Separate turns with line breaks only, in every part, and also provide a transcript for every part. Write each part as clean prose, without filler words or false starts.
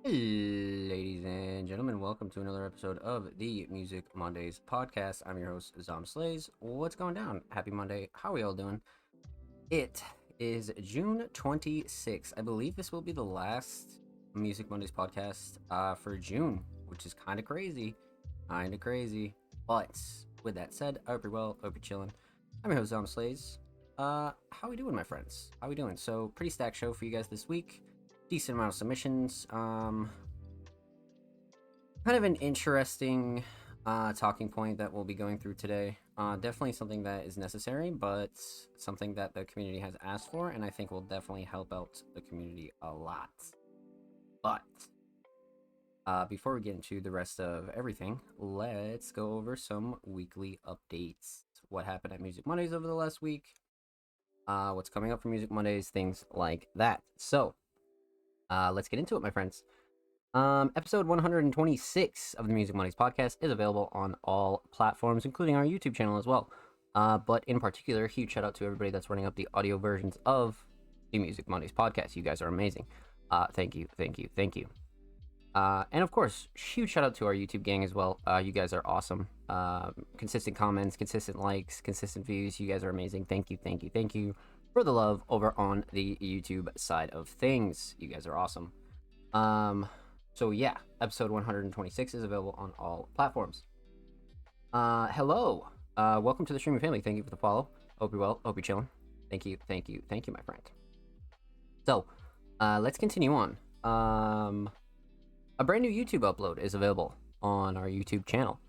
Ladies and gentlemen, welcome to another episode of the Music Mondays podcast. I'm your host, Zom Slays. What's going down? Happy Monday. How are we all doing? It is June 26th. I believe this will be the last Music Mondays podcast for June, which is kind of crazy. Kind of crazy. But with that said, I hope you're well. Hope you're chilling. I'm your host, Zom Slays. How we doing, my friends? How we doing? So, pretty stacked show for you guys this week. Decent amount of submissions. Kind of an interesting talking point that we'll be going through today. Definitely something that is necessary, but something that the community has asked for, and I think will definitely help out the community a lot. But before we get into the rest of everything, let's go over some weekly updates. What happened at Music Mondays over the last week? What's coming up for Music Mondays? Things like that. So, let's get into it, my friends. Episode 126 of the Music Mondays podcast is available on all platforms, including our YouTube channel as well. But in particular, huge shout out to everybody that's running up the audio versions of the Music Mondays podcast. You guys are amazing. Thank you. And of course, huge shout out to our YouTube gang as well. You guys are awesome. Consistent comments, consistent likes, consistent views. You guys are amazing. Thank you for the love over on the YouTube side of things. You guys are awesome. So yeah, episode 126 is available on all platforms. Hello. Welcome to the streaming family. Thank you for the follow. Hope you're well. Hope you're chilling. Thank you, my friend. So, let's continue on. A brand new YouTube upload is available on our YouTube channel.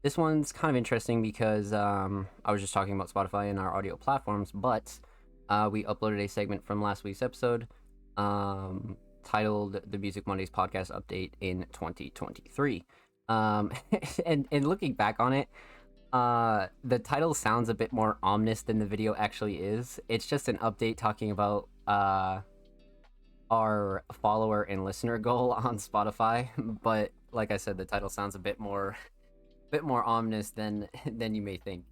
This one's kind of interesting because I was just talking about Spotify and our audio platforms, but we uploaded a segment from last week's episode titled The Music Mondays Podcast Update in 2023. And looking back on it, the title sounds a bit more ominous than the video actually is. It's just an update talking about our follower and listener goal on Spotify, but like I said, the title sounds a bit more ominous than you may think.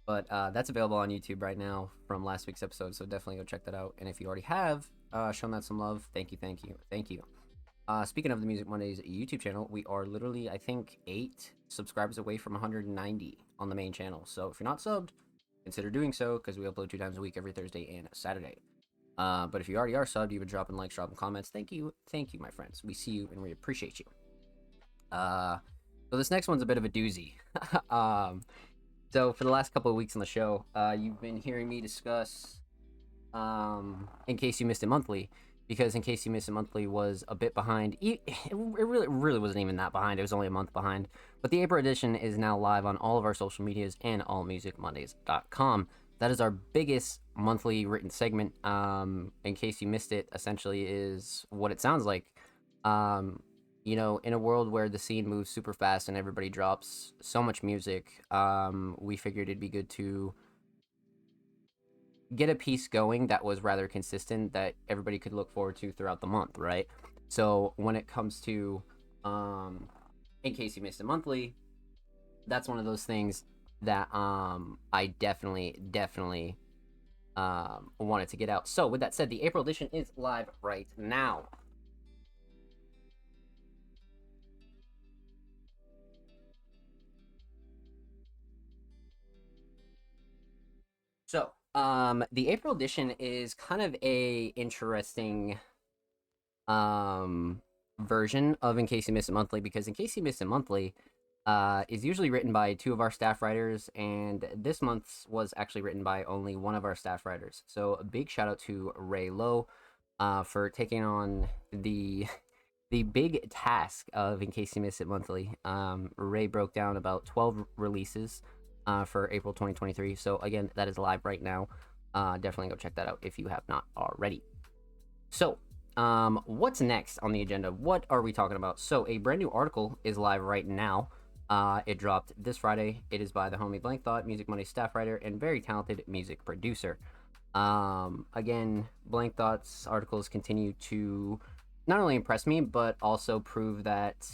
But that's available on YouTube right now from last week's episode, so definitely go check that out. And if you already have shown that some love, thank you. Speaking of the Music Mondays YouTube channel, we are literally, I think, 8 subscribers away from 190 on the main channel. So if you're not subbed, consider doing so, because we upload 2 times a week, every Thursday and Saturday. But if you already are subbed, you've been dropping likes, dropping comments. Thank you, my friends. We see you and we appreciate you. So this next one's a bit of a doozy. So for the last couple of weeks on the show, you've been hearing me discuss In Case You Missed It Monthly, because In Case You Missed It Monthly was a bit behind. It really wasn't even that behind. It was only a month behind. But the April edition is now live on all of our social medias and allmusicmondays.com. That is our biggest monthly written segment. In case you missed it, essentially is what it sounds like. You know, in a world where the scene moves super fast and everybody drops so much music, we figured it'd be good to get a piece going that was rather consistent that everybody could look forward to throughout the month, right? So when it comes to In Case You Missed It Monthly, that's one of those things that I definitely wanted to get out. So with that said, the April edition is live right now. So the April edition is kind of a interesting version of In Case You Missed It Monthly, because In Case You Missed It Monthly is usually written by 2 of our staff writers, and this month's was actually written by only 1 of our staff writers. So a big shout out to Ray Lowe for taking on the big task of In Case You Missed It Monthly. Ray broke down about 12 releases for April 2023. So again, that is live right now. Definitely go check that out if you have not already. So what's next on the agenda? What are we talking about? So a brand new article is live right now. It dropped this Friday. It is by the homie Blank Thought, Music Monday staff writer and very talented music producer. Again, Blank Thought's articles continue to not only impress me, but also prove that,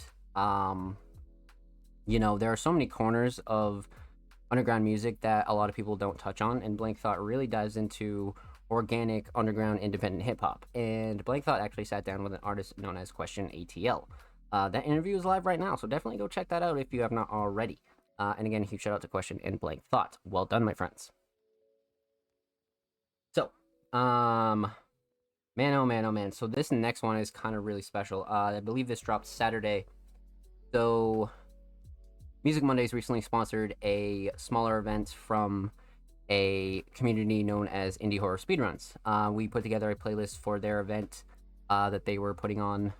you know, there are so many corners of underground music that a lot of people don't touch on, and Blank Thought really dives into organic, underground, independent hip hop. And Blank Thought actually sat down with an artist known as Question ATL. That interview is live right now, so definitely go check that out if you have not already. And again, huge shout out to Question and Blank Thought. Well done, my friends. So, man, oh man, oh man. So this next one is kind of really special. I believe this dropped Saturday. So, Music Mondays recently sponsored a smaller event from a community known as Indie Horror Speedruns. We put together a playlist for their event that they were putting on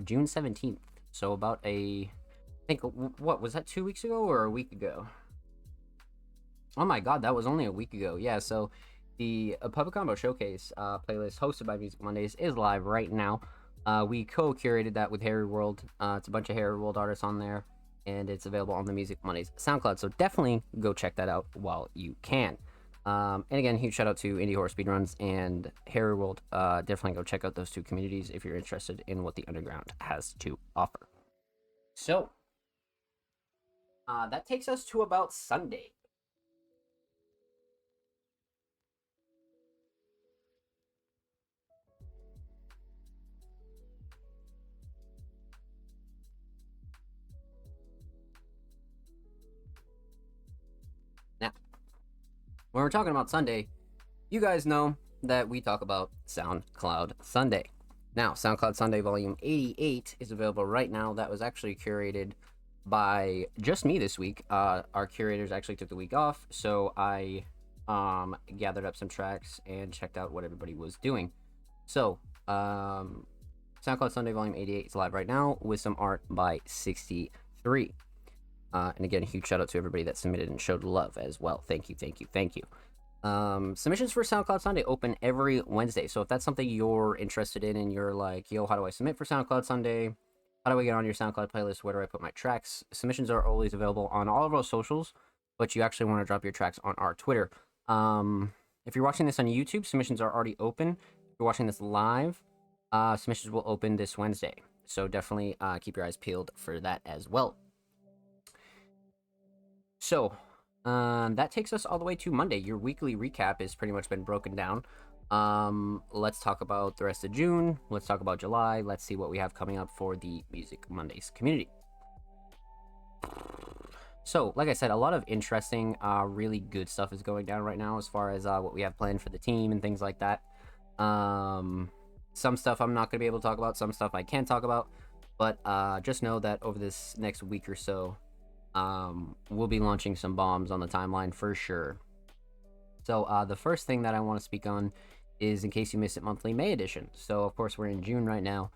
June 17th. So about I think, what was that, 2 weeks ago or a week ago? Oh my god, that was only a week ago. Yeah, so the Public Combo Showcase playlist hosted by Music Mondays is live right now. We co-curated that with Harry World. It's a bunch of Harry World artists on there, and it's available on the Music Mondays SoundCloud. So definitely go check that out while you can. And again, huge shout out to Indie Horror Speedruns and Harry World. Definitely go check out those two communities if you're interested in what the underground has to offer. So that takes us to about Sunday. Now, when we're talking about Sunday, you guys know that we talk about SoundCloud Sunday. Now, SoundCloud Sunday Volume 88 is available right now. That was actually curated by just me this week. Our curators actually took the week off, so I gathered up some tracks and checked out what everybody was doing. So, SoundCloud Sunday Volume 88 is live right now with some art by 63. And again, a huge shout out to everybody that submitted and showed love as well. Thank you, thank you, thank you. Submissions for SoundCloud Sunday open every Wednesday. So if that's something you're interested in and you're like, yo, how do I submit for SoundCloud Sunday? How do I get on your SoundCloud playlist? Where do I put my tracks? Submissions are always available on all of our socials, but you actually want to drop your tracks on our Twitter. If you're watching this on YouTube, submissions are already open. If you're watching this live, submissions will open this Wednesday. So definitely keep your eyes peeled for that as well. So, that takes us all the way to Monday. Your weekly recap has pretty much been broken down. Let's talk about the rest of June. Let's talk about July. Let's see what we have coming up for the Music Mondays community. So, like I said, a lot of interesting, really good stuff is going down right now as far as what we have planned for the team and things like that. Some stuff I'm not going to be able to talk about. Some stuff I can talk about. But just know that over this next week or so, we'll be launching some bombs on the timeline for sure. So the first thing that I want to speak on is In Case You Missed It Monthly May edition. So of course we're in June right now.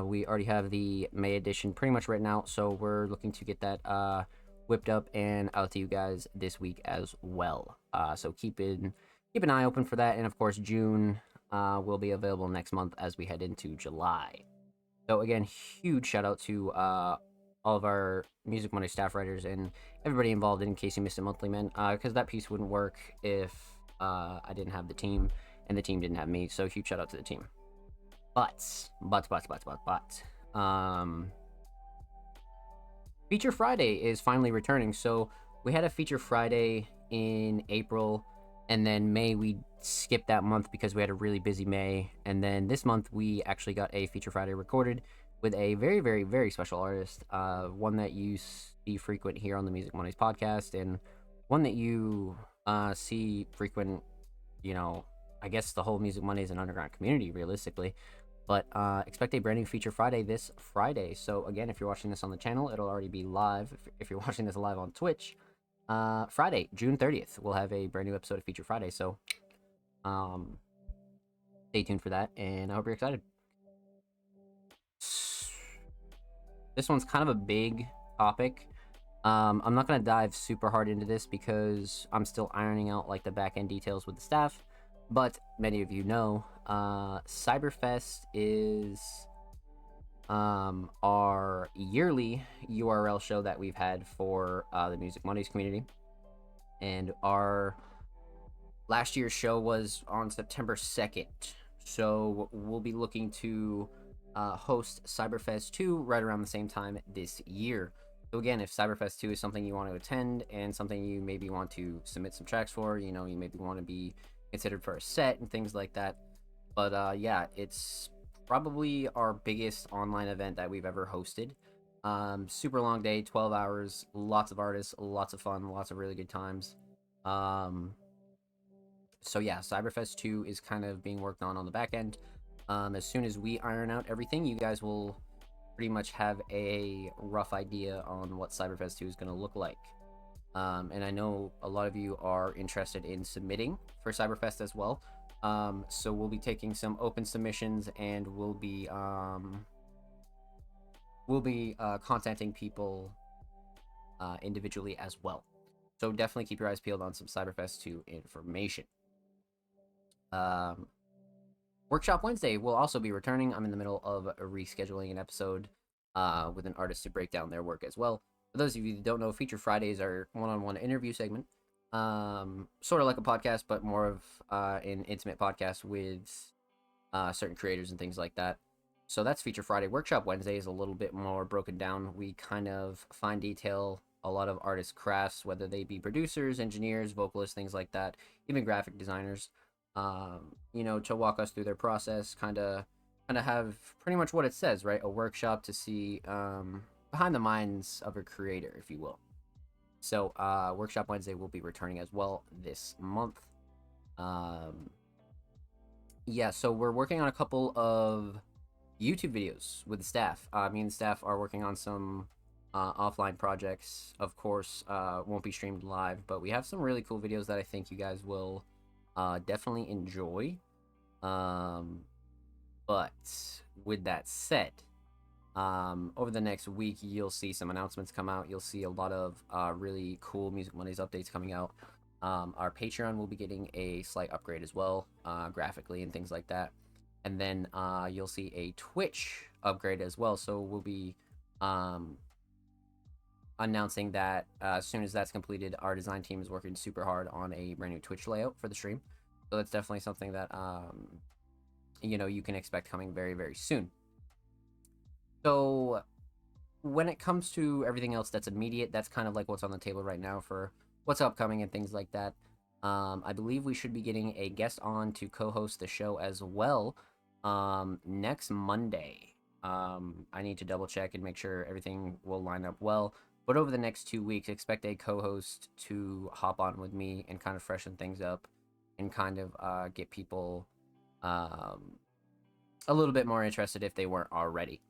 We already have the May edition pretty much written out, so we're looking to get that whipped up and out to you guys this week as well. So keep an eye open for that, and of course June will be available next month as we head into July. So again, huge shout out to all of our Music Monday staff writers and everybody involved In Case You Missed It Monthly Men, because that piece wouldn't work if I didn't have the team and the team didn't have me. So huge shout out to the team. But Feature Friday is finally returning. So we had a Feature Friday in April, and then May we skipped that month because we had a really busy May, and then this month we actually got a Feature Friday recorded with a very, very, very special artist, one that you see frequent here on the Music Mondays podcast, and one that you see frequent, I guess the whole Music Mondays and underground community, realistically. But expect a brand new Feature Friday this Friday. So again, if you're watching this on the channel, it'll already be live. If you're watching this live on Twitch, Friday, June 30th, we'll have a brand new episode of Feature Friday. So stay tuned for that, and I hope you're excited. This one's kind of a big topic. I'm not going to dive super hard into this because I'm still ironing out like the back end details with the staff, but many of you know Cyberfest is our yearly URL show that we've had for the Music Mondays community, and our last year's show was on September 2nd, so we'll be looking to host Cyberfest 2 right around the same time this year. So again, if Cyberfest 2 is something you want to attend and something you maybe want to submit some tracks for, you maybe want to be considered for a set and things like that. But yeah, it's probably our biggest online event that we've ever hosted. Super long day, 12 hours, lots of artists, lots of fun, lots of really good times. Um, so yeah, Cyberfest 2 is kind of being worked on the back end. As soon as we iron out everything, you guys will pretty much have a rough idea on what Cyberfest 2 is going to look like. And I know a lot of you are interested in submitting for Cyberfest as well. So we'll be taking some open submissions, and we'll be contacting people individually as well. So definitely keep your eyes peeled on some Cyberfest 2 information. Workshop Wednesday will also be returning. I'm in the middle of rescheduling an episode with an artist to break down their work as well. For those of you that don't know, Feature Fridays are one-on-one interview segment, sort of like a podcast, but more of an intimate podcast with certain creators and things like that. So that's Feature Friday. Workshop Wednesday is a little bit more broken down. We kind of fine detail a lot of artists' crafts, whether they be producers, engineers, vocalists, things like that, even graphic designers. To walk us through their process, kind of have pretty much what it says, right? A workshop to see behind the minds of a creator, if you will. So Workshop Wednesday will be returning as well this month. Yeah, so we're working on a couple of YouTube videos with the staff. Me and the staff are working on some offline projects. Of course, won't be streamed live, but we have some really cool videos that I think you guys will definitely enjoy. But with that said, over the next week, you'll see some announcements come out. You'll see a lot of really cool Music Mondays updates coming out. Our Patreon will be getting a slight upgrade as well, graphically and things like that. And then you'll see a Twitch upgrade as well. So we'll be announcing that as soon as that's completed. Our design team is working super hard on a brand new Twitch layout for the stream. So that's definitely something that you can expect coming very, very soon. So when it comes to everything else that's immediate, that's kind of like what's on the table right now for what's upcoming and things like that. I believe we should be getting a guest on to co-host the show as well next Monday. I need to double check and make sure everything will line up well. But over the next 2 weeks, expect a co-host to hop on with me and kind of freshen things up and kind of get people a little bit more interested if they weren't already.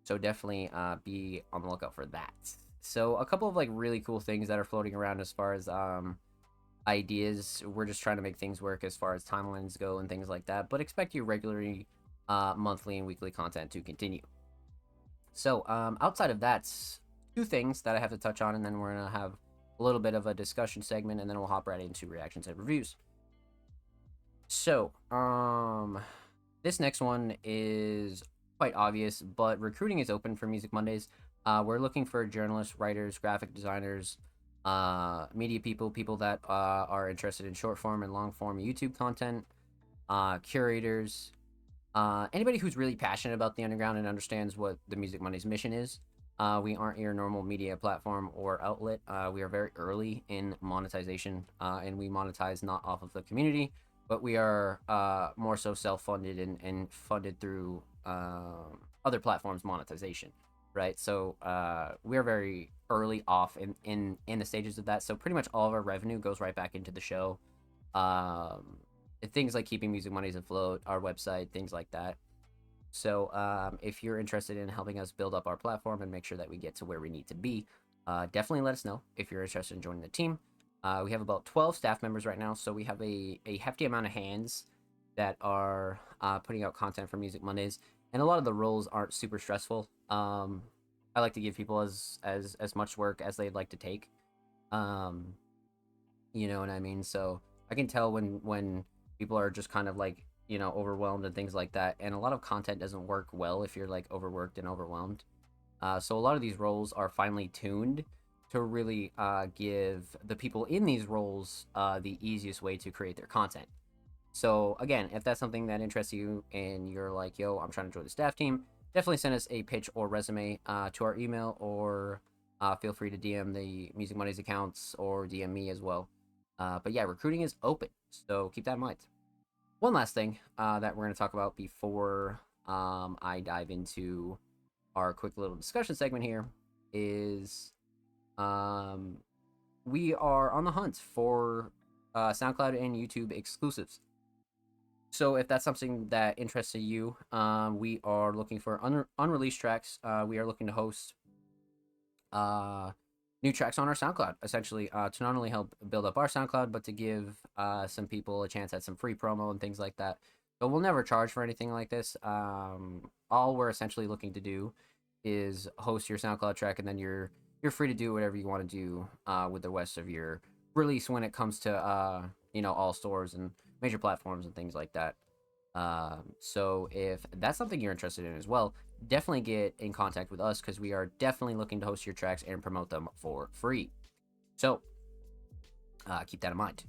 So definitely be on the lookout for that. So a couple of like really cool things that are floating around as far as ideas. We're just trying to make things work as far as timelines go and things like that. But expect your regularly monthly and weekly content to continue. So outside of that, 2 things that I have to touch on, and then we're gonna have a little bit of a discussion segment, and then we'll hop right into reactions and reviews. So this next one is quite obvious, but recruiting is open for Music Mondays. We're looking for journalists, writers, graphic designers, media people that are interested in short form and long form YouTube content, curators, anybody who's really passionate about the underground and understands what the Music Mondays mission is. We aren't your normal media platform or outlet. We are very early in monetization, and we monetize not off of the community, but we are more so self-funded and funded through other platforms' monetization, right? So we're very early off in the stages of that. So pretty much all of our revenue goes right back into the show. Things like keeping Music Mondays afloat, our website, things like that. So if you're interested in helping us build up our platform and make sure that we get to where we need to be, definitely let us know if you're interested in joining the team. We have about 12 staff members right now, so we have a hefty amount of hands that are putting out content for Music Mondays, and a lot of the roles aren't super stressful. I like to give people as much work as they'd like to take. You know what I mean? So I can tell when people are just kind of like, overwhelmed and things like that, and a lot of content doesn't work well if you're like overworked and overwhelmed. So a lot of these roles are finely tuned to really give the people in these roles the easiest way to create their content. So again, if that's something that interests you and you're like, yo, I'm trying to join the staff team, definitely send us a pitch or resume to our email, or feel free to DM the Music Mondays accounts or DM me as well. But yeah, recruiting is open, so keep that in mind. One last thing that we're going to talk about before I dive into our quick little discussion segment here is um, we are on the hunt for SoundCloud and YouTube exclusives. So if that's something that interests you, we are looking for unreleased tracks. We are looking to host uh, new tracks on our SoundCloud, essentially, to not only help build up our SoundCloud, but to give some people a chance at some free promo and things like that. So we'll never charge for anything like this. All we're essentially looking to do is host your SoundCloud track, and then you're free to do whatever you want to do with the rest of your release when it comes to all stores and major platforms and things like that. So if that's something you're interested in as well, definitely get in contact with us because we are definitely looking to host your tracks and promote them for free. So keep that in mind.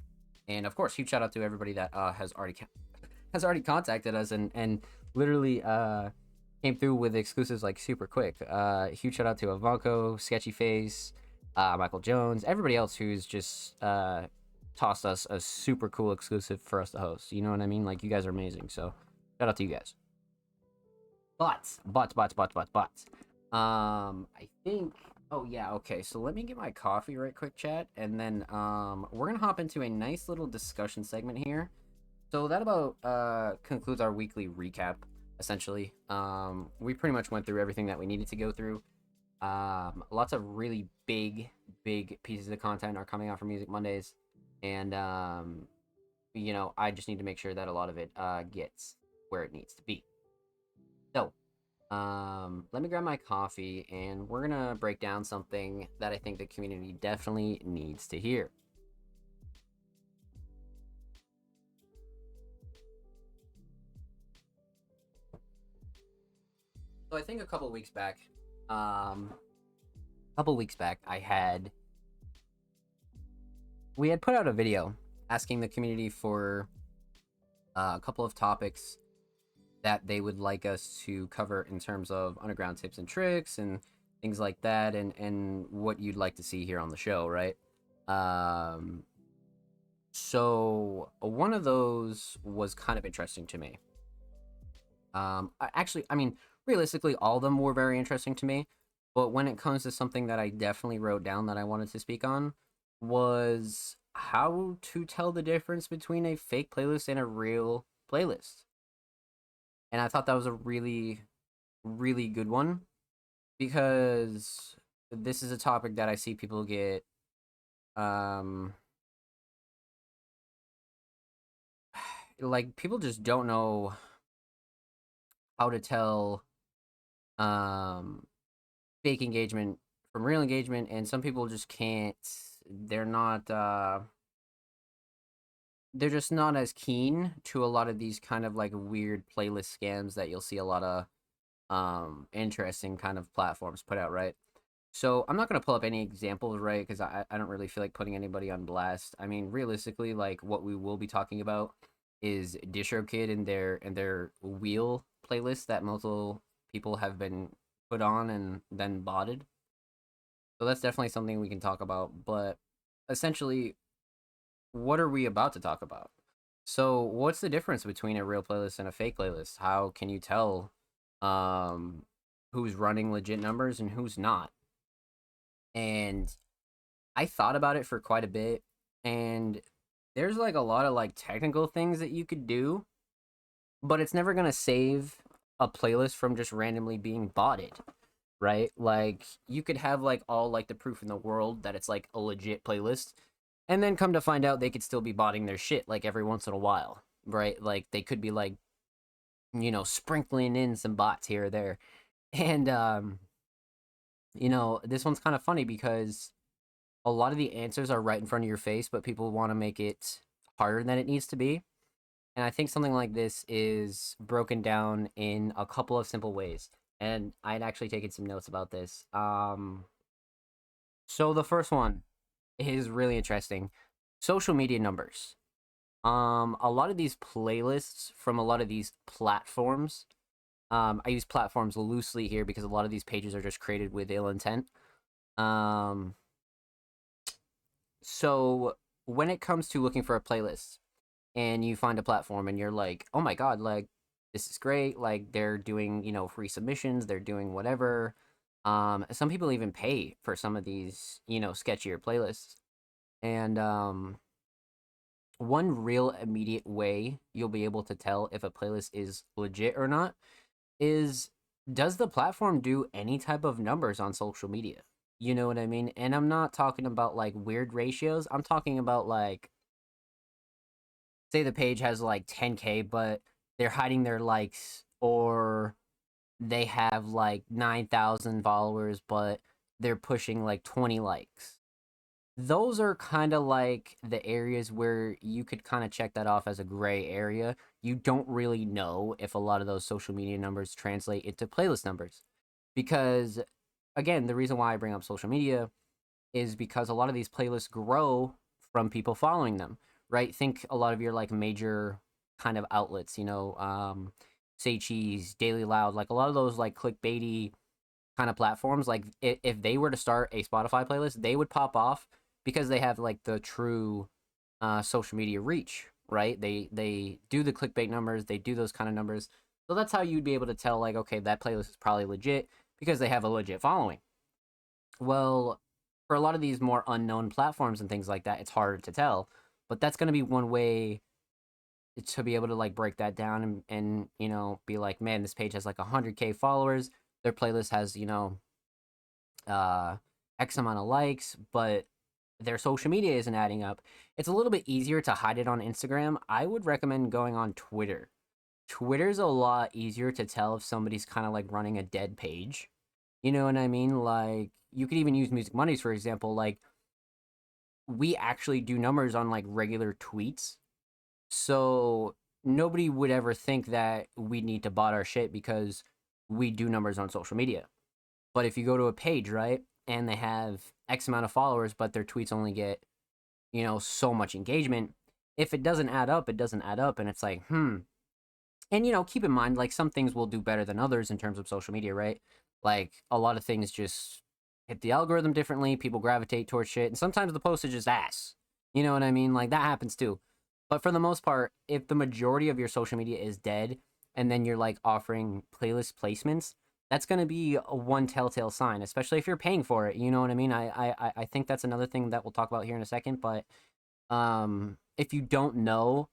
And of course, huge shout out to everybody that has already contacted us and literally came through with exclusives like super quick. Huge shout out to Avanco, Sketchy Face, Michael Jones, everybody else who's just tossed us a super cool exclusive for us to host. You know what I mean? Like, you guys are amazing. So shout out to you guys. But. I think. Oh yeah. Okay. So let me get my coffee right quick, chat, and then we're gonna hop into a nice little discussion segment here. So that about concludes our weekly recap. Essentially, we pretty much went through everything that we needed to go through. Lots of really big pieces of content are coming out for Music Mondays, and I just need to make sure that a lot of it gets where it needs to be. So, let me grab my coffee, and we're gonna break down something that I think the community definitely needs to hear. So I think a couple weeks back, we had put out a video asking the community for a couple of topics that they would like us to cover in terms of underground tips and tricks and things like that, and what you'd like to see here on the show, right? So one of those was kind of interesting to me. I mean, realistically, all of them were very interesting to me. But when it comes to something that I definitely wrote down that I wanted to speak on, was how to tell the difference between a fake playlist and a real playlist. And I thought that was a really, really good one because this is a topic that I see people get um like, people just don't know how to tell um fake engagement from real engagement, and some people just can't. They're not they're just not as keen to a lot of these kind of like weird playlist scams that you'll see a lot of interesting kind of platforms put out, right? So I'm not gonna pull up any examples, right? Because I don't really feel like putting anybody on blast. I mean, realistically, like, what we will be talking about is DistroKid and their wheel playlist that multiple people have been put on and then botted. So that's definitely something we can talk about. But essentially, what are we about to talk about? So what's the difference between a real playlist and a fake playlist? How can you tell um who's running legit numbers and who's not? And I thought about it for quite a bit, and there's like a lot of like technical things that you could do, but it's never going to save a playlist from just randomly being botted, right? Like, you could have like all like the proof in the world that it's like a legit playlist, and then come to find out they could still be botting their shit like every once in a while, right? Like, they could be like, sprinkling in some bots here or there. And this one's kind of funny because a lot of the answers are right in front of your face, but people want to make it harder than it needs to be. And I think something like this is broken down in a couple of simple ways. And I'd actually taken some notes about this. So the first one is really interesting. Social media numbers. A lot of these playlists from a lot of these platforms. I use platforms loosely here because a lot of these pages are just created with ill intent. So when it comes to looking for a playlist and you find a platform and you're like, oh my god, like this is great, like they're doing, free submissions, they're doing whatever. Some people even pay for some of these, sketchier playlists. And one real immediate way you'll be able to tell if a playlist is legit or not is, does the platform do any type of numbers on social media? You know what I mean? And I'm not talking about like weird ratios. I'm talking about like, say the page has like 10K, but they're hiding their likes, or they have like 9,000 followers, but they're pushing like 20 likes. Those are kind of like the areas where you could kind of check that off as a gray area. You don't really know if a lot of those social media numbers translate into playlist numbers. Because, again, the reason why I bring up social media is because a lot of these playlists grow from people following them, right? Think a lot of your like major kind of outlets, Say Cheese, Daily Loud, like a lot of those like clickbaity kind of platforms. Like if they were to start a Spotify playlist, they would pop off because they have like the true social media reach, right? They do the clickbait numbers, they do those kind of numbers. So that's how you'd be able to tell, like, okay, that playlist is probably legit because they have a legit following. Well, for a lot of these more unknown platforms and things like that, it's harder to tell. But that's going to be one way to be able to like break that down and be like, man, this page has like 100K followers. Their playlist has uh X amount of likes, but their social media isn't adding up. It's a little bit easier to hide it on Instagram. I would recommend going on Twitter. Twitter's a lot easier to tell if somebody's kind of like running a dead page. You know what I mean? Like, you could even use Music Mondays, for example. Like, we actually do numbers on like regular tweets. So nobody would ever think that we need to bot our shit because we do numbers on social media. But if you go to a page, right, and they have X amount of followers, but their tweets only get, so much engagement, if it doesn't add up, it doesn't add up. And it's like, hmm. And, keep in mind, like, some things will do better than others in terms of social media, right? Like, a lot of things just hit the algorithm differently. People gravitate towards shit. And sometimes the post is just ass. You know what I mean? Like, that happens too. But for the most part, if the majority of your social media is dead and then you're like offering playlist placements, that's going to be a one telltale sign, especially if you're paying for it. You know what I mean? I think that's another thing that we'll talk about here in a second. But if you don't know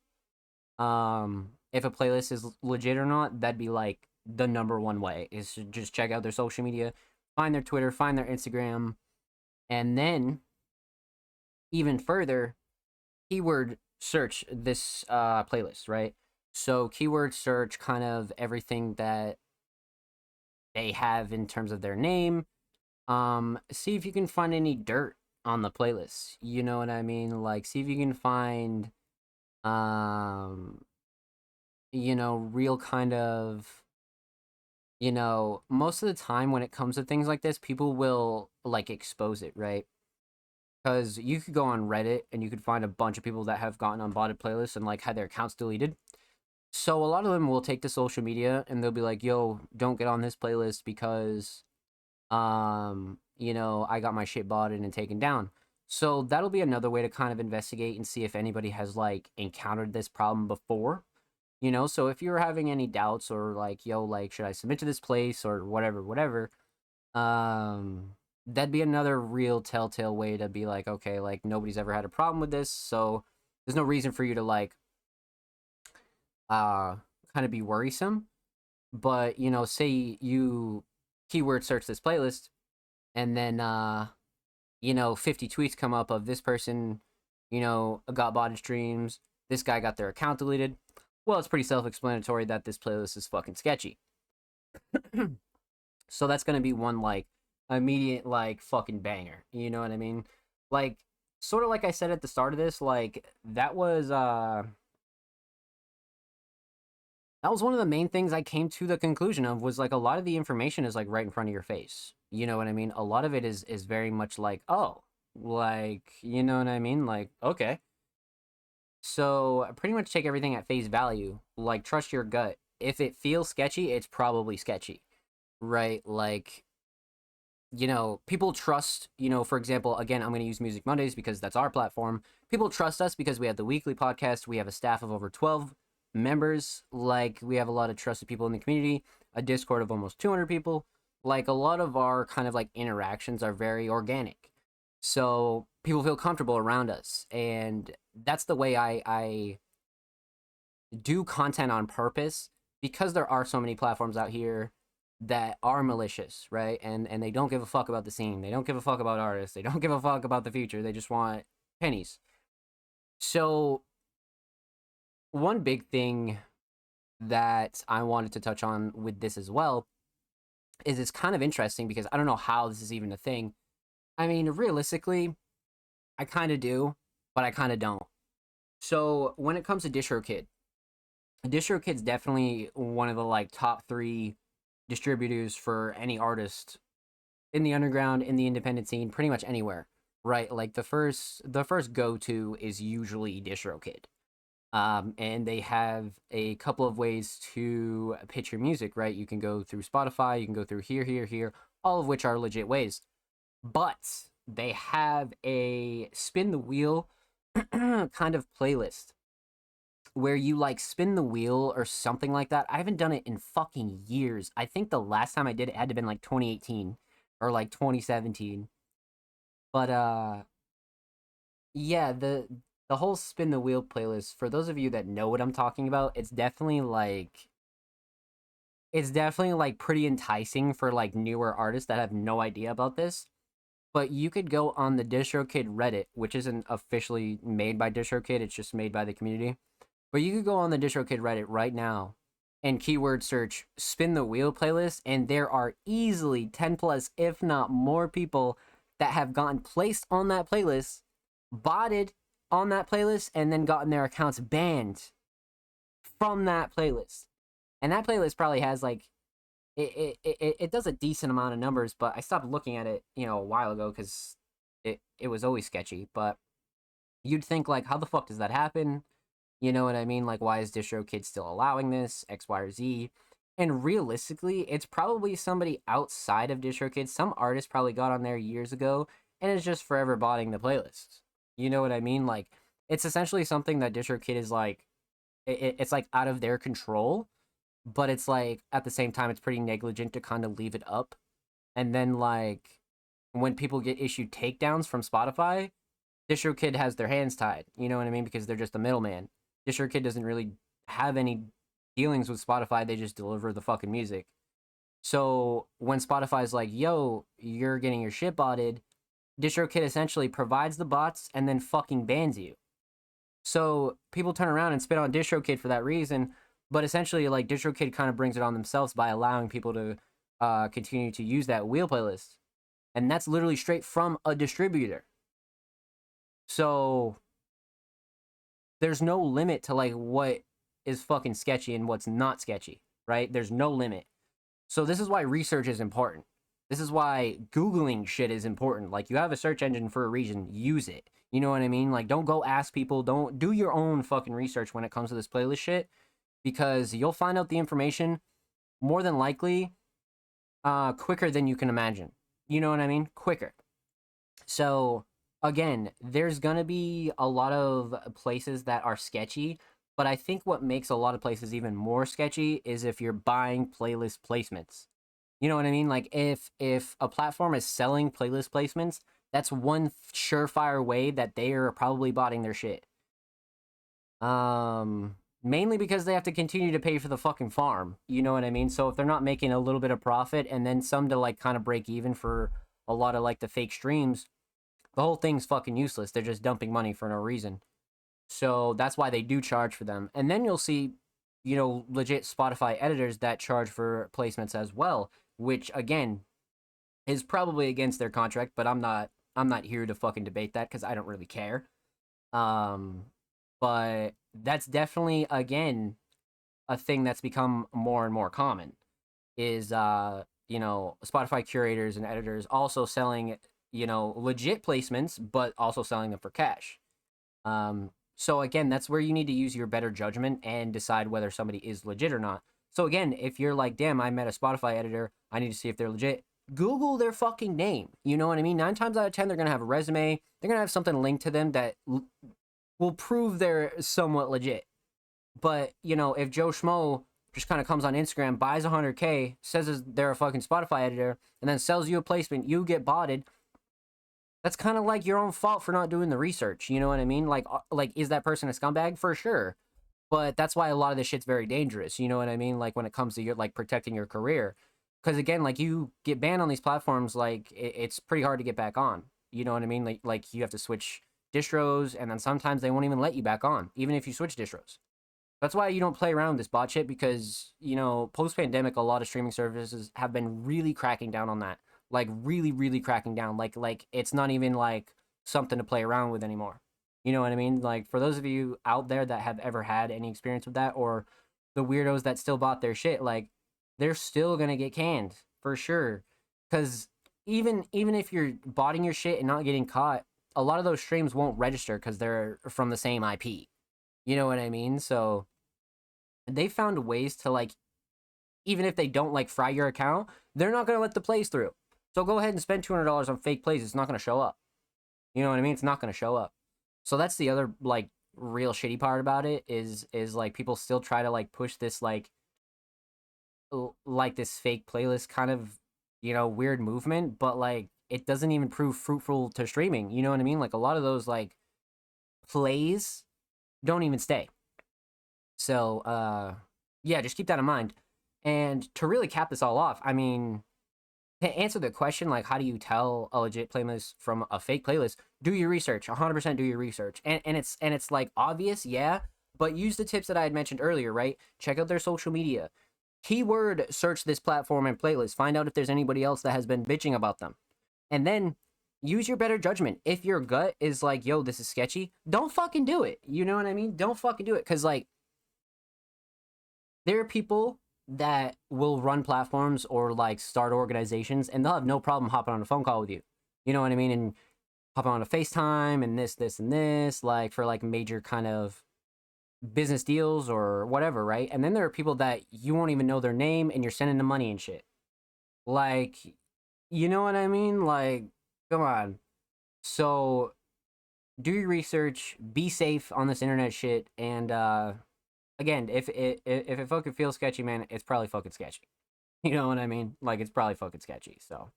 if a playlist is legit or not, that'd be like the number one way, is to just check out their social media, find their Twitter, find their Instagram, and then even further, keyword search this playlist, right? So keyword search kind of everything that they have in terms of their name. See if you can find any dirt on the playlist. You know what I mean? Like, see if you can find um real kind of, most of the time when it comes to things like this, people will like expose it, right? Because you could go on Reddit and you could find a bunch of people that have gotten unbotted playlists and like had their accounts deleted. So a lot of them will take to social media and they'll be like, "Yo, don't get on this playlist because, I got my shit botted and taken down." So that'll be another way to kind of investigate and see if anybody has like encountered this problem before. So if you're having any doubts or like, yo, like, should I submit to this place or whatever, whatever, that'd be another real telltale way to be like, okay, like nobody's ever had a problem with this, so there's no reason for you to like uh kind of be worrisome. But say you keyword search this playlist and then 50 tweets come up of this person, got botted streams, this guy got their account deleted. Well, it's pretty self-explanatory that this playlist is fucking sketchy. So that's gonna be one like immediate like fucking banger. You know what I mean? Like, sort of like I said at the start of this, like that was one of the main things I came to the conclusion of, was like a lot of the information is like right in front of your face. You know what I mean? A lot of it is very much like, oh, like, you know what I mean? Like, okay. So pretty much take everything at face value. Like, trust your gut. If it feels sketchy, it's probably sketchy, right? Like, people trust, for example, again, I'm going to use Music Mondays because that's our platform. People trust us because we have the weekly podcast. We have a staff of over 12 members. Like, we have a lot of trusted people in the community, a Discord of almost 200 people. Like, a lot of our kind of like interactions are very organic. So people feel comfortable around us. And that's the way I do content on purpose, because there are so many platforms out here that are malicious, right? And they don't give a fuck about the scene. They don't give a fuck about artists. They don't give a fuck about the future. They just want pennies. So one big thing that I wanted to touch on with this as well is it's kind of interesting because I don't know how this is even a thing. I mean, realistically, I kind of do, but I kind of don't. So when it comes to DistroKid's definitely one of the like top 3 distributors for any artist in the underground, in the independent scene, pretty much anywhere, right? Like the first go to is usually DistroKid. And they have a couple of ways to pitch your music, right? You can go through Spotify, you can go through here, all of which are legit ways. But they have a spin the wheel kind of playlist where you like spin the wheel or something like that. I haven't done it in fucking years. I think the last time I did it had to have been like 2018 or like 2017. But yeah, the whole spin the wheel playlist, for those of you that know what I'm talking about, it's definitely like pretty enticing for like newer artists that have no idea about this. But you could go on the DistroKid Reddit, which isn't officially made by DistroKid, it's just made by the community. But you could go on the DistroKid Reddit right now and keyword search spin the wheel playlist, and there are easily 10 plus, if not more, people that have gotten placed on that playlist, botted on that playlist, and then gotten their accounts banned from that playlist. And that playlist probably has like it does a decent amount of numbers, but I stopped looking at it, a while ago because it was always sketchy. But you'd think like, how the fuck does that happen? You know what I mean? Like, why is DistroKid still allowing this? X, Y, or Z? And realistically, it's probably somebody outside of DistroKid. Some artist probably got on there years ago and is just forever botting the playlists. You know what I mean? Like, it's essentially something that DistroKid is like, it's like out of their control, but it's like at the same time, it's pretty negligent to kind of leave it up. And then, like, when people get issued takedowns from Spotify, DistroKid has their hands tied. You know what I mean? Because they're just a middleman. DistroKid doesn't really have any dealings with Spotify. They just deliver the fucking music. So when Spotify's like, yo, you're getting your shit botted, DistroKid essentially provides the bots and then fucking bans you. So people turn around and spit on DistroKid for that reason, but essentially, like, DistroKid kind of brings it on themselves by allowing people to continue to use that wheel playlist. And that's literally straight from a distributor. So there's no limit to like what is fucking sketchy and what's not sketchy, right? There's no limit. So this is why research is important. This is why Googling shit is important. Like, you have a search engine for a reason, use it. You know what I mean? Like, don't go ask people, don't do your own fucking research when it comes to this playlist shit, because you'll find out the information more than likely quicker than you can imagine. You know what I mean? Quicker. So again, there's gonna be a lot of places that are sketchy, but I think what makes a lot of places even more sketchy is if you're buying playlist placements. You know what I mean? Like, if a platform is selling playlist placements, that's one surefire way that they are probably botting their shit. Mainly because they have to continue to pay for the fucking farm. You know what I mean? So if they're not making a little bit of profit and then some to like kind of break even for a lot of like the fake streams, the whole thing's fucking useless. They're just dumping money for no reason. So that's why they do charge for them. And then you'll see, legit Spotify editors that charge for placements as well, which again is probably against their contract, but I'm not here to fucking debate that cuz I don't really care. Um but that's definitely again a thing that's become more and more common is Spotify curators and editors also selling, legit placements, but also selling them for cash. So again, that's where you need to use your better judgment and decide whether somebody is legit or not. So again, if you're like, damn, I met a Spotify editor, I need to see if they're legit, Google their fucking name. You know what I mean? 9 times out of 10, they're gonna have a resume. They're gonna have something linked to them that will prove they're somewhat legit. But you know, if Joe Schmo just kind of comes on Instagram, buys 100K, says they're a fucking Spotify editor, and then sells you a placement, you get botted. That's kind of like your own fault for not doing the research. You know what I mean? Like, is that person a scumbag? For sure. But that's why a lot of this shit's very dangerous. You know what I mean? Like when it comes to your like protecting your career, because again, like you get banned on these platforms, like it's pretty hard to get back on. You know what I mean? Like you have to switch distros, and then sometimes they won't even let you back on, even if you switch distros. That's why you don't play around with this bot shit because, you know, post pandemic, a lot of streaming services have been really cracking down on that. Like really, really cracking down. Like it's not even like something to play around with anymore. You know what I mean? Like for those of you out there that have ever had any experience with that, or the weirdos that still bought their shit, like they're still gonna get canned for sure. Cause even if you're botting your shit and not getting caught, a lot of those streams won't register because they're from the same IP. You know what I mean? So they found ways to like, even if they don't like fry your account, they're not gonna let the plays through. So go ahead and spend $200 on fake plays. It's not gonna show up. You know what I mean? It's not gonna show up. So that's the other like real shitty part about it is like people still try to like push this like this fake playlist kind of, you know, weird movement, but like it doesn't even prove fruitful to streaming. You know what I mean? Like a lot of those like plays don't even stay. So yeah, just keep that in mind. And to really cap this all off, I mean, to answer the question, like, how do you tell a legit playlist from a fake playlist? Do your research, 100% do your research. And it's like obvious, yeah, but use the tips that I had mentioned earlier, right? Check out their social media. Keyword search this platform and playlist. Find out if there's anybody else that has been bitching about them. And then use your better judgment. If your gut is like, yo, this is sketchy, don't fucking do it. You know what I mean? Don't fucking do it. Cause like there are people that will run platforms or like start organizations and they'll have no problem hopping on a phone call with you. You know what I mean? And hopping on a FaceTime and this, and this, like for like major kind of business deals or whatever, right? And then there are people that you won't even know their name and you're sending them money and shit. Like, you know what I mean? Like, come on. So do your research, be safe on this internet shit, and again, if it fucking feels sketchy, man, it's probably fucking sketchy. You know what I mean? Like it's probably fucking sketchy. So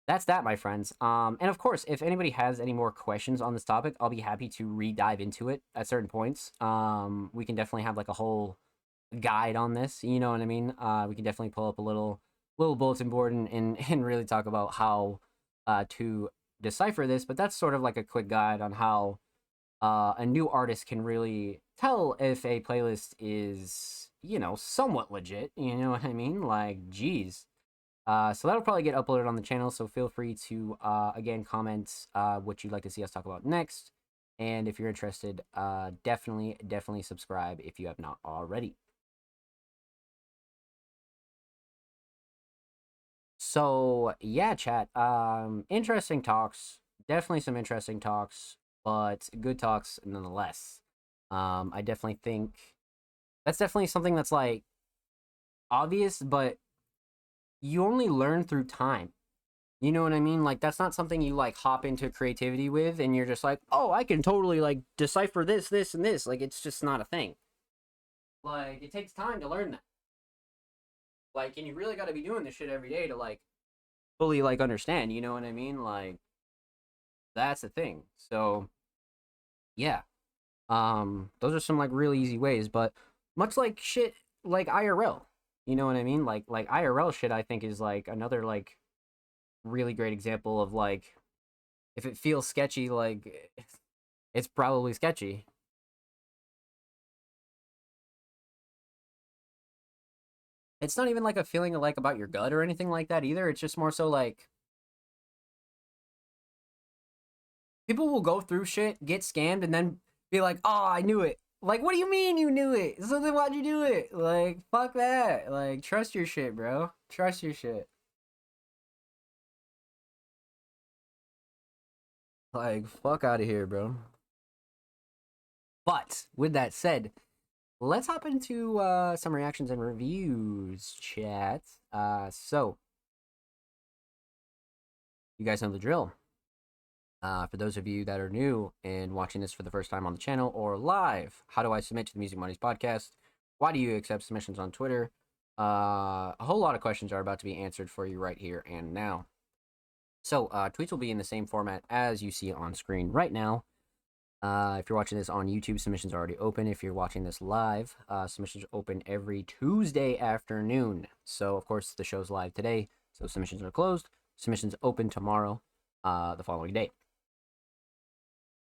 that's that, my friends. And of course, if anybody has any more questions on this topic, I'll be happy to re-dive into it at certain points. We can definitely have like a whole guide on this. You know what I mean? We can definitely pull up a little bulletin board and really talk about how to decipher this. But that's sort of like a quick guide on how a new artist can really tell if a playlist is, you know, somewhat legit. You know what I mean? Like, geez. So that'll probably get uploaded on the channel. So feel free to, again, comment what you'd like to see us talk about next. And if you're interested, definitely subscribe if you have not already. So yeah, chat. Interesting talks. Definitely some interesting talks, but good talks nonetheless. I definitely think that's definitely something that's like obvious, but you only learn through time. You know what I mean? Like that's not something you like hop into creativity with and you're just like, "Oh, I can totally like decipher this and this." Like it's just not a thing. Like it takes time to learn that. Like and you really got to be doing this shit every day to like fully like understand, you know what I mean? Like that's the thing. So, yeah. Those are some like really easy ways, but much like shit like IRL. You know what I mean? Like IRL shit I think is like another like really great example of like if it feels sketchy, like it's probably sketchy. It's not even like a feeling of like about your gut or anything like that either. It's just more so like people will go through shit, get scammed, and then be like, "Oh, I knew it." Like, what do you mean you knew it? So then why'd you do it? Like, fuck that. Like, trust your shit, bro. Trust your shit. Like, fuck out of here, bro. But with that said, let's hop into some reactions and reviews, chat. So You guys know the drill. For those of you that are new and watching this for the first time on the channel or live, how do I submit to the Music Mondays podcast? Why do you accept submissions on Twitter? A whole lot of questions are about to be answered for you right here and now. So tweets will be in the same format as you see on screen right now. If you're watching this on YouTube, submissions are already open. If you're watching this live, submissions open every Tuesday afternoon. So, of course, the show's live today, so submissions are closed. Submissions open tomorrow, the following day.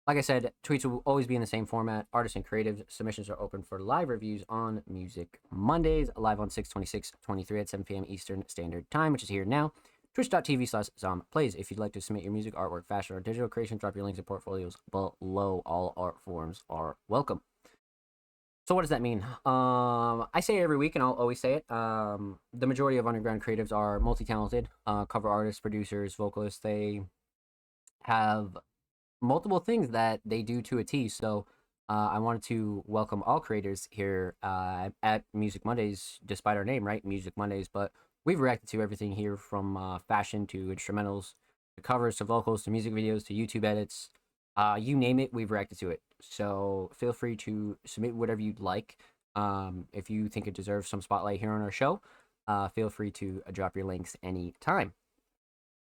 Like I said, tweets will always be in the same format. Artists and creatives submissions are open for live reviews on Music Mondays, live on 6/26/23 at 7 p.m. Eastern Standard Time, which is here now. Twitch.tv/ZomPlays. If you'd like to submit your music, artwork, fashion, or digital creation, drop your links and portfolios below. All art forms are welcome. So what does that mean? I say it every week, and I'll always say it. The majority of underground creatives are multi-talented, cover artists, producers, vocalists. They have multiple things that they do to a T. So I wanted to welcome all creators here at Music Mondays, despite our name, right? Music Mondays. But we've reacted to everything here from fashion to instrumentals, to covers, to vocals, to music videos, to YouTube edits. You name it, we've reacted to it. So feel free to submit whatever you'd like. If you think it deserves some spotlight here on our show, feel free to drop your links anytime.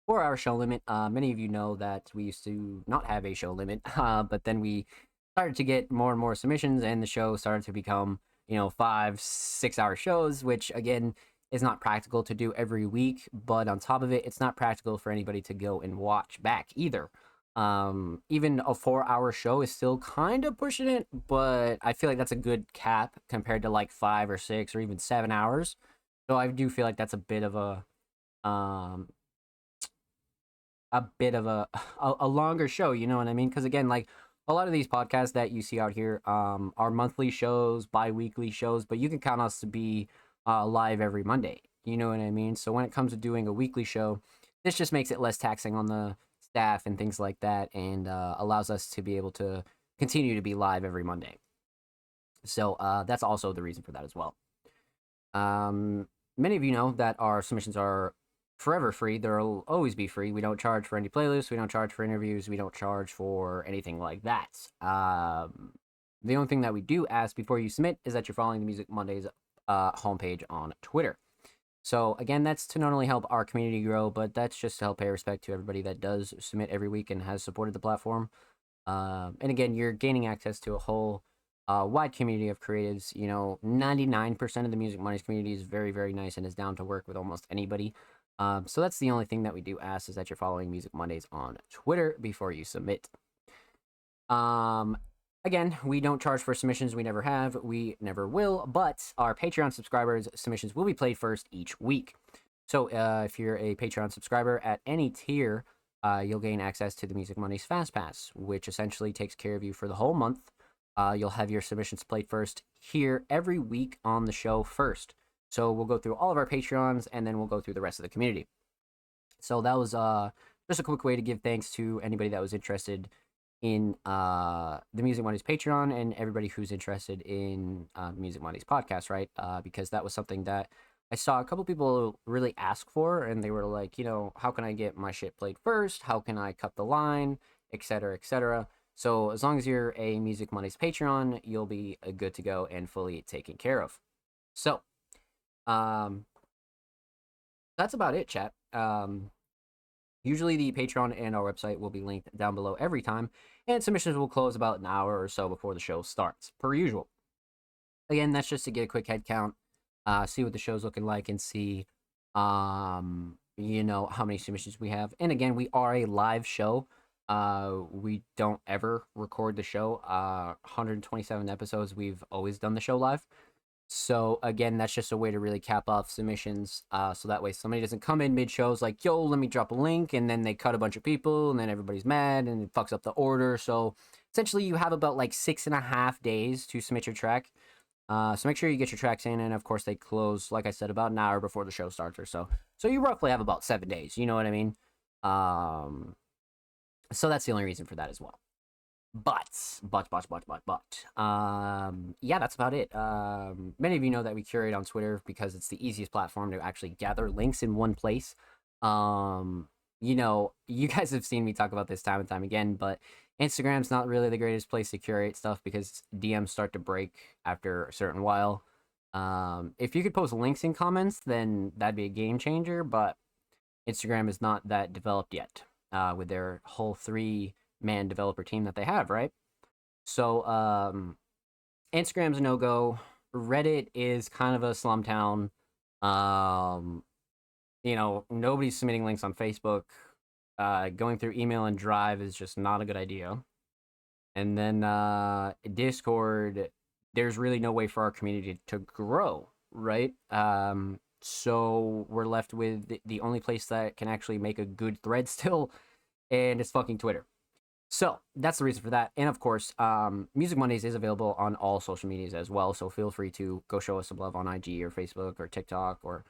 4-hour show limit. Many of you know that we used to not have a show limit, but then we started to get more and more submissions, and the show started to become, 5-6 hour shows, which again is not practical to do every week. But on top of it, it's not practical for anybody to go and watch back either. Even a 4-hour show is still kind of pushing it, but I feel like that's a good cap compared to like 5 or 6 or even 7 hours. So I do feel like that's a bit of a longer show, you know what I mean? Because again, like a lot of these podcasts that you see out here are monthly shows, bi-weekly shows, but you can count us to be live every Monday, you know what I mean? So when it comes to doing a weekly show, this just makes it less taxing on the staff and things like that, and allows us to be able to continue to be live every Monday. So that's also the reason for that as well. Many of you know that our submissions are forever free. They'll always be free. We don't charge for any playlists. We don't charge for interviews. We don't charge for anything like that. The only thing that we do ask before you submit is that you're following the Music Mondays homepage on Twitter. So again, that's to not only help our community grow, but that's just to help pay respect to everybody that does submit every week and has supported the platform. And again, you're gaining access to a whole wide community of creatives. 99% of the Music Mondays community is very, very nice and is down to work with almost anybody. So that's the only thing that we do ask, is that you're following Music Mondays on Twitter before you submit. Again, we don't charge for submissions. We never have. We never will. But our Patreon subscribers' submissions will be played first each week. So if you're a Patreon subscriber at any tier, you'll gain access to the Music Mondays Fast Pass, which essentially takes care of you for the whole month. You'll have your submissions played first here every week on the show first. So we'll go through all of our Patreons, and then we'll go through the rest of the community. So that was just a quick way to give thanks to anybody that was interested in the Music Mondays Patreon, and everybody who's interested in the Music Mondays podcast, right? Because that was something that I saw a couple people really ask for, and they were like, how can I get my shit played first? How can I cut the line, etc., etc. So as long as you're a Music Mondays Patreon, you'll be good to go and fully taken care of. So that's about it, chat. Usually the Patreon and our website will be linked down below every time, and submissions will close about an hour or so before the show starts, per usual. Again, that's just to get a quick head count, see what the show's looking like, and see, how many submissions we have. And again, we are a live show. We don't ever record the show. 127 episodes, we've always done the show live. So again, that's just a way to really cap off submissions. So that way somebody doesn't come in mid-shows like, yo, let me drop a link, and then they cut a bunch of people, and then everybody's mad, and it fucks up the order. So essentially you have about like 6.5 days to submit your track. So make sure you get your tracks in, and of course they close, like I said, about an hour before the show starts or so. So you roughly have about 7 days, you know what I mean? So that's the only reason for that as well. But, yeah, that's about it. Many of you know that we curate on Twitter because it's the easiest platform to actually gather links in one place. you know, you guys have seen me talk about this time and time again, but Instagram's not really the greatest place to curate stuff because DMs start to break after a certain while. If you could post links in comments, then that'd be a game changer, but Instagram is not that developed yet with their whole 3-man developer team that they have, right? So, Instagram's a no go. Reddit is kind of a slum town. Um, you know, nobody's submitting links on Facebook. Going through email and Drive is just not a good idea. And then Discord, there's really no way for our community to grow, right? So we're left with the only place that can actually make a good thread still, and it's fucking Twitter. So that's the reason for that. And of course, Music Mondays is available on all social medias as well. So feel free to go show us some love on IG or Facebook or TikTok or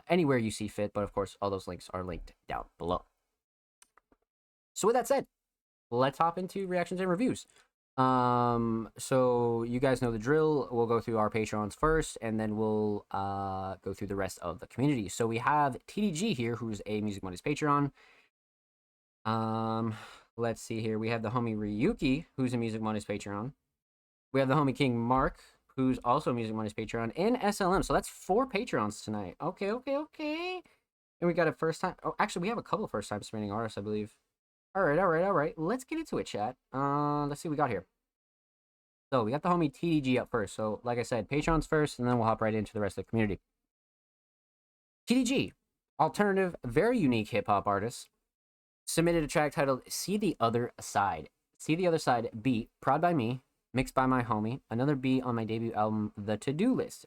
anywhere you see fit. But of course, all those links are linked down below. So with that said, let's hop into reactions and reviews. So you guys know the drill. We'll go through our Patrons first, and then we'll go through the rest of the community. So we have TDG here, who's a Music Mondays Patreon. Let's see here. We have the homie Ryuki, who's a Music Mondays Patreon. We have the homie King Mark, who's also a Music Mondays Patreon, and SLM. So that's 4 Patrons tonight. Okay. And we got a first time. Oh, actually, we have a couple of first time submitting artists, I believe. All right. Let's get into it, chat. Let's see what we got here. So we got the homie TDG up first. So like I said, Patrons first, and then we'll hop right into the rest of the community. TDG, alternative, very unique hip hop artist, submitted a track titled "See the Other Side." "See the Other Side" beat, prod by me, mixed by my homie. Another beat on my debut album, The To-Do List.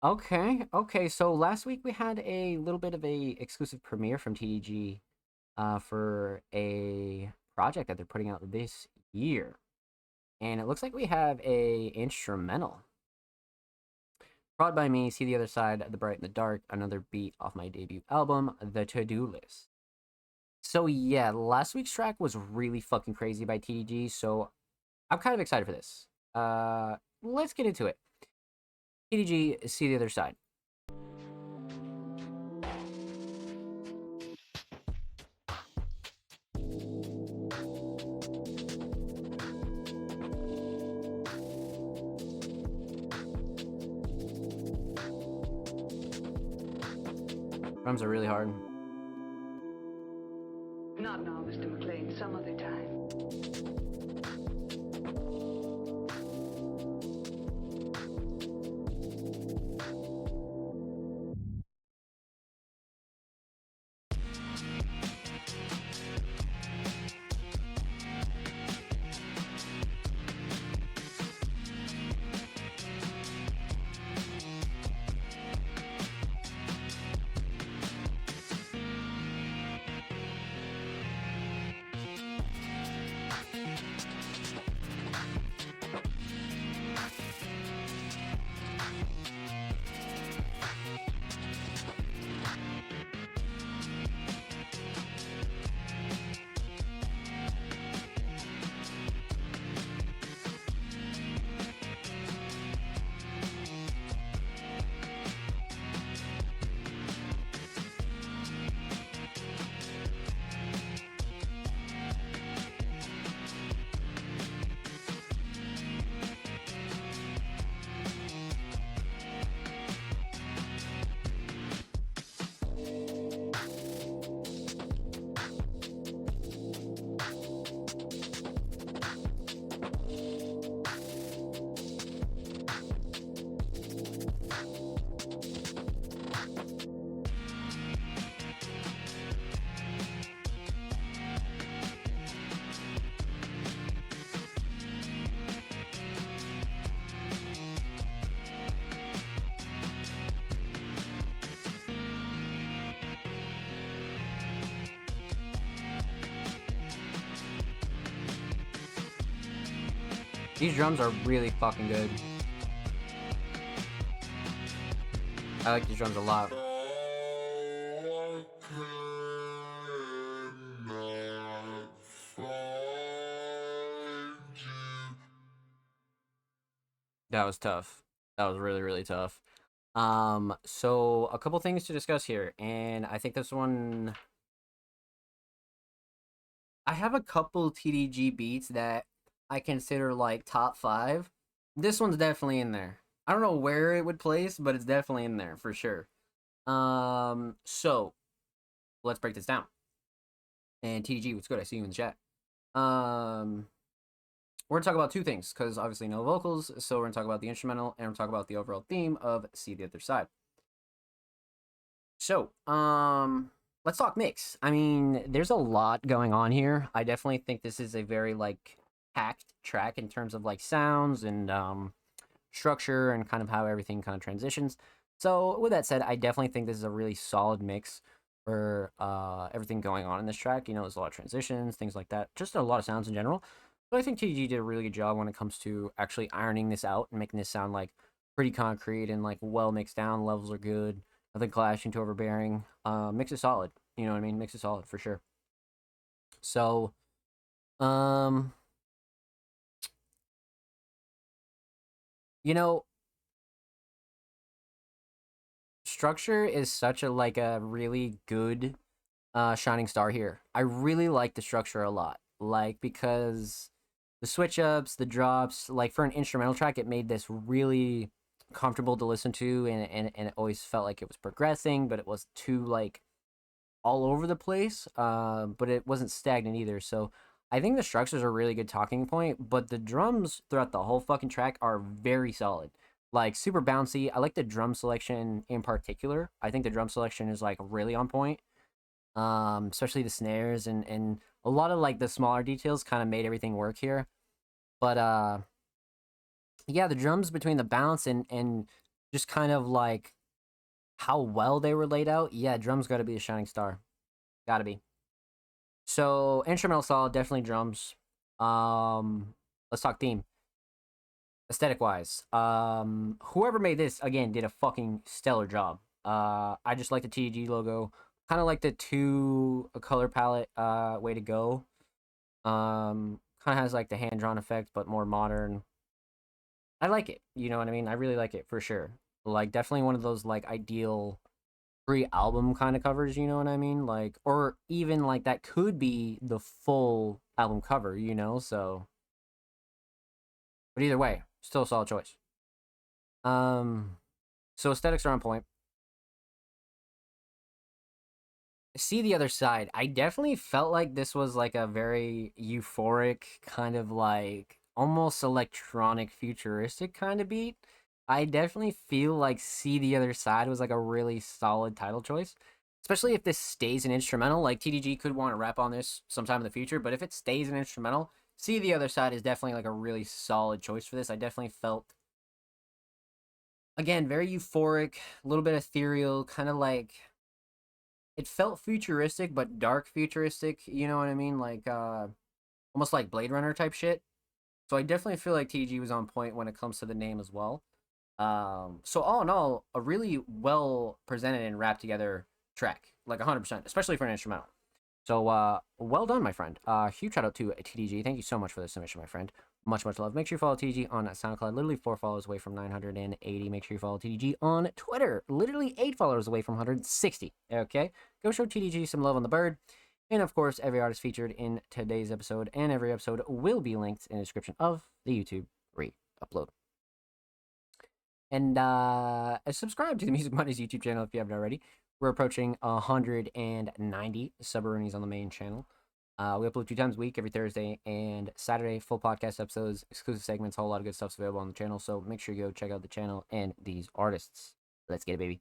Okay. So last week we had a little bit of a exclusive premiere from TDG for a project that they're putting out this year. And it looks like we have a instrumental. Prod by me, See the Other Side, The Bright and the Dark, another beat off my debut album, The To-Do List. So yeah, last week's track was really fucking crazy by TDG, so I'm kind of excited for this. Let's get into it. TDG, See the Other Side. Drums are really hard.
Not now, Mr. McLean. Some other time.
These drums are really fucking good. I like these drums a lot. That was tough. That was really, really tough. So a couple things to discuss here, and I think this one, I have a couple TDG beats that I consider like top five. This one's definitely in there. I don't know where it would place, but it's definitely in there for sure. So let's break this down. And TDG, what's good? I see you in the chat. Um, we're gonna talk about two things because obviously no vocals, so we're gonna talk about the instrumental and we're gonna talk about the overall theme of See the Other Side. So, let's talk mix. I mean, there's a lot going on here. I definitely think this is a very like packed track in terms of like sounds and structure and kind of how everything kind of transitions. So, with that said, I definitely think this is a really solid mix for everything going on in this track. You know, there's a lot of transitions, things like that, just a lot of sounds in general. But I think TG did a really good job when it comes to actually ironing this out and making this sound like pretty concrete and like well mixed down. Levels are good. Nothing clashing to overbearing. Mix is solid. You know what I mean? Mix is solid for sure. So, um, you know, structure is such a like a really good shining star here. I really like the structure a lot. Like because the switch ups, the drops, like for an instrumental track, it made this really comfortable to listen to and it always felt like it was progressing, but it was too like all over the place. But it wasn't stagnant either. So I think the structures are a really good talking point, but the drums throughout the whole fucking track are very solid. Like super bouncy. I like the drum selection in particular. I think the drum selection is like really on point. Especially the snares and a lot of like the smaller details kind of made everything work here. But yeah, the drums between the bounce and just kind of like how well they were laid out. Yeah, drums got to be a shining star. Got to be. So instrumental solid, definitely drums. Let's talk theme. Aesthetic wise, whoever made this again did a fucking stellar job. I just like the TG logo. Kind of like the two color palette. Way to go. Kind of has like the hand drawn effect, but more modern. I like it. You know what I mean? I really like it for sure. Like definitely one of those like ideal pre-album kind of covers, you know what I mean? Like or even like that could be the full album cover, you know? So but either way, still a solid choice. Um so aesthetics are on point. See the other side. I definitely felt like this was like a very euphoric kind of like almost electronic futuristic kind of beat. I definitely feel like See the Other Side was like a really solid title choice. Especially if this stays an instrumental, like TDG could want to rap on this sometime in the future, but if it stays an instrumental, See the Other Side is definitely like a really solid choice for this. I definitely felt again very euphoric, a little bit ethereal, kind of like it felt futuristic but dark futuristic, you know what I mean? Like almost like Blade Runner type shit. So I definitely feel like TG was on point when it comes to the name as well. So all in all, a really well presented and wrapped together track, like 100%, especially for an instrumental. So well done, my friend. Huge shout out to TDG. Thank you so much for the submission, my friend. Much love. Make sure you follow TDG on SoundCloud. Literally 4 followers away from 980. Make sure you follow TDG on Twitter. Literally 8 followers away from 160. Okay, go show TDG some love on the bird. And of course, every artist featured in today's episode and every episode will be linked in the description of the YouTube re-upload. And subscribe to the Music Mondays YouTube channel if you haven't already. We're approaching 190 subaroonies on the main channel. We upload 2 times a week, every Thursday and Saturday. Full podcast episodes, exclusive segments, a whole lot of good stuff's available on the channel. So make sure you go check out the channel and these artists. Let's get it, baby.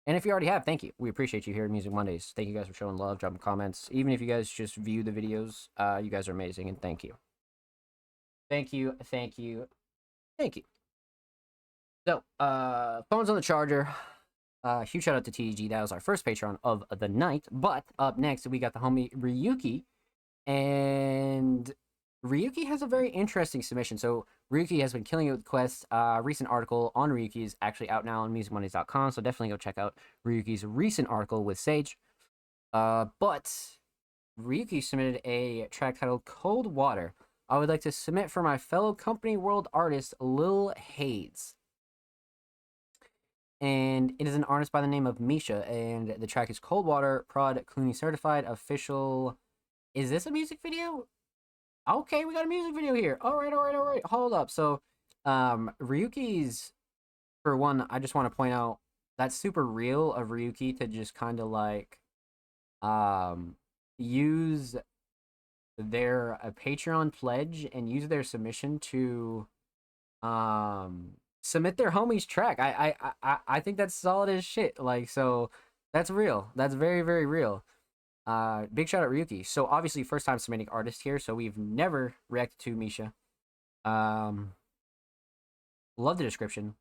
And if you already have, thank you. We appreciate you here at Music Mondays. Thank you guys for showing love, dropping comments. Even if you guys just view the videos, you guys are amazing, and thank you. Thank you, thank you, thank you. So, phone's on the charger. Huge shout out to TG. That was our first Patreon of the night. But up next, we got the homie Ryuki. And Ryuki has a very interesting submission. So, Ryuki has been killing it with quests. Recent article on Ryuki is actually out now on musicmondays.com. So, definitely go check out Ryuki's recent article with Sage. But Ryuki submitted a track titled Cold Water. I would like to submit for my fellow company world artist, Lil Hayes. and it is an artist by the name of Misha, and the track is Cold Water, Prod Clooney certified, official. Is this a music video? Okay, we got a music video here. All right, all right, all right. Hold up. So, Ryuki's, for one, I just want to point out that's super real of Ryuki to just kind of like use their Patreon pledge and use their submission to submit their homie's track. I think that's solid as shit. Like, so that's real. That's very, very real. Big shout out Ryuki. So obviously first time submitting artist here, so we've never reacted to Misha. Love the description.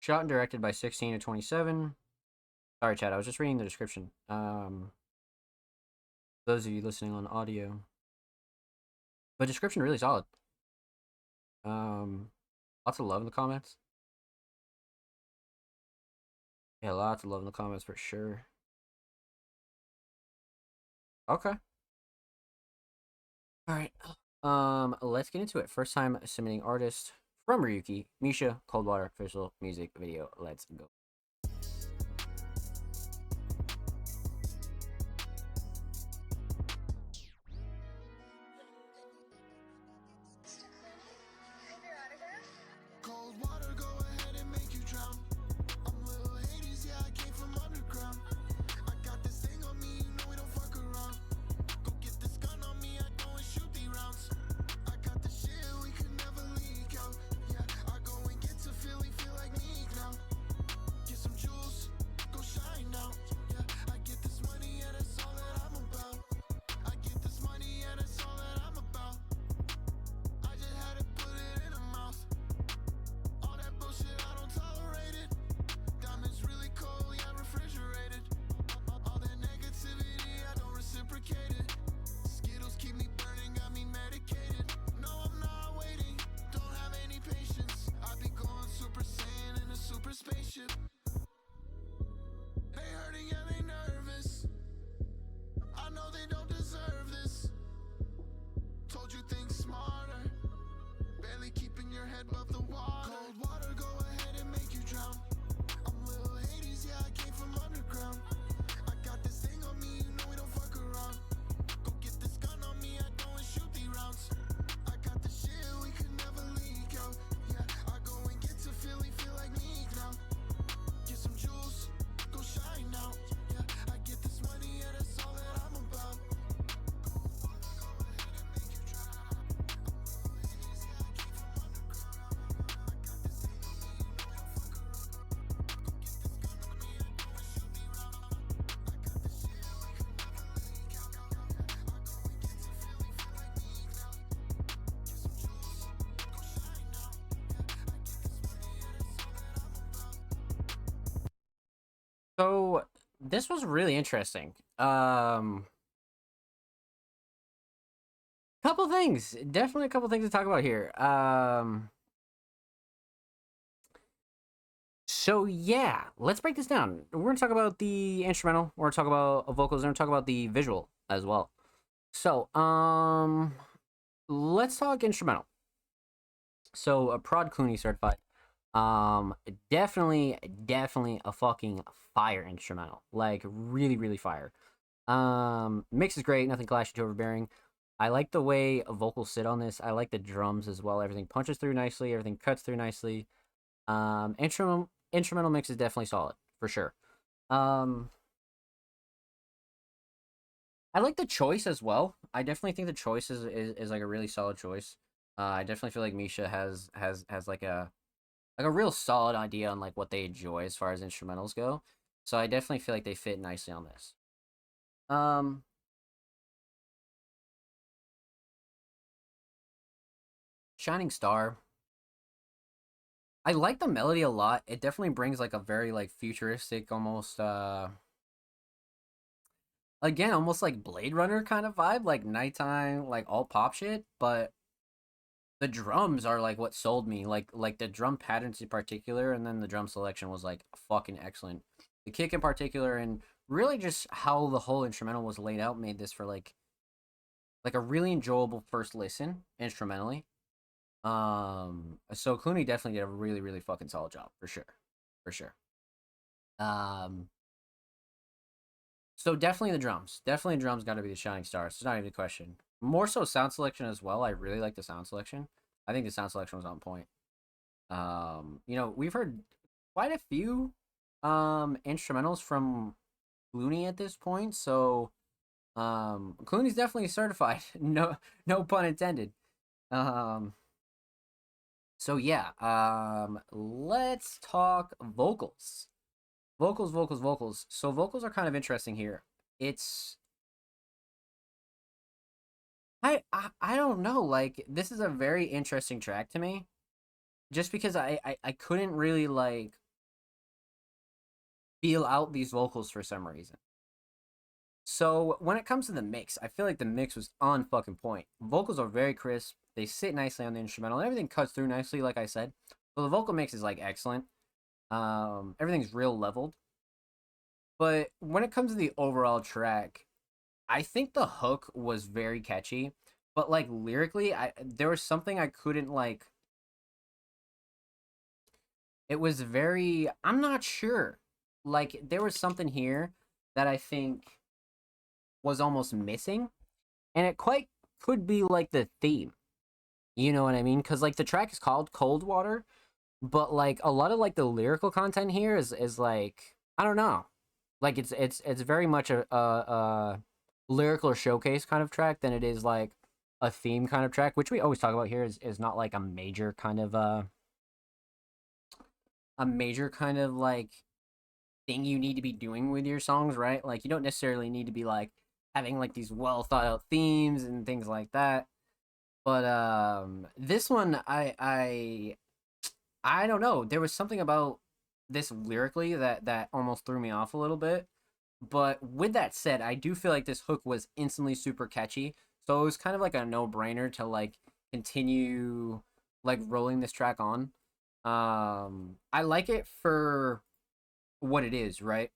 Shot and directed by 16 to 27. Sorry, Chad, I was just reading the description. Those of you listening on audio. But description really solid. Lots of love in the comments. Yeah, lots of love in the comments for sure. Okay. All right. Let's get into it. First time submitting artist from Ryuki, Misha, Coldwater official music video. Let's go.
Cold water, go ahead and make you drown. I'm little Hades, yeah, I came from underground. I got this thing on me, you know we don't fuck around. Go get this gun on me, I go and shoot the rounds. I got the shit we could never leak out. Yeah, I go and get to Philly, feel like Meek now. Get some jewels, go shine now. Yeah, I get this money, yeah, that's all that I'm about. I get this money, yeah, that's all that I'm about. I just had to put it in her mouth. All that bullshit, I don't tolerate it. Diamonds really cold, yeah, refrigerated. All that negativity, I don't reciprocate it. Skittles keep me burning, got me medicated. No, I'm not waiting, don't have any patience. I be going Super Saiyan in a super spaceship. They hurting, yeah, they nervous. I know they don't deserve this. Told you think smarter. Barely keeping your head above the water. Cold water, go ahead and make you drown. I'm little Hades, yeah, I came from underground. I got this thing on me, you know we don't fuck around. Go get this gun on me, I go and shoot the rounds. I got the shit we could never leak out. Yeah, I go and get to Philly, feel like Meek now. Get some jewels, go shine now. Yeah, I get this money, yeah, that's all that I'm about. Cold water, go ahead and make you drown. I'm little Hades, yeah, I came from underground. I got this thing on me, you know we don't fuck around. Go get this gun on me, I go and shoot the round. I got the shit we could never leak out. I go and get to Philly, feel like Meek now. Get some jewels, go shine now. Yeah, I get this money, yeah, that's all that I'm about.
So this was really interesting. Couple things. Definitely a couple things to talk about here. So yeah, let's break this down. We're gonna talk about the instrumental. We're gonna talk about vocals. We're gonna talk about the visual as well. So let's talk instrumental. So a Prod Clooney certified. Definitely a fucking fire instrumental. Like really, really fire. Mix is great. Nothing clashy to overbearing. I like the way vocals sit on this. I like the drums as well. Everything punches through nicely. Everything cuts through nicely. Instrumental mix is definitely solid for sure. I like the choice as well. I definitely think the choice is like a really solid choice. I definitely feel like Misha has like a real solid idea on like what they enjoy as far as instrumentals go. So I definitely feel like they fit nicely on this. Shining Star. I like the melody a lot. It definitely brings like a very like futuristic, almost again, almost like Blade Runner kind of vibe, like nighttime, like all pop shit, but the drums are like what sold me. Like the drum patterns in particular, and then the drum selection was like fucking excellent. The kick in particular, and really just how the whole instrumental was laid out made this for like a really enjoyable first listen instrumentally. So Clooney definitely did a really really fucking solid job for sure, for sure. Um, so definitely the drums, definitely the drums got to be the shining stars. It's not even a question. More so sound selection as well. I really like the sound selection. I think the sound selection was on point. You know, we've heard quite a few instrumentals from Clooney at this point, so Clooney's definitely certified. No pun intended. Um so yeah, let's talk vocals. Vocals. So vocals are kind of interesting here. It's I don't know, like this is a very interesting track to me just because I couldn't really like feel out these vocals for some reason. So when it comes to the mix, I feel like the mix was on fucking point. Vocals are very crisp. They sit nicely on the instrumental, and everything cuts through nicely, like I said. So the vocal mix is like excellent. Everything's real leveled. But when it comes to the overall track, I think the hook was very catchy. But like lyrically, I there was something I couldn't like. It was very. I'm not sure. Like there was something here that I think was almost missing, and it quite could be like the theme. You know what I mean? Because like the track is called Cold Water, but like a lot of like the lyrical content here is like I don't know, like it's very much a lyrical showcase kind of track than it is like a theme kind of track, which we always talk about here is not like a major kind of like thing you need to be doing with your songs, right? Like you don't necessarily need to be like having like these well thought out themes and things like that. But this one I don't know. There was something about this lyrically that almost threw me off a little bit. But with that said, I do feel like this hook was instantly super catchy. So it was kind of like a no-brainer to like continue like rolling this track on. I like it for what it is, right?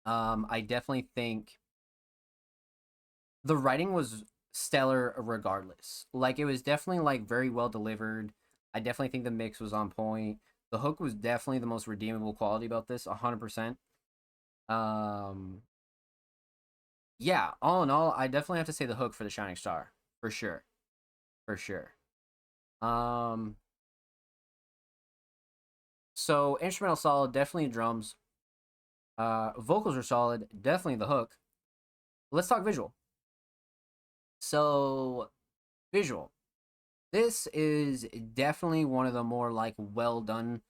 I definitely think the writing was stellar regardless. Like it was definitely like very well delivered. I definitely think the mix was on point. The hook was definitely the most redeemable quality about this, 100%. Um yeah, all in all, I definitely have to say the hook for the Shining Star, for sure. For sure. Um so instrumental solid, definitely drums. Vocals are solid, definitely the hook. Let's talk visual. So visual. This is definitely one of the more like well done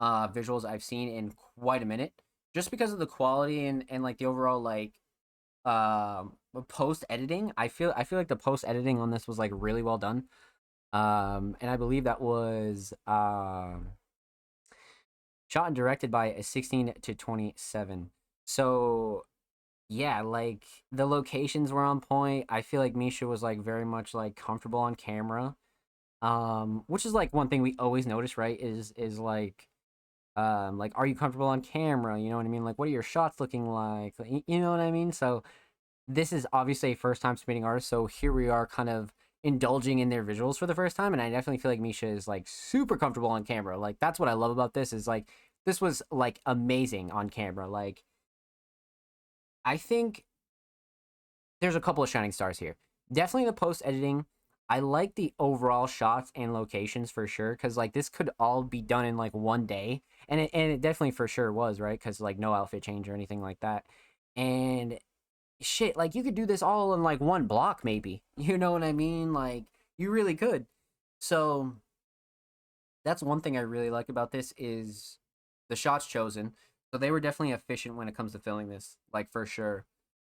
visuals I've seen in quite a minute. Just because of the quality and like the overall like post editing. I feel like the post editing on this was like really well done. And I believe that was shot and directed by a 16 to 27. So yeah, like the locations were on point. I feel like Misha was like very much like comfortable on camera, which is like one thing we always notice, right? Is like are you comfortable on camera, you know what I mean, like what are your shots looking like, you know what I mean. So this is obviously a first time submitting artist, so here we are kind of indulging in their visuals for the first time, and I definitely feel like Misha is like super comfortable on camera. Like that's what I love about this, is like this was like amazing on camera. Like I think there's a couple of shining stars here. Definitely the post editing. I like the overall shots and locations for sure, because like this could all be done in like one day, and it definitely for sure was, right, because like no outfit change or anything like that. And shit, like you could do this all in like one block, maybe. You know what I mean? Like you really could. So that's one thing I really like about this is the shots chosen. So they were definitely efficient when it comes to filming this, like for sure.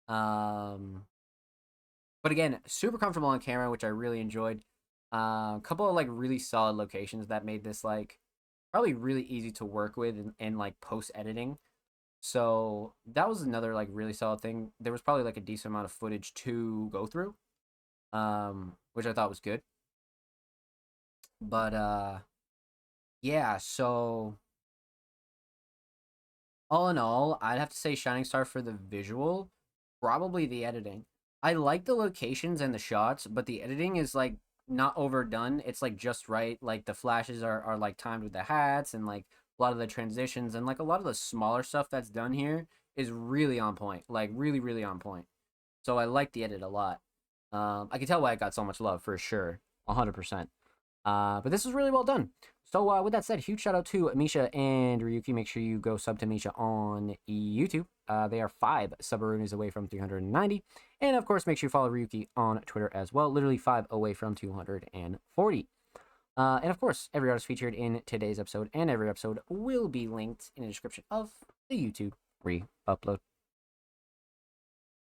Um, but again, super comfortable on camera, which I really enjoyed. A couple of like really solid locations that made this like probably really easy to work with and like post editing. So that was another like really solid thing. There was probably like a decent amount of footage to go through, which I thought was good. But yeah, so all in all, I'd have to say Shining Star for the visual, probably the editing. I like the locations and the shots, but the editing is like not overdone. It's like just right. Like the flashes are like timed with the hats and like a lot of the transitions and like a lot of the smaller stuff that's done here is really on point. Like really, really on point. So I like the edit a lot. I can tell why it got so much love for sure, 100%. But this was really well done. So with that said, huge shout out to Misha and Ryuki. Make sure you go sub to Misha on YouTube. They are 5 Subarunis away from 390. And of course, make sure you follow Ryuki on Twitter as well. Literally 5 away from 240. And of course, every artist featured in today's episode and every episode will be linked in the description of the YouTube re-upload.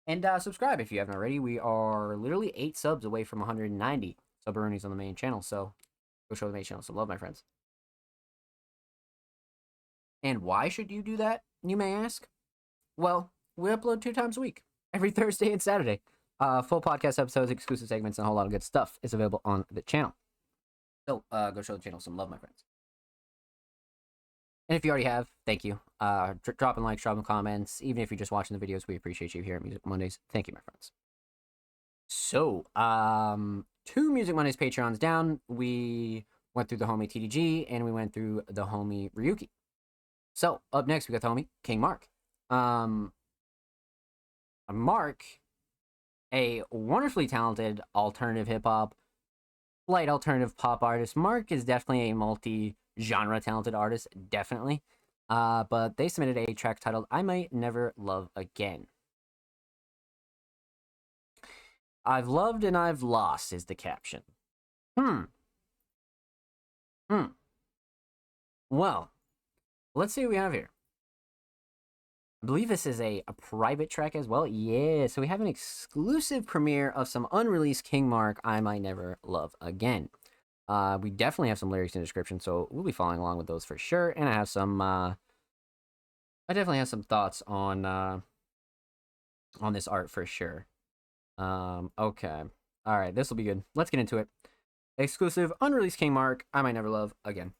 And subscribe if you haven't already. We are literally 8 subs away from 190 Subarunis on the main channel. So go show the main channel some love, my friends. And why should you do that, you may ask? Well, we upload 2 times a week, every Thursday and Saturday. Full podcast episodes, exclusive segments, and a whole lot of good stuff is available on the channel. So go show the channel some love, my friends. And if you already have, thank you. Dropping likes, dropping comments. Even if you're just watching the videos, we appreciate you here at Music Mondays. Thank you, my friends. So, 2 Music Mondays Patreons down. We went through the homie TDG and we went through the homie Ryuki. So, up next, we got the homie King Mark. Mark, a wonderfully talented alternative hip hop, light alternative pop artist. Mark is definitely a multi-genre talented artist, definitely. But they submitted a track titled I Might Never Love Again. I've loved and I've lost is the caption. Well, let's see what we have here. I believe this is a private track as well. Yeah, so we have an exclusive premiere of some unreleased King Mark, I Might Never Love Again. We definitely have some lyrics in the description, so we'll be following along with those for sure. And I have some, I definitely have some thoughts on this art for sure. Okay. All right, this will be good. Let's get into it. Exclusive, unreleased King Mark, I Might Never Love Again.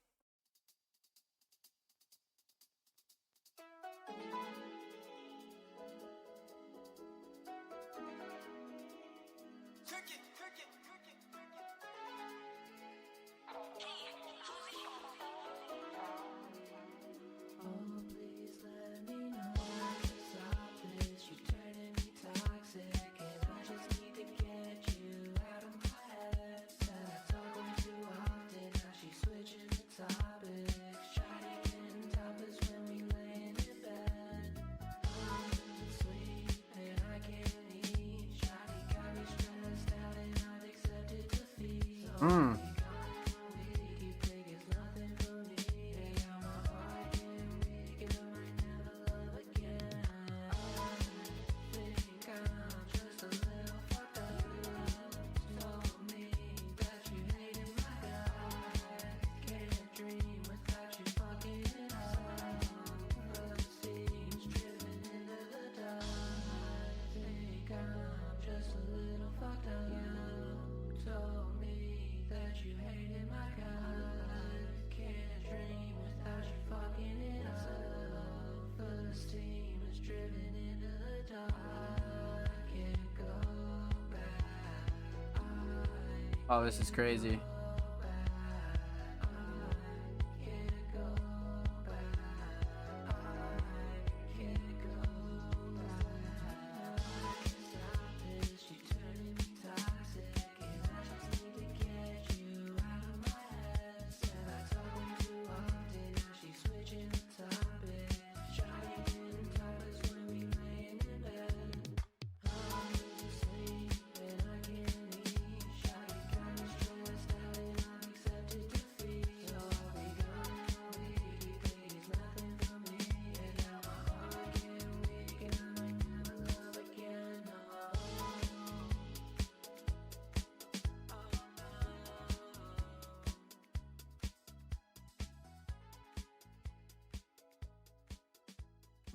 Oh, this is crazy.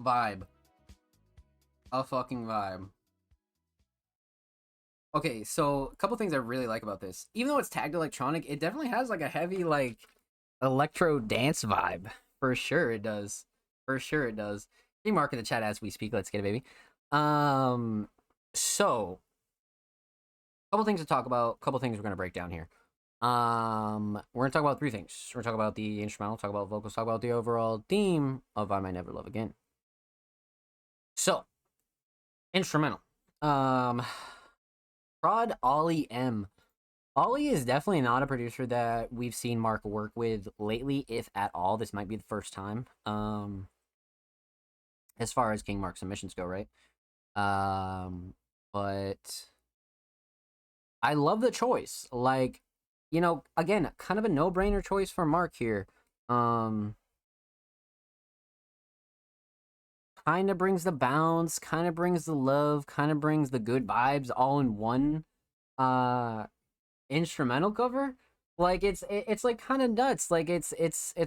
Vibe. A fucking vibe. Okay, so a couple things I really like about this. Even though it's tagged electronic, it definitely has like a heavy like electro dance vibe. For sure it does. For sure it does. Hey, Mark in the chat as we speak. Let's get it, baby. Um, so couple things to talk about. Couple things we're gonna break down here. We're gonna talk about three things. We're gonna talk about the instrumental, talk about vocals, talk about the overall theme of "I Might Never Love Again." So, instrumental. Um, Prod Ollie M. Ollie is definitely not a producer that we've seen Mark work with lately, if at all. This might be the first time. As far as King Mark submissions go, right? But I love the choice. Like, again, kind of a no-brainer choice for Mark here. Um, kind of brings the bounce, kind of brings the love, kind of brings the good vibes all in one uh instrumental cover. Like it's like kind of nuts. Like it's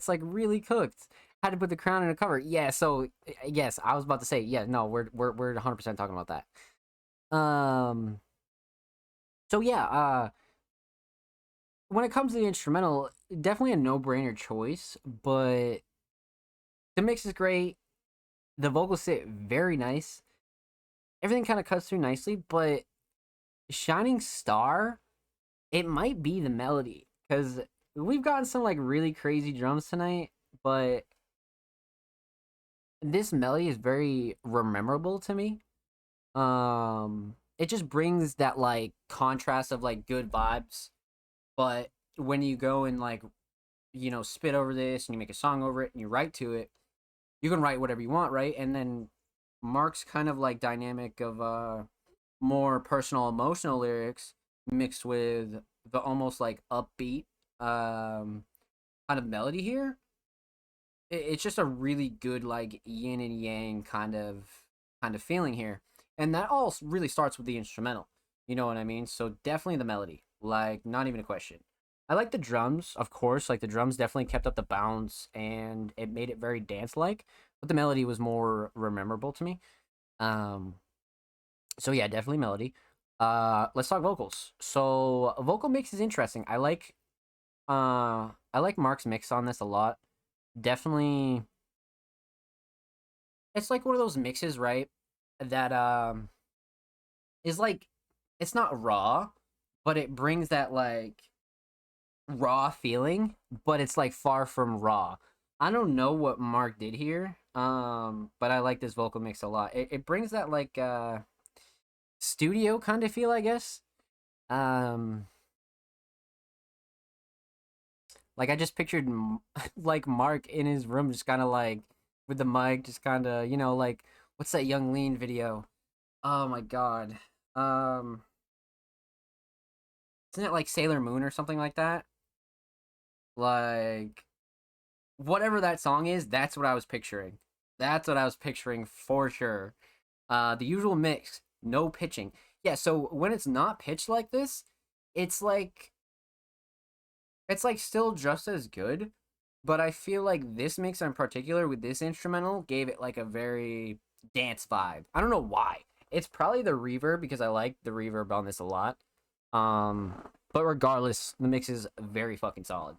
like really cooked. Had to put the crown in a cover. Yeah, so yes, I was about to say, yeah, no, we're 100% talking about that. So yeah, when it comes to the instrumental, definitely a no-brainer choice, but the mix is great. The vocals sit very nice. Everything kind of cuts through nicely, but Shining Star, it might be the melody because we've gotten some like really crazy drums tonight, but this melody is very memorable to me. It just brings that like contrast of like good vibes, but when you go and like spit over this and you make a song over it and you write to it, you can write whatever you want, right? And then Mark's kind of like dynamic of more personal emotional lyrics mixed with the almost like upbeat kind of melody here. It's just a really good like yin and yang kind of feeling here. And that all really starts with the instrumental. You know what I mean? So definitely the melody. Like not even a question. I like the drums, of course. Like the drums definitely kept up the bounce and it made it very dance like, but the melody was more memorable to me. Um so yeah, definitely melody. Let's talk vocals. So vocal mix is interesting. I like Mark's mix on this a lot. Definitely it's like one of those mixes, right? That is like it's not raw, but it brings that like raw feeling, but it's like far from raw. I don't know what Mark did here, but I like this vocal mix a lot. It brings that like studio kind of feel, I guess. Um, like I just pictured like Mark in his room, just kind of like with the mic, just kind of like what's that Young Lean video? Oh my god, um, isn't it like Sailor Moon or something like that? Like whatever that song is, that's what I was picturing. That's what I was picturing for sure. The usual mix, no pitching. Yeah, so when it's not pitched like this, it's like it's like still just as good, but I feel like this mix in particular with this instrumental gave it like a very dance vibe. I don't know why. It's probably the reverb because I like the reverb on this a lot. But regardless, the mix is very fucking solid.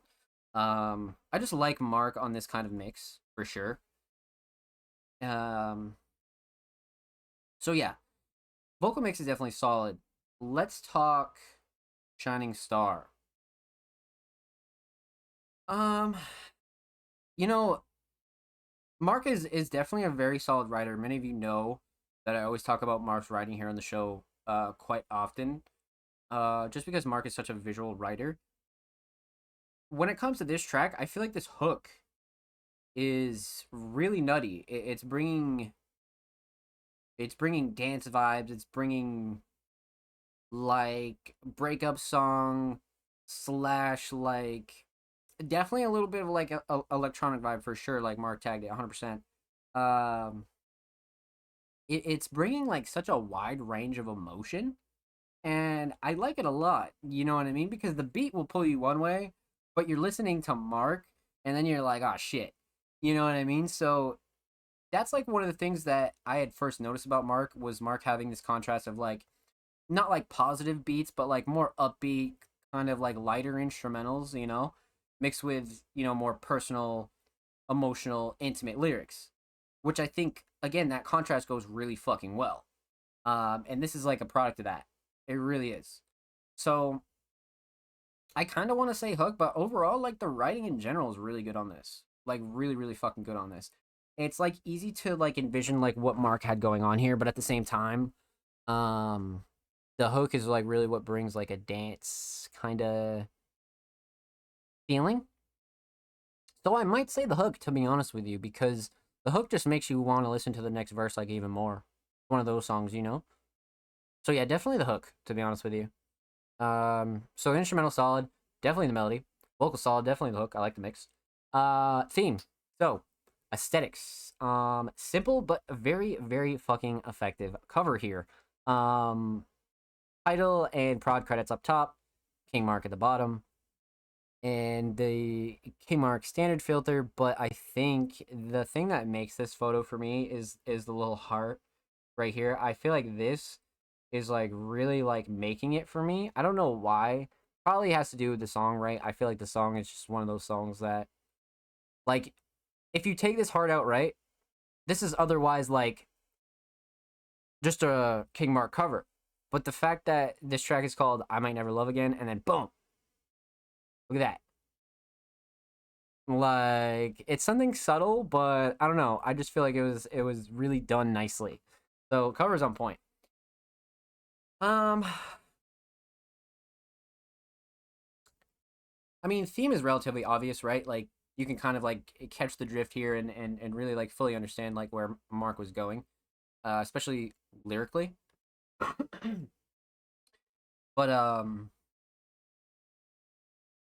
I just like Mark on this kind of mix for sure. Um, so yeah, vocal mix is definitely solid. Let's talk Shining Star. Um, you know, Mark is definitely a very solid writer. Many of you know that I always talk about Mark's writing here on the show quite often. Just because Mark is such a visual writer. When it comes to this track, I feel like this hook is really nutty. It's bringing dance vibes. It's bringing like breakup song slash like definitely a little bit of like a electronic vibe for sure. Like Mark tagged it 100%. Um, it's bringing like such a wide range of emotion, and I like it a lot. You know what I mean? Because the beat will pull you one way, but you're listening to Mark, and then you're like, oh shit. You know what I mean? So that's like one of the things that I had first noticed about Mark was Mark having this contrast of like not like positive beats, but like more upbeat, kind of like lighter instrumentals, mixed with, more personal, emotional, intimate lyrics, which I think, again, that contrast goes really fucking well. And this is like a product of that. It really is. So I kind of want to say Hook, but overall, like the writing in general is really good on this. Like really, really fucking good on this. It's like easy to like envision like what Mark had going on here, but at the same time, um, the hook is like really what brings like a dance kind of feeling. So I might say the hook, to be honest with you, because the hook just makes you want to listen to the next verse like even more. One of those songs. So yeah, definitely the hook, to be honest with you. So instrumental solid, definitely the melody. Vocal solid, definitely the hook. I like the mix. Theme. So aesthetics. Simple but very, very fucking effective cover here. Title and prod credits up top, King Mark at the bottom, and the King Mark standard filter. But I think the thing that makes this photo for me is the little heart right here. I feel like this is like really like making it for me. I don't know why. Probably has to do with the song, right? I feel like the song is just one of those songs that, like, if you take this heart out, right, this is otherwise like just a King Mark cover. But the fact that this track is called I Might Never Love Again, and then boom, look at that. Like, it's something subtle, but I don't know. I just feel like it was really done nicely. So cover's on point. Um I mean, theme is relatively obvious, right? Like you can kind of like catch the drift here and really like fully understand like where Mark was going, especially lyrically. But I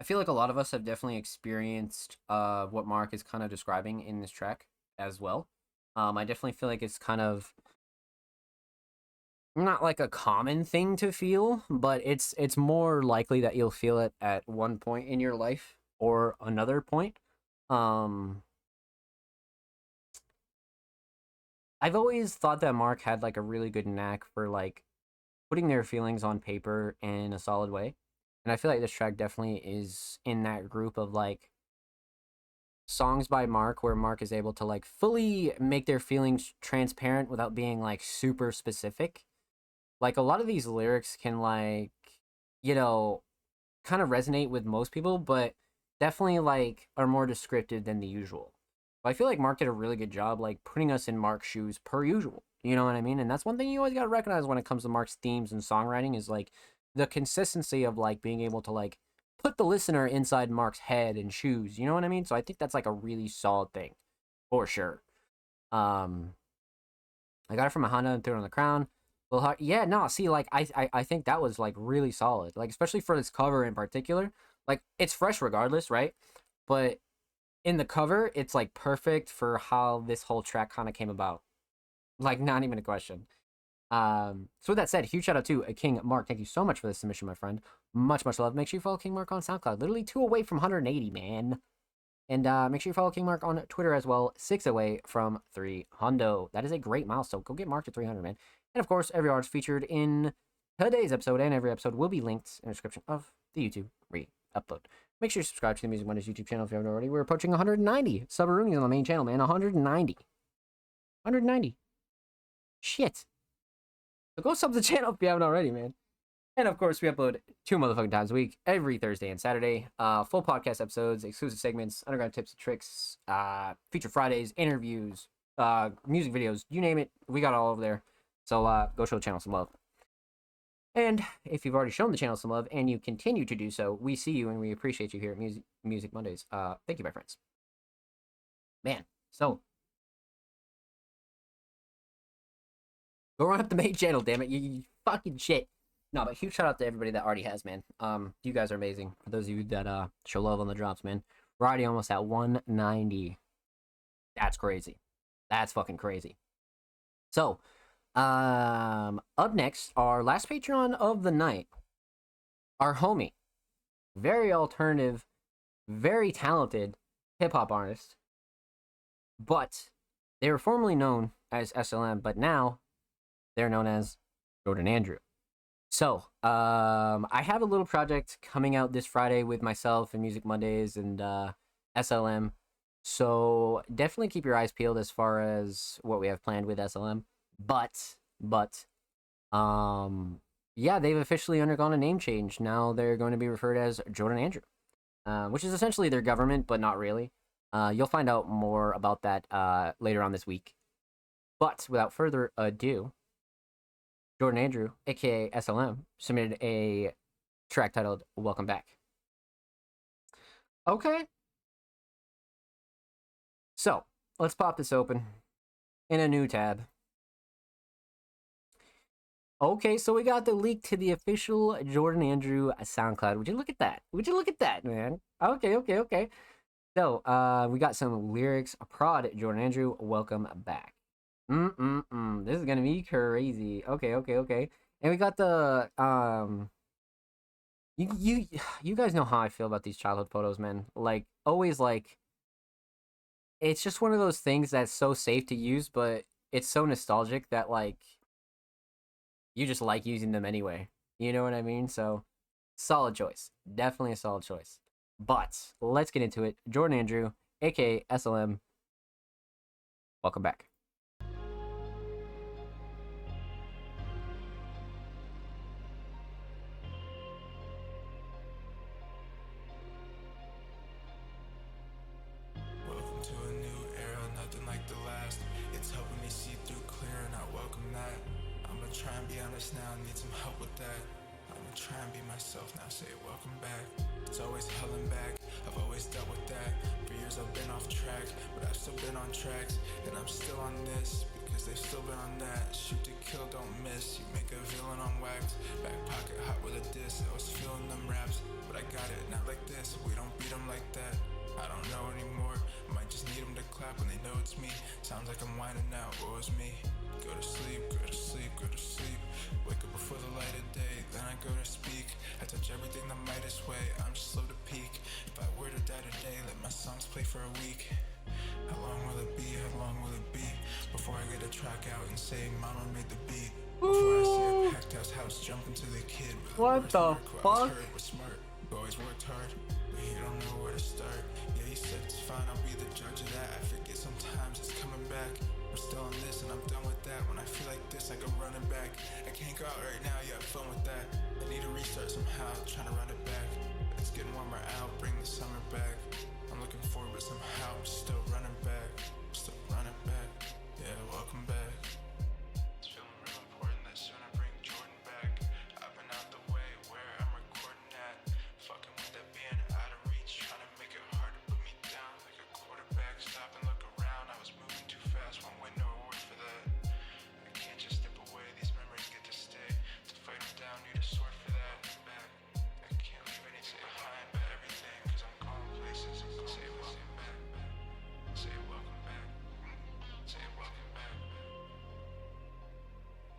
feel like a lot of us have definitely experienced what Mark is kind of describing in this track as well. I definitely feel like it's kind of not like a common thing to feel, but it's more likely that you'll feel it at one point in your life or another point. Um I've always thought that Mark had like a really good knack for like putting their feelings on paper in a solid way. And I feel like this track definitely is in that group of like songs by Mark where Mark is able to like fully make their feelings transparent without being like super specific. Like a lot of these lyrics can like, you know, kind of resonate with most people, but definitely like are more descriptive than the usual. But I feel like Mark did a really good job like putting us in Mark's shoes per usual. You know what I mean? And that's one thing you always gotta recognize when it comes to Mark's themes and songwriting is like the consistency of like being able to like put the listener inside Mark's head and shoes. You know what I mean? So I think that's like a really solid thing, for sure. Um, I got it from a Honda and threw it on the crown. Little hard. Yeah, no. See, like I think that was like really solid. Like especially for this cover in particular. Like it's fresh regardless, right? But in the cover, it's like perfect for how this whole track kind of came about. Like not even a question. So with that said, huge shout out to King Mark. Thank you so much for this submission, my friend. Much, much love. Make sure you follow King Mark on SoundCloud. Literally 2 away from 180, man. And make sure you follow King Mark on Twitter as well. 6 away from 300. That is a great milestone. Go get Mark to 300, man. And of course, every artist featured in today's episode and every episode will be linked in the description of the YouTube re-upload. Make sure you subscribe to the Music Mondays YouTube channel if you haven't already. We're approaching 190 Subaroonies on the main channel, man. 190. 190. Shit. So go sub the channel if you haven't already, man. And of course, we upload 2 motherfucking times a week, every Thursday and Saturday. Full podcast episodes, exclusive segments, underground tips and tricks, feature Fridays, interviews, music videos, you name it, we got all over there. So go show the channel some love. And if you've already shown the channel some love and you continue to do so, we see you and we appreciate you here at Music Mondays. Thank you, my friends. Man, so go run up the main channel, damn it, you fucking shit. No, but huge shout out to everybody that already has, man. You guys are amazing. For those of you that show love on the drops, man. We're already almost at 190. That's crazy. That's fucking crazy. So, up next, our last Patreon of the night, our homie, very alternative, very talented hip hop artist, but they were formerly known as SLM, but now they're known as Jordan Andrew. So, I have a little project coming out this Friday with myself and Music Mondays and SLM. So definitely keep your eyes peeled as far as what we have planned with SLM. But, yeah, they've officially undergone a name change. Now they're going to be referred as Jordan Andrew, which is essentially their government, but not really. You'll find out more about that later on this week. But without further ado, Jordan Andrew, aka SLM, submitted a track titled Welcome Back. Okay. So, let's pop this open in a new tab. Okay, so we got the leak to the official Jordan Andrew SoundCloud. Would you look at that? Would you look at that, man? Okay. So, we got some lyrics. Prod Jordan Andrew, welcome back. This is gonna be crazy. Okay. And we got the you guys know how I feel about these childhood photos, man. Like always, like it's just one of those things that's so safe to use, but it's so nostalgic that like you just like using them anyway. You know what I mean? So solid choice, definitely a solid choice. But let's get into it. Jordan Andrew, aka SLM, welcome back.
Welcome to a new era, nothing like the last. It's helping me see through clear and I welcome that. I'ma try and be honest now, need some help with that. I'ma try and be myself now, say welcome back. It's always hell and back, I've always dealt with that. For years I've been off track, but I've still been on tracks. And I'm still on this, because they've still been on that. Shoot to kill, don't miss, you make a villain on wax. Back pocket hot with a diss, I was feeling them raps. But I got it, not like this, we don't beat them like that. I don't know anymore, might just need them to clap when they know it's me. Sounds like I'm whining out, woe is me. Go to sleep, go to sleep, go to sleep. Wake up before the light of day, then I go to speak. I touch everything the Midas way, I'm just slow to peak. If I were to die today, let my songs play for a week. How long will it be, how long will it be before I get a track out and say mama made the beat? Before I see a packed house jump into the kid with
What the fuck?
Was smart, you always worked hard, but you don't know where to start. Yeah, you said it's fine, I'll be the judge of that. I forget sometimes it's coming back. I'm still on this and I'm done with that. When I feel like this, I go running back. I can't go out right now, you have fun with that. I need to restart somehow, trying to run it back. It's getting warmer out, bring the summer back. I'm looking forward, but somehow I'm still running back. I'm still running back. Yeah, welcome back. It's feeling real important that soon I bring Jordan back. I've been out the way where I'm recording at. Fucking with that being out of reach, trying to make it hard to put me down like a quarterback. Stop and look around, I was moving too fast, won't win no award for that. I can't just step away, these memories get to stay. To fight them down, need a sword for that. Back. I can't leave anything behind but everything, cause I'm going places. Say welcome back. Say welcome back. Say welcome back.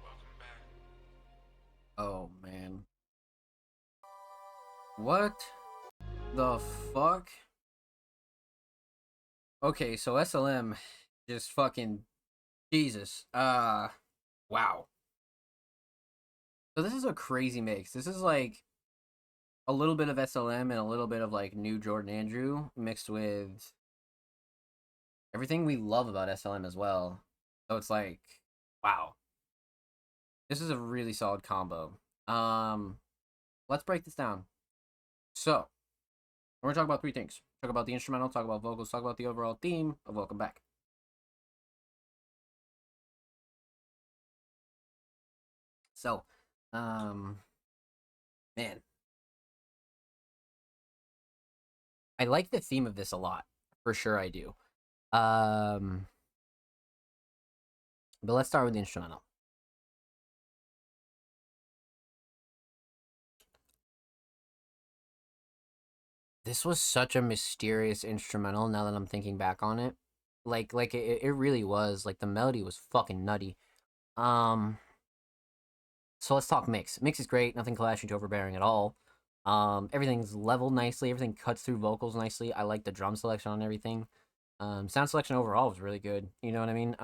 Welcome back.
Oh man. What the fuck? Okay, so SLM just fucking Jesus. Wow. So this is a crazy mix. This is like a little bit of SLM and a little bit of like new Jordan Andrew mixed with everything we love about SLM as well. So it's like, wow. This is a really solid combo. Let's break this down. So, we're gonna talk about three things. Talk about the instrumental, talk about vocals, talk about the overall theme of Welcome Back. So, man, I like the theme of this a lot. For sure I do. But let's start with the instrumental. This was such a mysterious instrumental now that I'm thinking back on it. Like it really was. Like the melody was fucking nutty. Um so let's talk mix. Mix is great, nothing clashing to overbearing at all. Everything's leveled nicely, everything cuts through vocals nicely. I like the drum selection on everything. Sound selection overall was really good. You know what I mean?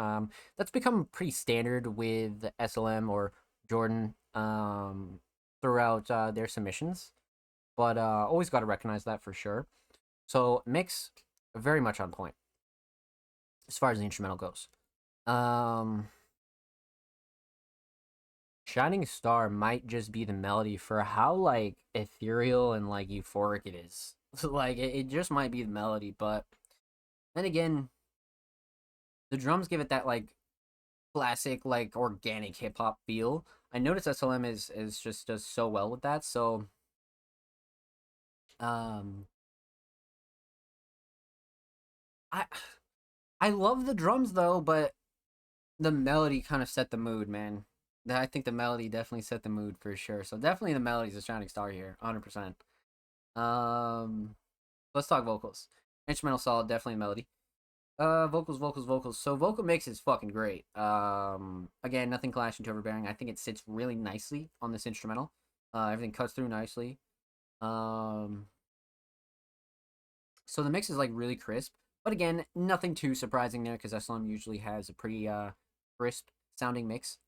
That's become pretty standard with SLM or Jordan. throughout their submissions, but always got to recognize that for sure. So mix very much on point as far as the instrumental goes. Um, Shining Star might just be the melody for how like ethereal and like euphoric it is. Like it just might be the melody, but then again, the drums give it that like classic like organic hip hop feel. I noticed SLM is just does so well with that. So um I I love the drums though, but the melody kind of set the mood, man. I think the melody definitely set the mood for sure. So definitely the melody's a shining star here, 100%. Um let's talk vocals. Instrumental solid, definitely melody. Vocals. So vocal mix is fucking great. Again, nothing clashing to overbearing. I think it sits really nicely on this instrumental. Everything cuts through nicely. Um, so the mix is like really crisp, but again, nothing too surprising there because SLM usually has a pretty crisp sounding mix.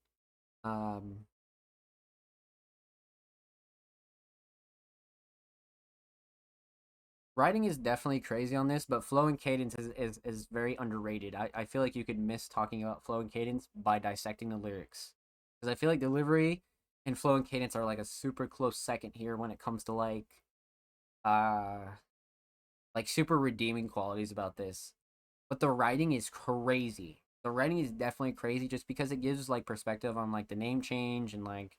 Um, Writing is definitely crazy on this, but flow and cadence is very underrated. I feel like you could miss talking about flow and cadence by dissecting the lyrics. Because I feel like delivery and flow and cadence are like a super close second here when it comes to uh super redeeming qualities about this. But the writing is crazy. The writing is definitely crazy just because it gives like perspective on like the name change and like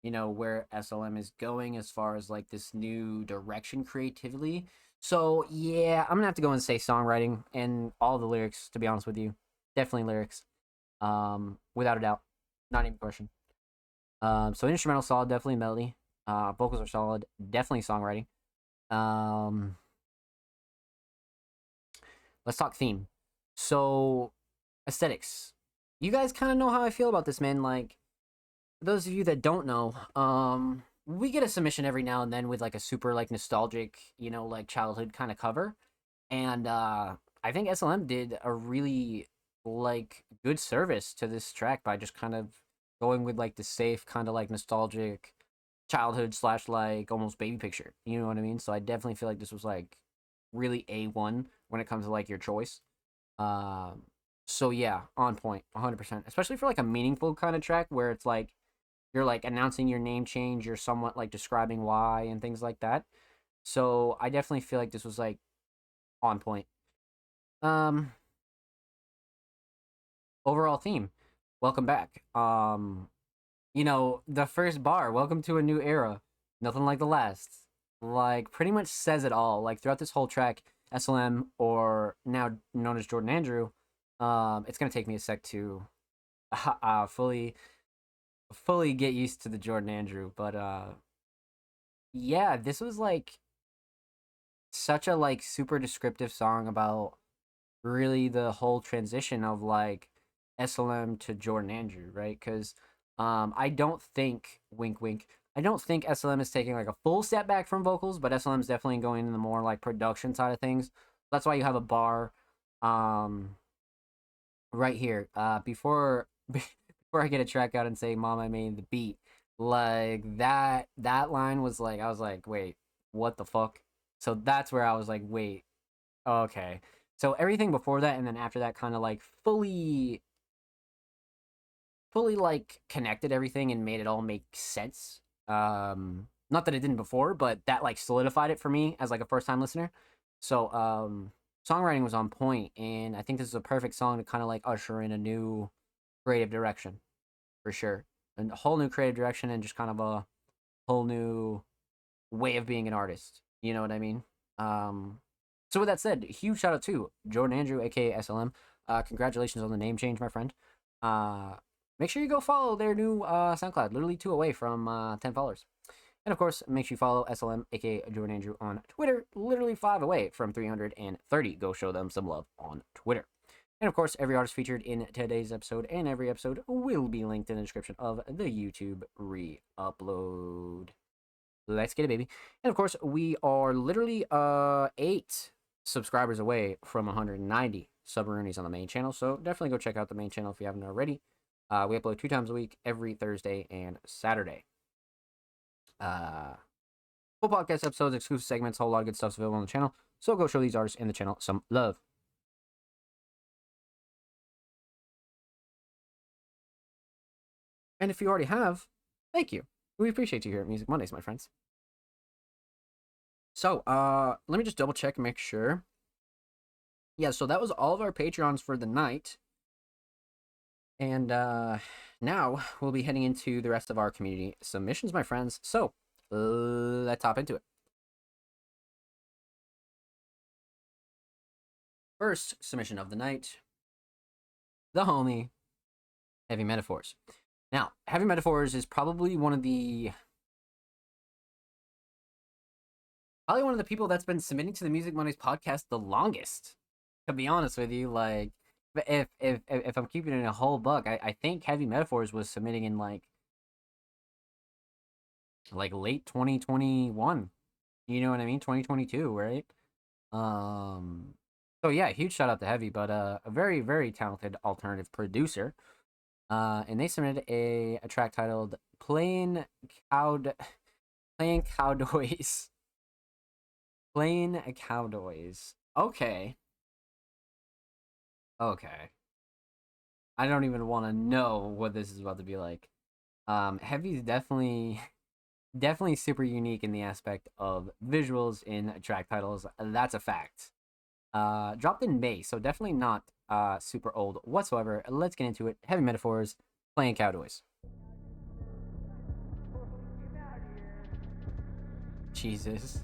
where SLM is going as far as like this new direction creatively. So yeah, I'm gonna have to go and say songwriting and all the lyrics, to be honest with you. Definitely lyrics. Without a doubt. Not even a question. So instrumental solid, definitely melody. Vocals are solid, definitely songwriting. Um let's talk theme. So aesthetics. You guys kind of know how I feel about this, man. Like, for those of you that don't know, we get a submission every now and then with like a super like nostalgic, like childhood kind of cover. And I think SLM did a really like good service to this track by just kind of going with like the safe kind of like nostalgic childhood slash like almost baby picture. You know what I mean? So I definitely feel like this was like really A1 when it comes to like your choice. Um, so yeah, on point, 100%. Especially for like a meaningful kind of track where it's like you're like announcing your name change, you're somewhat like describing why and things like that. So I definitely feel like this was like on point. Um, Overall theme, welcome back. The first bar, welcome to a new era, nothing like the last. Like pretty much says it all. Like throughout this whole track, SLM or now known as Jordan Andrew, it's gonna take me a sec to fully get used to the Jordan Andrew, but yeah, this was like such a like super descriptive song about really the whole transition of like SLM to Jordan Andrew, right? Because I don't think wink wink. I don't think SLM is taking like a full step back from vocals, but SLM is definitely going in the more like production side of things. That's why you have a bar right here. Before I get a track out and say "Mom, I made the beat," like that line was like I was like, wait, what the fuck? So that's where I was like, wait, okay. So everything before that and then after that kind of like fully like connected everything and made it all make sense. Not that it didn't before, but that like solidified it for me as like a first time listener. So songwriting was on point, and I think this is a perfect song to kind of like usher in a new creative direction for sure. And a whole new creative direction and just kind of a whole new way of being an artist. You know what I mean? So with that said, huge shout out to Jordan Andrew, aka SLM. Congratulations on the name change, my friend. Uh, Make sure you go follow their new SoundCloud, literally 2 away from 10 followers. And of course, make sure you follow SLM, aka Jordan Andrew, on Twitter, literally 5 away from 330. Go show them some love on Twitter. And of course, every artist featured in today's episode and every episode will be linked in the description of the YouTube re-upload. Let's get it, baby. And of course, we are literally 8 subscribers away from 190 Submaroonies on the main channel. So definitely go check out the main channel if you haven't already. We upload 2 times a week, every Thursday and Saturday. full podcast episodes, exclusive segments, whole lot of good stuff's available on the channel. So go show these artists and the channel some love. And if you already have, thank you. We appreciate you here at Music Mondays, my friends. So, let me just double check and make sure. Yeah, so that was all of our Patreons for the night. And now we'll be heading into the rest of our community submissions, my friends. So, let's hop into it. First submission of the night, the homie, Heavy Metaphors. Now, Heavy Metaphors is probably one of the people that's been submitting to the Music Mondays podcast the longest. To be honest with you, like, if I'm keeping it a whole buck, I think Heavy Metaphors was submitting in like late 2021. You know what I mean? 2022, right? So yeah, huge shout out to Heavy, but a very, very talented alternative producer. And they submitted a track titled Playing Cowboys. Playing Cowboys. Okay. I don't even want to know what this is about to be like. Heavy's definitely super unique in the aspect of visuals in track titles. That's a fact. Dropped in May, so definitely not super old whatsoever. Let's get into it. Heavy Metaphors, Playing Cowboys. Jesus.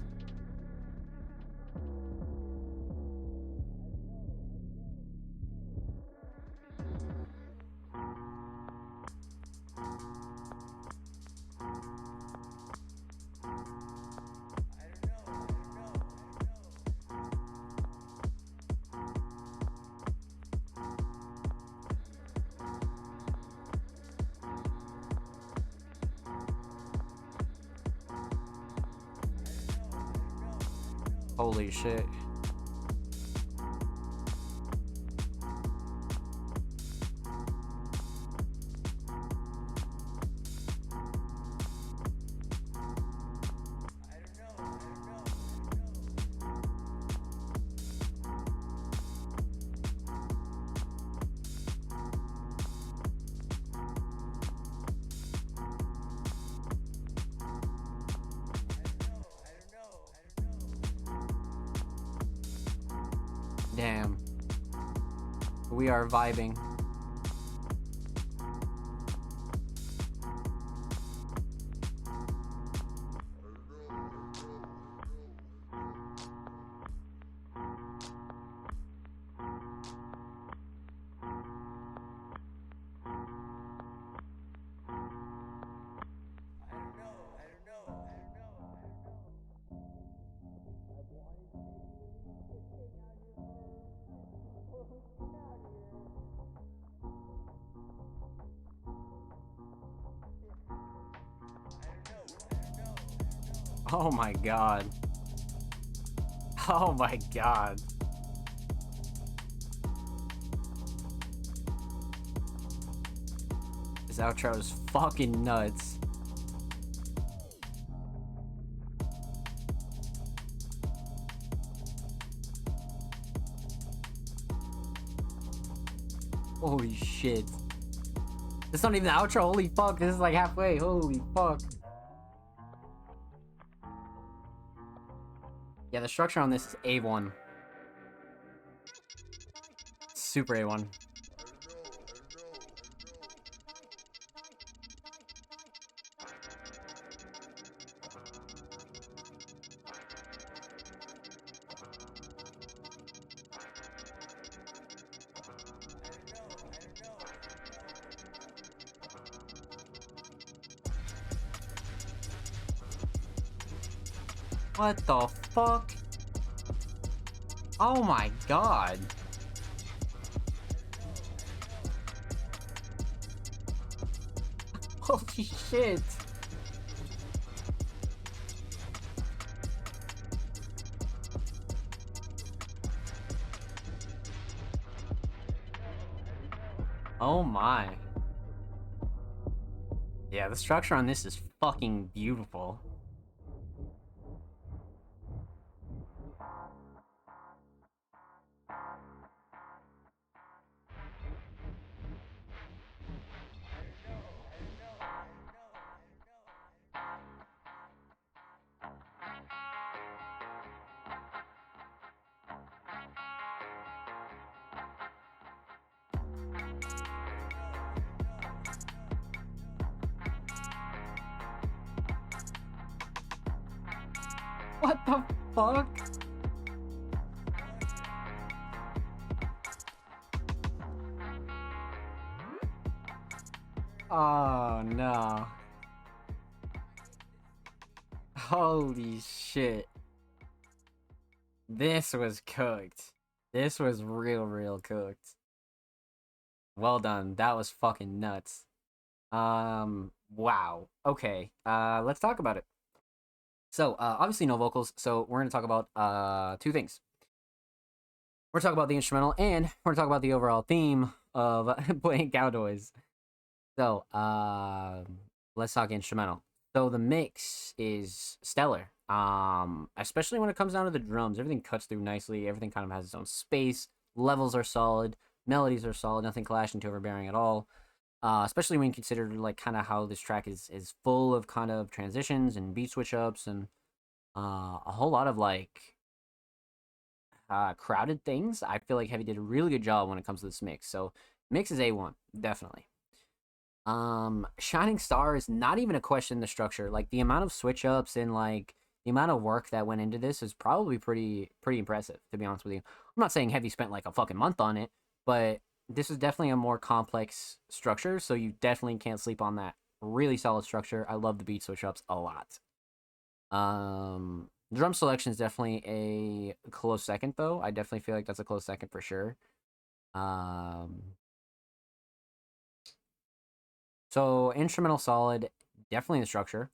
Holy shit. Damn. We are vibing. Oh my god. Oh my god. This outro is fucking nuts. Holy shit. It's not even the outro, holy fuck, this is like halfway, holy fuck. Yeah, the structure on this is A1. Super A1. What the fuck? Oh my god. Holy shit. Oh my. Yeah, the structure on this is fucking beautiful. What the fuck? Oh no. Holy shit. This was cooked. This was real cooked. Well done. That was fucking nuts. Wow. Okay. Let's talk about it. So, obviously no vocals, so we're gonna talk about two things. We're talking about the instrumental, and we're talking about the overall theme of playing Cowboys. So, let's talk instrumental. So the mix is stellar. Especially when it comes down to the drums, everything cuts through nicely. Everything kind of has its own space. Levels are solid. Melodies are solid. Nothing clashing too overbearing at all. Especially when you consider like kind of how this track is full of kind of transitions and beat switch ups and a whole lot of like crowded things. I feel like Heavy did a really good job when it comes to this mix. So mix is A1, definitely. Shining Star is not even a question in the structure. Like the amount of switch ups and like the amount of work that went into this is probably pretty impressive, to be honest with you. I'm not saying Heavy spent like a fucking month on it, but this is definitely a more complex structure, so you definitely can't sleep on that. Really solid structure. I love the beat switch ups a lot. Drum selection is definitely a close second, though. I definitely feel like that's a close second for sure. So instrumental solid, definitely the structure.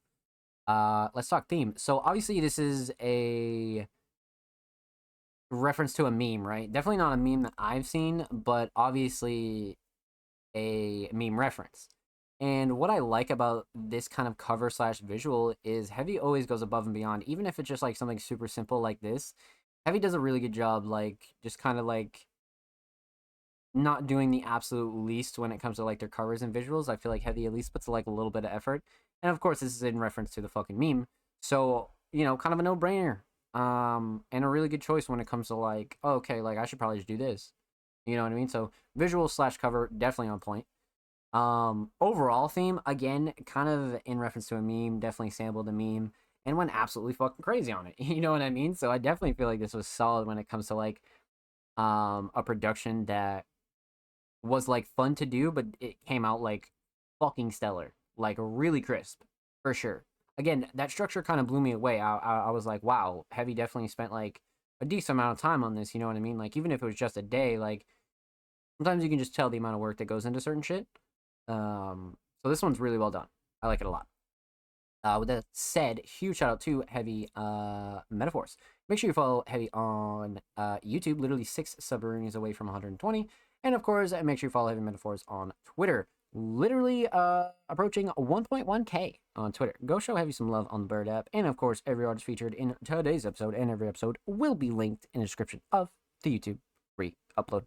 Let's talk theme. So obviously this is a reference to a meme, right? Definitely not a meme that I've seen, but obviously a meme reference. And what I like about this kind of cover slash visual is Heavy always goes above and beyond, even if it's just like something super simple like this. Heavy does a really good job, like just kind of like not doing the absolute least when it comes to like their covers and visuals. I feel like Heavy at least puts like a little bit of effort. And of course, this is in reference to the fucking meme. So, you know, kind of a no brainer. And a really good choice when it comes to like, oh, okay, like I should probably just do this. You know what I mean? So visual slash cover, definitely on point. Overall theme, again, kind of in reference to a meme, definitely sampled a meme and went absolutely fucking crazy on it. You know what I mean? So I definitely feel like this was solid when it comes to like a production that was like fun to do, but it came out like fucking stellar, like really crisp for sure. Again, that structure kind of blew me away. I was like, wow, Heavy definitely spent like a decent amount of time on this. You know what I mean? Like even if it was just a day, like sometimes you can just tell the amount of work that goes into certain shit. So this one's really well done. I like it a lot. With that said, huge shout out to Heavy Metaphors. Make sure you follow Heavy on YouTube, literally 6 submarines away from 120. And of course, make sure you follow Heavy Metaphors on Twitter, literally approaching 1.1k on Twitter. Go show Heavy some love on the Bird app. And of course, every artist featured in today's episode and every episode will be linked in the description of the YouTube free upload.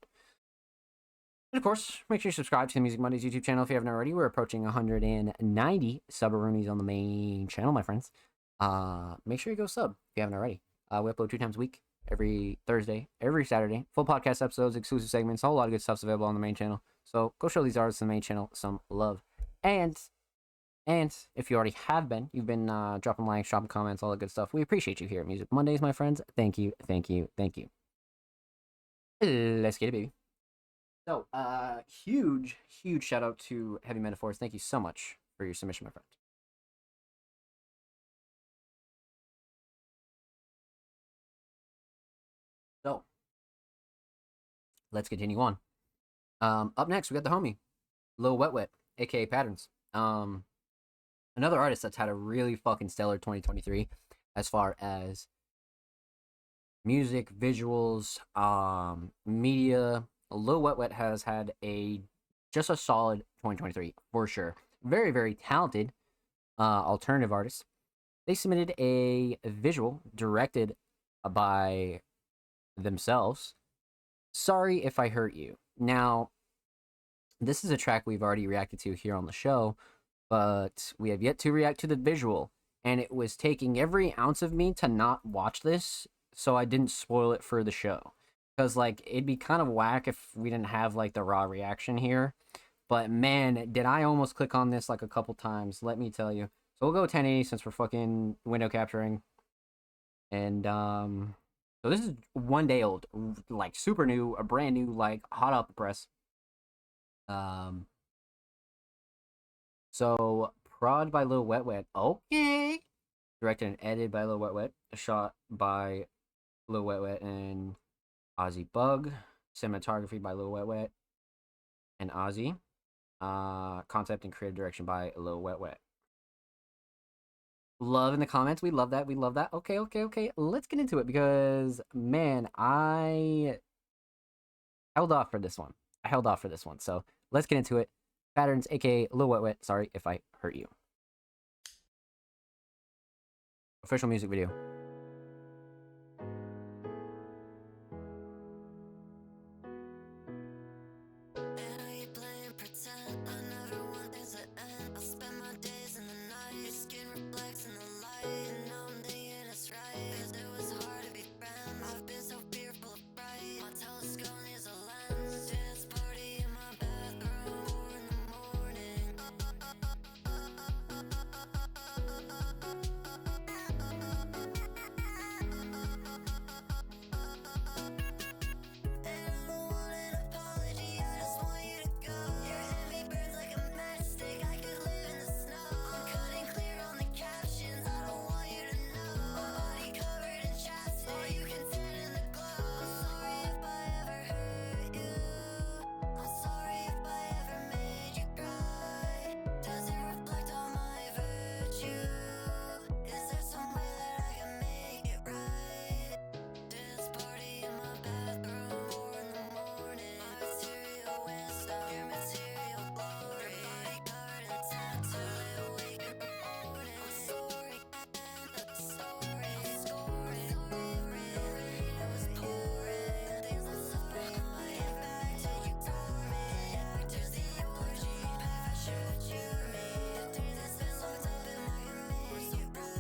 And of course, make sure you subscribe to the Music Mondays YouTube channel if you haven't already. We're approaching 190 subroonies on the main channel, my friends. Make sure you go sub if you haven't already. We upload 2 times a week, every Thursday, every Saturday. Full podcast episodes, exclusive segments, a whole lot of good stuff's available on the main channel. So go show these artists on the main channel some love. And if you already have been, you've been dropping likes, dropping comments, all that good stuff. We appreciate you here at Music Mondays, my friends. Thank you, thank you, thank you. Let's get it, baby. So, huge shout out to Heavy Metaphors. Thank you so much for your submission, my friend. So, let's continue on. Up next, we got the homie, Lil Wet Wet, aka Patterns. Another artist that's had a really fucking stellar 2023 as far as music, visuals, media. Lil Wet Wet has had just a solid 2023 for sure. Very talented alternative artist. They submitted a visual directed by themselves. Sorry if I hurt you. Now, this is a track we've already reacted to here on the show, but we have yet to react to the visual, and it was taking every ounce of me to not watch this so I didn't spoil it for the show. Because, like, it'd be kind of whack if we didn't have, like, the raw reaction here. But, man, did I almost click on this, like, a couple times, let me tell you. So we'll go 1080 since we're fucking window capturing. And so this is 1 day old, like super new, a brand new, like hot off the press. Um, so prod by Lil Wet Wet, okay. Directed and edited by Lil Wet Wet, shot by Lil Wet Wet and Ozzy Bug, cinematography by Lil Wet Wet and Ozzy, concept and creative direction by Lil Wet Wet. Love in the comments. We love that. We love that. Okay, okay, okay. Let's get into it because, man, I held off for this one. I held off for this one. So let's get into it. Patterns, aka Lil Wet Wet. Sorry if I hurt you. Official music video.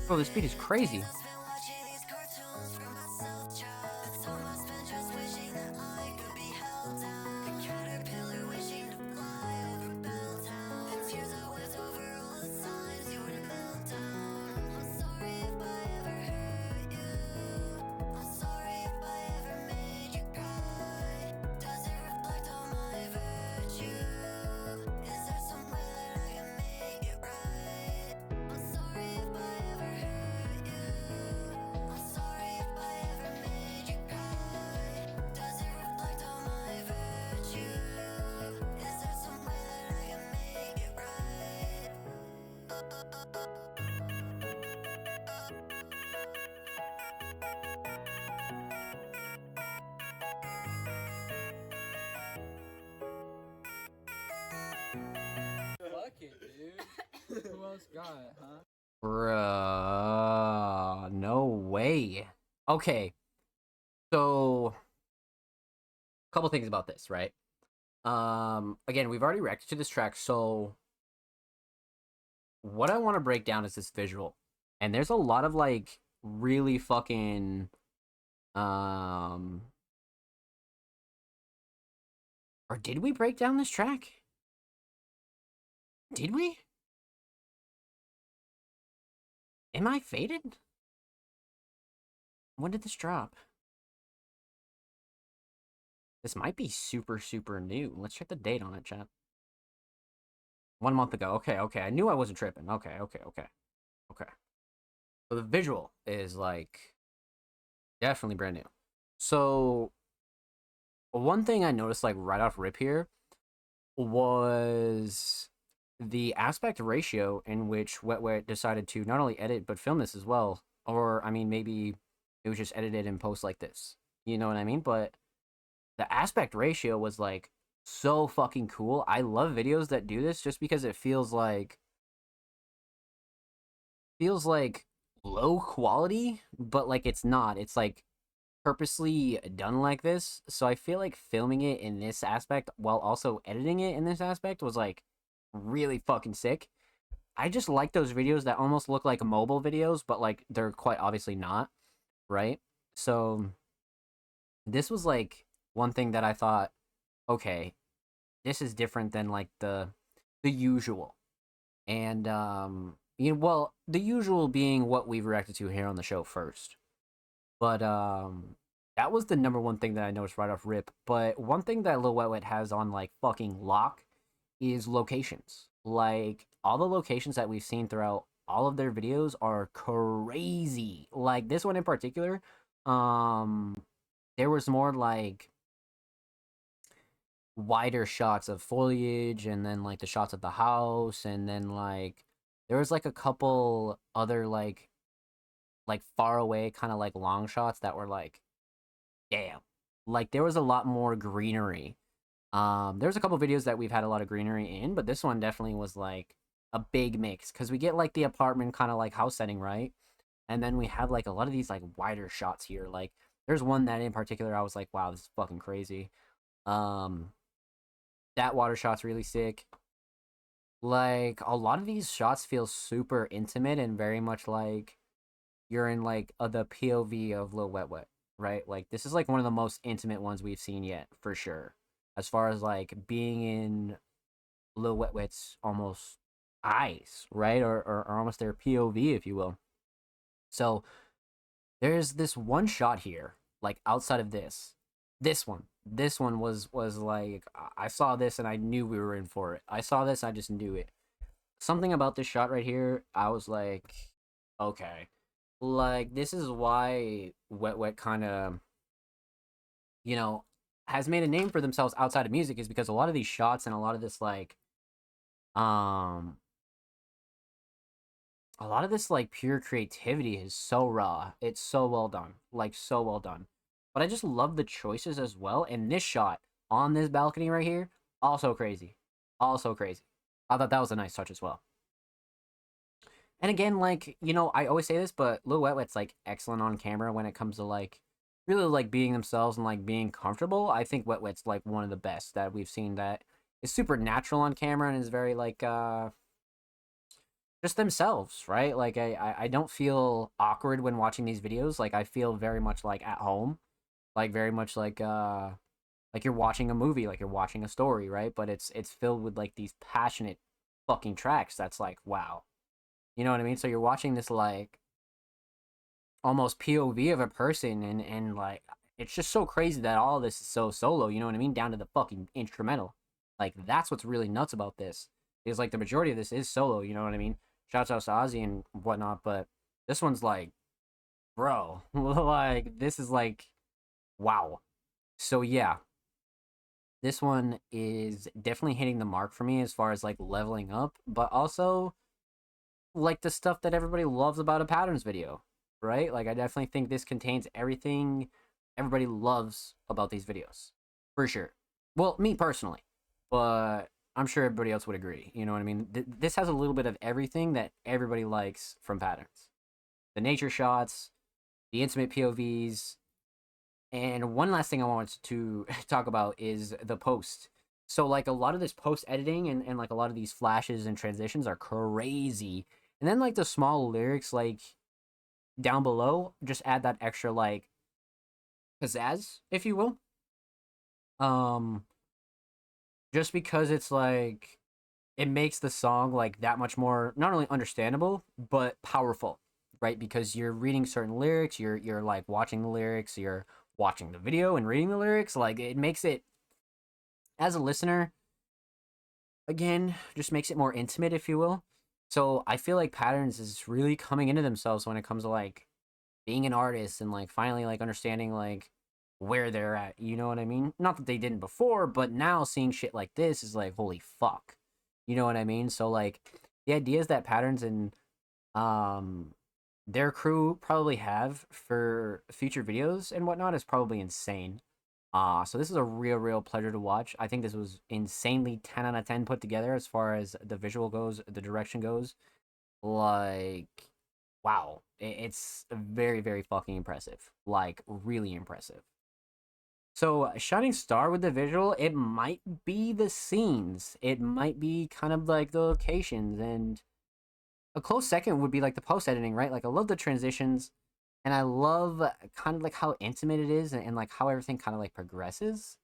Bro, this beat is crazy.
Fuck it, dude. Who else got it, huh?
Bruh, no way. Okay, so couple things about this, right? Again, we've already reacted to this track, so what I want to break down is this visual. And there's a lot of like really fucking or did we break down this track? Did we? Am I faded? When did this drop? This might be super, super new. Let's check the date on it, chat. 1 month ago. Okay, okay. I knew I wasn't tripping. Okay, okay, okay. Okay. So the visual is like definitely brand new. So one thing I noticed like right off rip here was the aspect ratio in which Wet Wet decided to not only edit but film this as well. Or I mean maybe it was just edited and post like this. You know what I mean? But the aspect ratio was like so fucking cool. I love videos that do this just because it feels like low quality, but like it's not. It's like purposely done like this. So I feel like filming it in this aspect while also editing it in this aspect was like really fucking sick. I just like those videos that almost look like mobile videos, but like they're quite obviously not, right? So this was like one thing that I thought, okay, this is different than like the usual. And well, the usual being what we've reacted to here on the show first. But that was the number one thing that I noticed right off rip. But one thing that Lil Wet Wet has on like fucking lock is locations. Like all the locations that we've seen throughout all of their videos are crazy. Like this one in particular, um there was more like wider shots of foliage and then like the shots of the house and then like there was like a couple other like far away kind of like long shots that were like damn. Like there was a lot more greenery. There's a couple videos that we've had a lot of greenery in, but this one definitely was like a big mix because we get like the apartment kind of like house setting, right? And then we have like a lot of these like wider shots here. Like there's one that in particular I was like, wow, this is fucking crazy. Um, that water shot's really sick. Like a lot of these shots feel super intimate and very much like you're in like the POV of Lil Wet Wet, right? Like this is like one of the most intimate ones we've seen yet, for sure. As far as like being in Lil Wet Wet's almost eyes, right? Or almost their POV, if you will. So there's this one shot here, like outside of this. This one was like I saw this and I knew we were in for it. I saw this, I just knew it. Something about this shot right here, I was like, okay. Like this is why Wet Wet kind of, you know, has made a name for themselves outside of music is because a lot of these shots and a lot of this like um a lot of this like pure creativity is so raw. It's so well done. Like so well done. But I just love the choices as well. And this shot on this balcony right here, also crazy. Also crazy. I thought that was a nice touch as well. And again, like, you know, I always say this, but Lil Wet Wet's like excellent on camera when it comes to like really like being themselves and like being comfortable. I think Wet Wet's like one of the best that we've seen that is super natural on camera and is very like just themselves, right? Like I don't feel awkward when watching these videos. Like I feel very much like at home. Like very much like you're watching a movie, like you're watching a story, right? But it's filled with like these passionate fucking tracks that's like wow. You know what I mean? So you're watching this like almost POV of a person and like it's just so crazy that all of this is so solo, you know what I mean? Down to the fucking instrumental. Like that's what's really nuts about this. Is like the majority of this is solo, you know what I mean? Shouts out to Ozzy and whatnot, but this one's like, bro, like this is like wow. So yeah, this one is definitely hitting the mark for me as far as like leveling up, but also like the stuff that everybody loves about a patterns video, right? Like I definitely think this contains everything everybody loves about these videos. For sure. Well, me personally, but I'm sure everybody else would agree. You know what I mean? This has a little bit of everything that everybody likes from patterns. The nature shots, the intimate POVs, and one last thing I wanted to talk about is the post. So like a lot of this post editing and like a lot of these flashes and transitions are crazy. And then like the small lyrics like down below just add that extra like pizzazz, if you will. Um just because it's like it makes the song like that much more not only understandable but powerful, right? Because you're reading certain lyrics, you're like watching the lyrics, you're watching the video and reading the lyrics, like it makes it as a listener again just makes it more intimate, if you will. So I feel like Patterns is really coming into themselves when it comes to like being an artist and like finally like understanding like where they're at, you know what I mean? Not that they didn't before, but now seeing shit like this is like holy fuck. You know what I mean? So like the ideas that Patterns and um their crew probably have for future videos and whatnot is probably insane. So this is a real pleasure to watch. I think this was insanely 10 out of 10 put together as far as the visual goes, the direction goes. Like, wow. It's very fucking impressive. Like, really impressive. So, Shining Star with the visual, it might be the scenes. It might be kind of like the locations. And a close second would be like the post editing, right? Like, I love the transitions. And I love kind of like how intimate it is and like how everything kind of like progresses.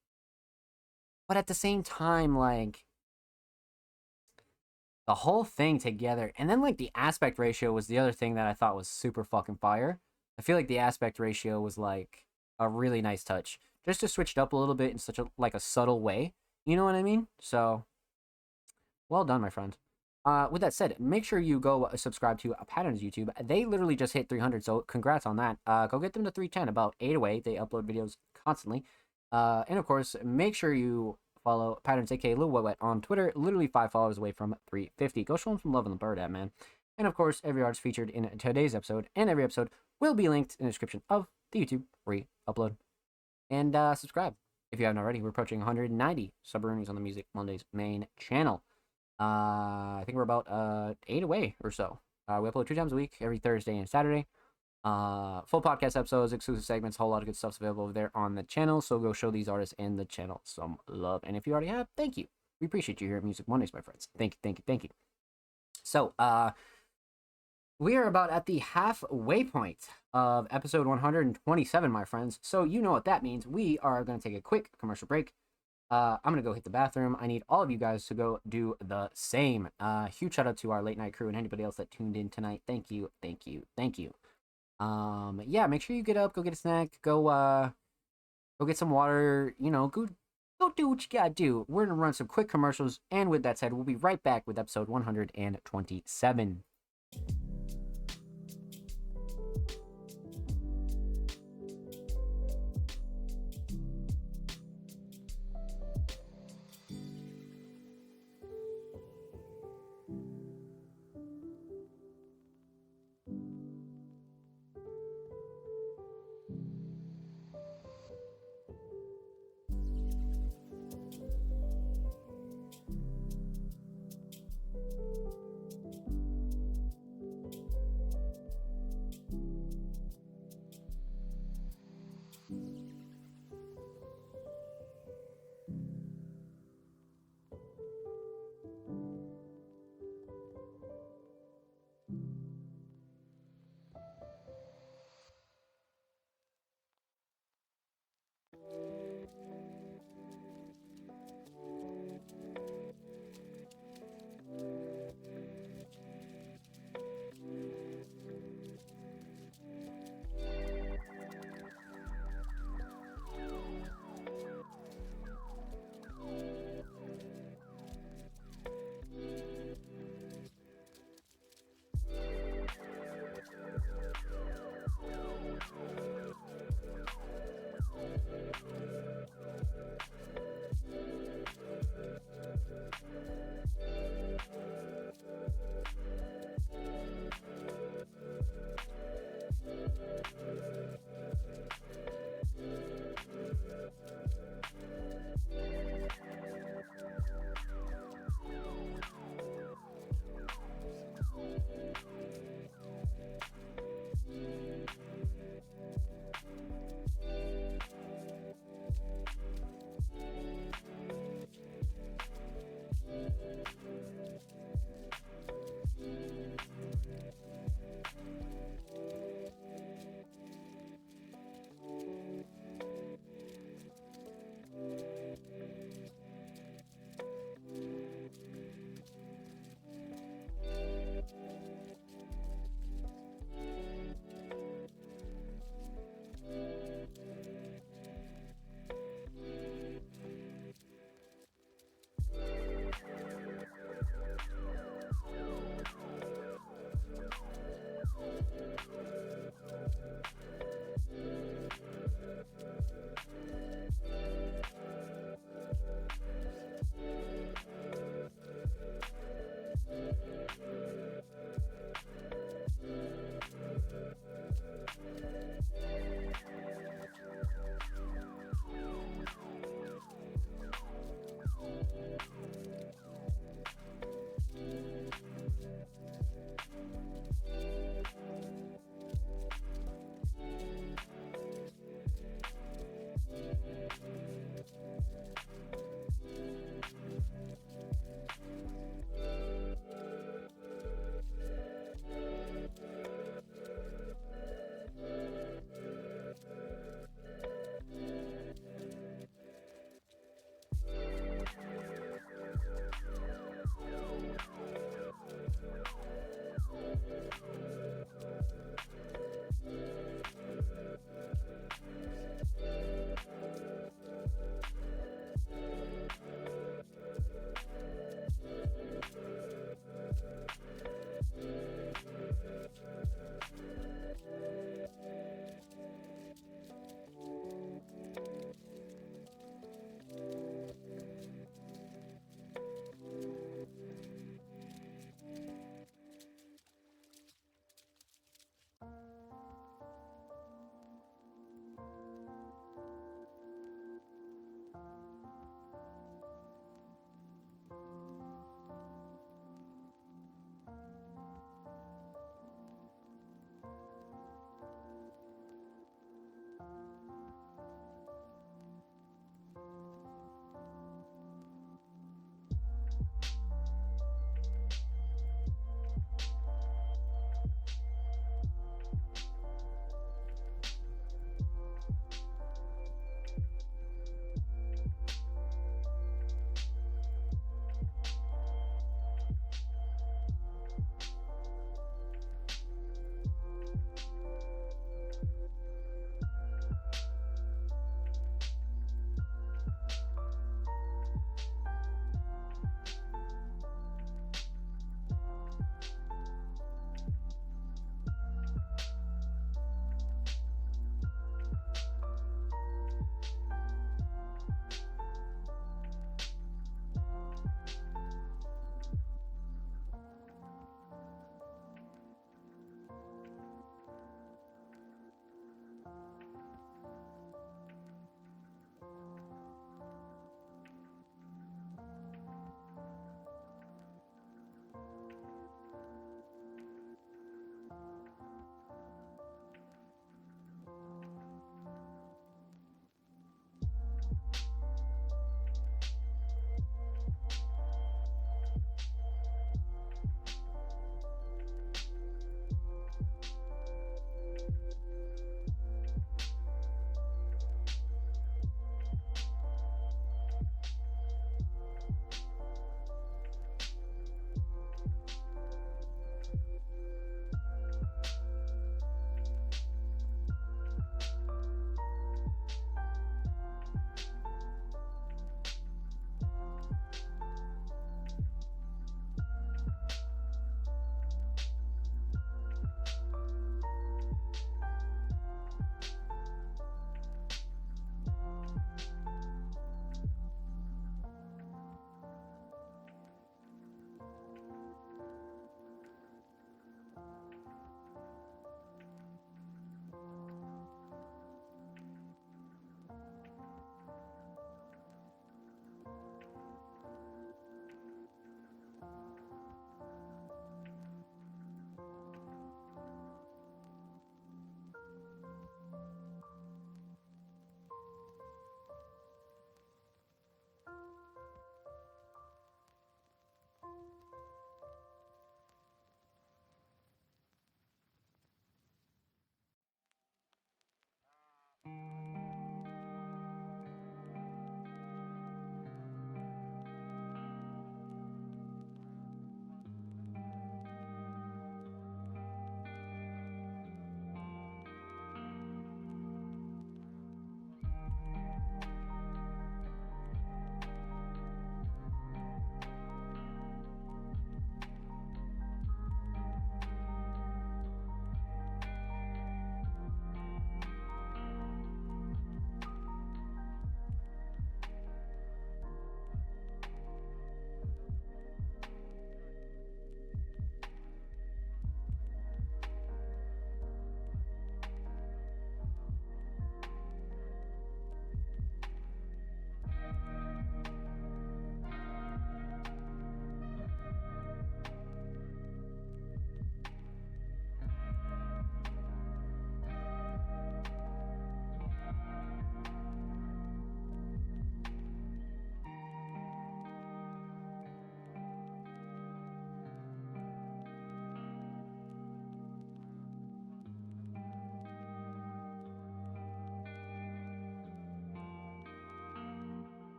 But at the same time, like the whole thing together, and then like the aspect ratio was the other thing that I thought was super fucking fire. I feel like the aspect ratio was like a really nice touch, just to switch it up a little bit in such a like a subtle way. You know what I mean? So, well done, my friend. With that said, make sure you go subscribe to Patterns YouTube. They literally just hit 300, so congrats on that. Go get them to 310, about 8 away. They upload videos constantly. And of course, make sure you follow Patterns, aka Lil Wet Wet, on Twitter. Literally 5 followers away from 350. Go show them some love in the bird ad, man. And of course, every artist featured in today's episode and every episode will be linked in the description of the YouTube re-upload. And subscribe if you haven't already. We're approaching 190 sub-earnings on the Music Mondays main channel. I think we're about 8 away or so. We upload 2 times a week, every Thursday and Saturday. Full podcast episodes, exclusive segments, whole lot of good stuff's available over there on the channel. So go show these artists and the channel some love. And if you already have, thank you. We appreciate you here at Music Mondays, my friends. Thank you, thank you, thank you. So, we are about at the halfway point of episode 127, my friends. So you know what that means. We are going to take a quick commercial break. I'm going to go hit the bathroom. I need all of you guys to go do the same. Huge shout out to our late night crew and anybody else that tuned in tonight. Thank you, thank you, thank you. Yeah, make sure you get up, go get a snack, go get some water, you know, go do what you gotta do. We're going to run some quick commercials. And with that said, we'll be right back with episode 127.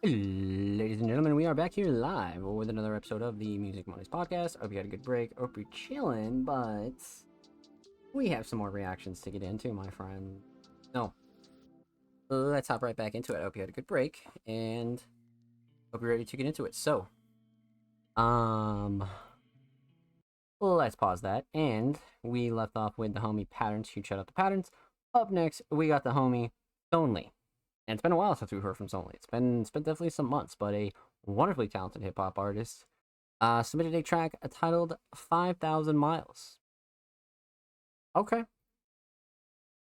Ladies and gentlemen, we are back here live with another episode of the Music Mondays podcast. Hope you had a good break. Hope you're chilling, but we have some more reactions to get into, my friend. No, let's hop right back into it. I hope you had a good break, and hope you're ready to get into it. So, let's pause that, and we left off with the homie Patterns. Huge shout out to Patterns. Up next, we got the homie Sonley. And it's been a while since we've heard from Sonley. It's been definitely some months, but a wonderfully talented hip hop artist submitted a track titled 5,000 Miles. Okay.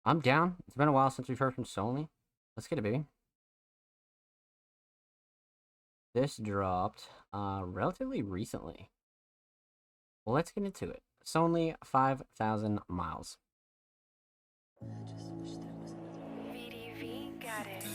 I'm down. It's been a while since we've heard from Sonley. Let's get it, baby. This dropped relatively recently. Well, let's get into it. Sonley, 5,000 Miles.
VDV got it.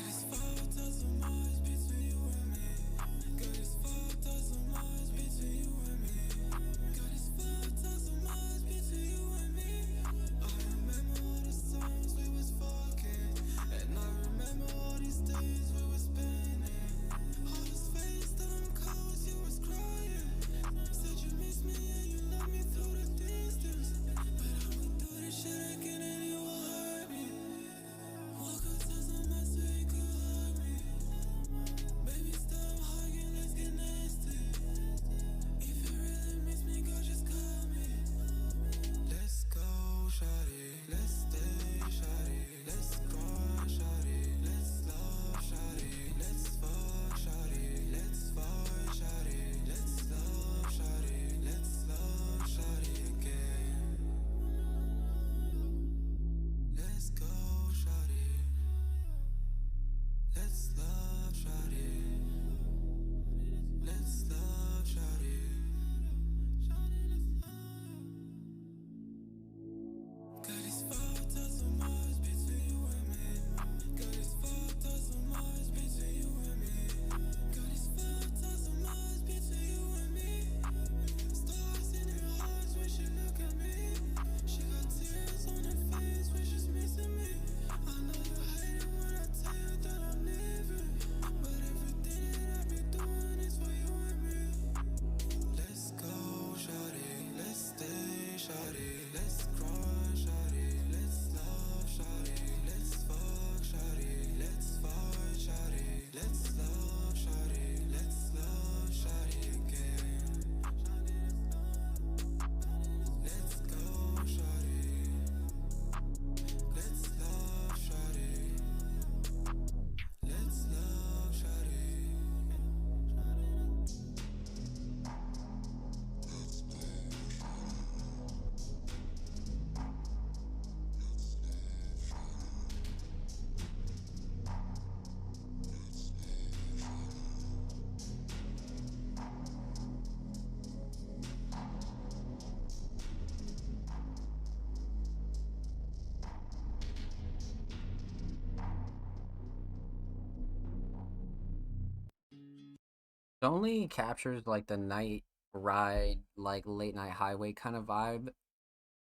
Sonley captures like the night ride, like late night highway kind of vibe,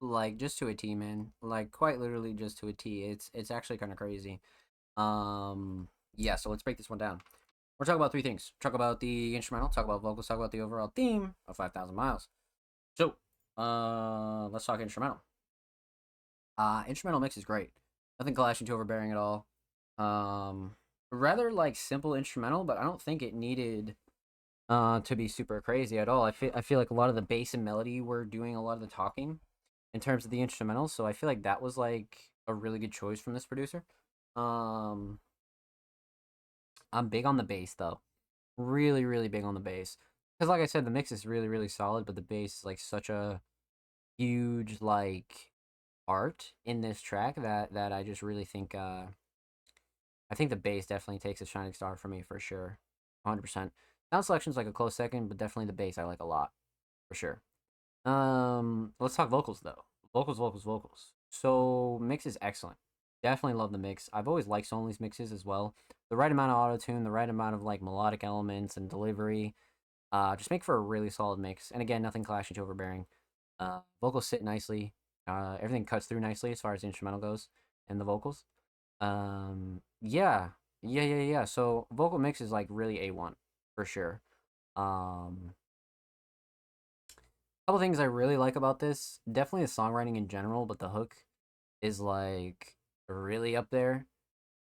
like just to a T, man. Like quite literally just to a T. It's actually kind of crazy. Yeah. So let's break this one down. We're talking about three things. Talk about the instrumental. Talk about vocals. Talk about the overall theme of 5,000 Miles. So, let's talk instrumental. Instrumental mix is great. Nothing clashing too overbearing at all. Rather like simple instrumental, but I don't think it needed to be super crazy at all. I feel like a lot of the bass and melody were doing a lot of the talking in terms of the instrumental, so I feel like that was like a really good choice from this producer. Um I'm big on the bass though. Really, really big on the bass. Cuz like I said, the mix is really, really solid, but the bass is like such a huge like art in this track that I just really think I think the bass definitely takes a shining star for me for sure. 100%. Sound selection's like a close second, but definitely the bass I like a lot for sure. Let's talk vocals though. Vocals. So mix is excellent. Definitely love the mix. I've always liked Sonley's mixes as well. The right amount of auto tune, the right amount of like melodic elements and delivery, just make for a really solid mix. And again, nothing clashing too overbearing. Vocals sit nicely. Everything cuts through nicely as far as the instrumental goes and the vocals. Yeah, Yeah. So vocal mix is like really A1 for sure. Um, couple things I really like about this, definitely the songwriting in general, but the hook is like really up there.